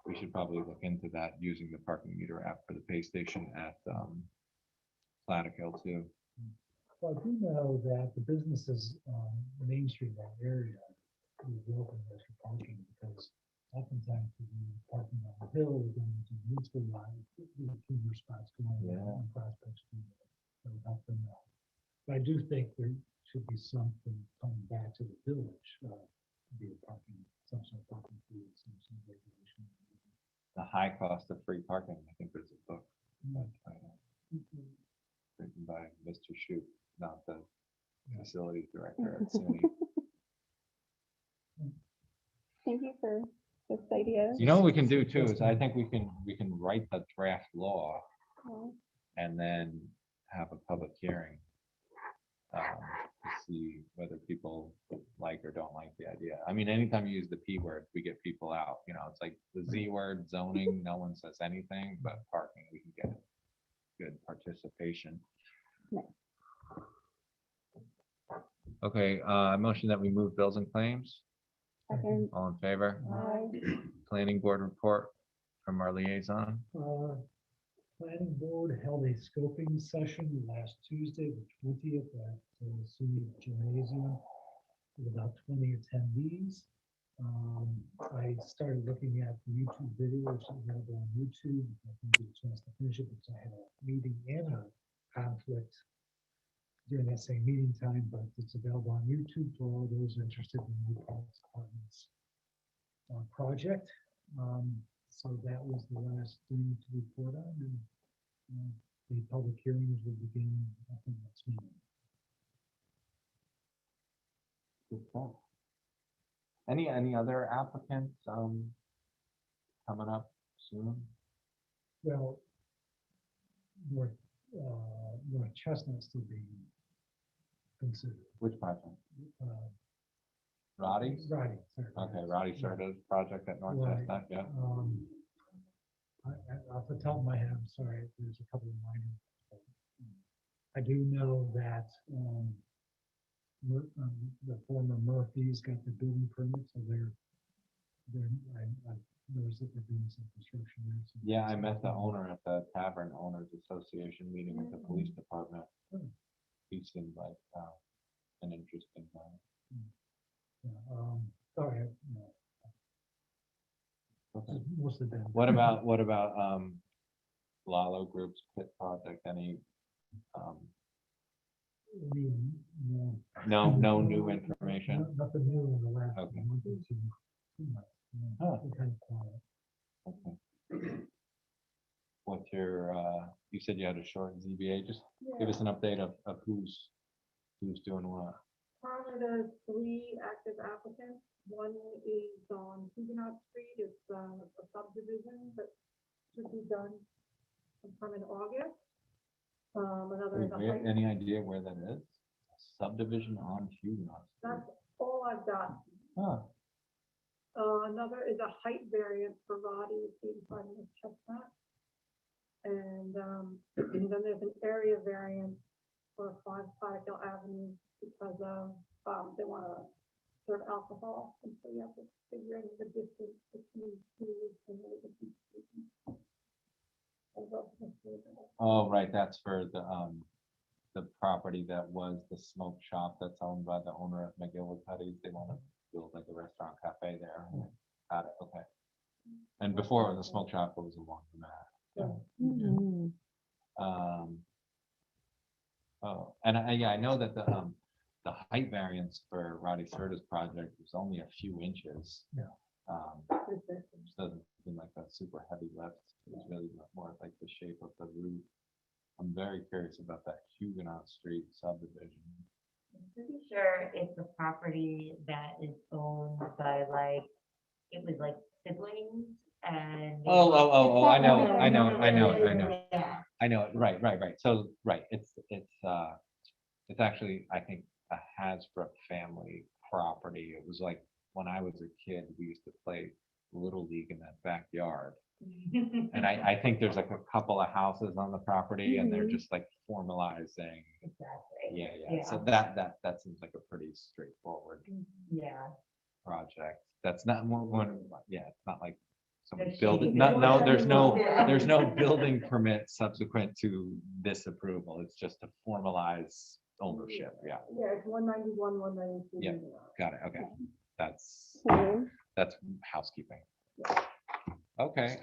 we should probably look into that, using the parking meter app for the pay station at Platic too. Well, I do know that the businesses on Main Street, that area, is welcome there for parking, because oftentimes when you're parking on the hill, we're going to the municipal line, there's a few more spots going on Prospect Street. That would help them out. But I do think there should be something coming back to the village, be it parking, some sort of parking fee, some regulation. The high cost of free parking, I think there's a book written by Mr. Shoup, not the facilities director at SUNY. Thank you for this idea. You know what we can do too, is I think we can write the draft law Oh, and then have a public hearing to see whether people like or don't like the idea. I mean, anytime you use the P word, we get people out, you know, it's like the Z word, zoning, no one says anything, but parking, we can get good participation. Nice. Okay, I motion that we move bills and claims. Second. All in favor? Aye. Planning board report from our liaison. Planning board held a scoping session last Tuesday, the 20th, at SUNY Gymnasium, with about 20 attendees. I started looking at the YouTube video, which is available on YouTube. I didn't get a chance to finish it because I had a meeting and a conflict during that same meeting time, but it's available on YouTube for all those interested in the Police Department's project. So that was the last thing to report on, and the public hearings will begin, I think, next meeting. Good stuff. Any other applicants coming up soon? Well, North Chestnut's still being considered. Which project? Uh, Roddy's? Roddy, sorry. Okay, Roddy started a project at North Right. Chestnut, yeah. Off the top of my head, I'm sorry, there's a couple of minor. I do know that the former Murphy's got the building permit, so I noticed that they're doing some construction there. so- Yeah, I met the owner at the Tavern Owners Association meeting with the police department. He seemed like an interesting guy. Yeah, sorry, no, Okay. most of them. What about Lalo Group's pit project? Any no new information? Nothing new in the last Okay. month or two. Huh. We're kind of quiet. Okay. What's your you said you had a short ZBA, just give us an update of who's doing what. Currently, there's 3 active applicants. One is on Huguenot Street. It's a subdivision that should be done sometime in August. Another is a height. Any idea where that is? Subdivision on Huguenot Street. That's all I've got. Huh. Another is a height variance for Roddy, 85 North Chestnut. And then there's an area variance for 5 Platicille Avenue because of, they want to serve alcohol. And so you have to figure in the distance between schools and the beach. Oh, right, that's for the property that was the smoke shop that's owned by the owner of McGillicuddy's. They want to build like a restaurant cafe there. Got it, okay. And before it was a smoke shop, it was a laundromat. Mhm. Oh, and yeah, I know that the height variance for Roddy Serta's project was only a few inches. Yeah. Which doesn't seem like a super heavy lift. It was really more like the shape of the roof. I'm very curious about that Huguenot Street subdivision. I'm pretty sure it's a property that is owned by like, it was like siblings and. Oh, I know. Yeah. I know, it. Right. So, right, it's actually, I think, a Hasbrook family property. It was like, when I was a kid, we used to play Little League in that backyard. And I think there's like a couple of houses on the property and they're Mhm. just like formalizing. Exactly. Yeah. So that seems like a pretty straightforward Yeah. project. That's not one, yeah, it's not like somebody There's building, shady no, there's no, Yeah. there's no building permit subsequent to this approval. It's just to formalize ownership. Yeah, Yeah, it's 191, 192. Yep. got it. Okay. That's Mhm. housekeeping. Okay,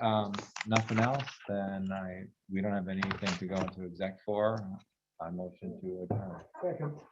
nothing else, then we don't have anything to go into exec for. I motion to adjourn. Second.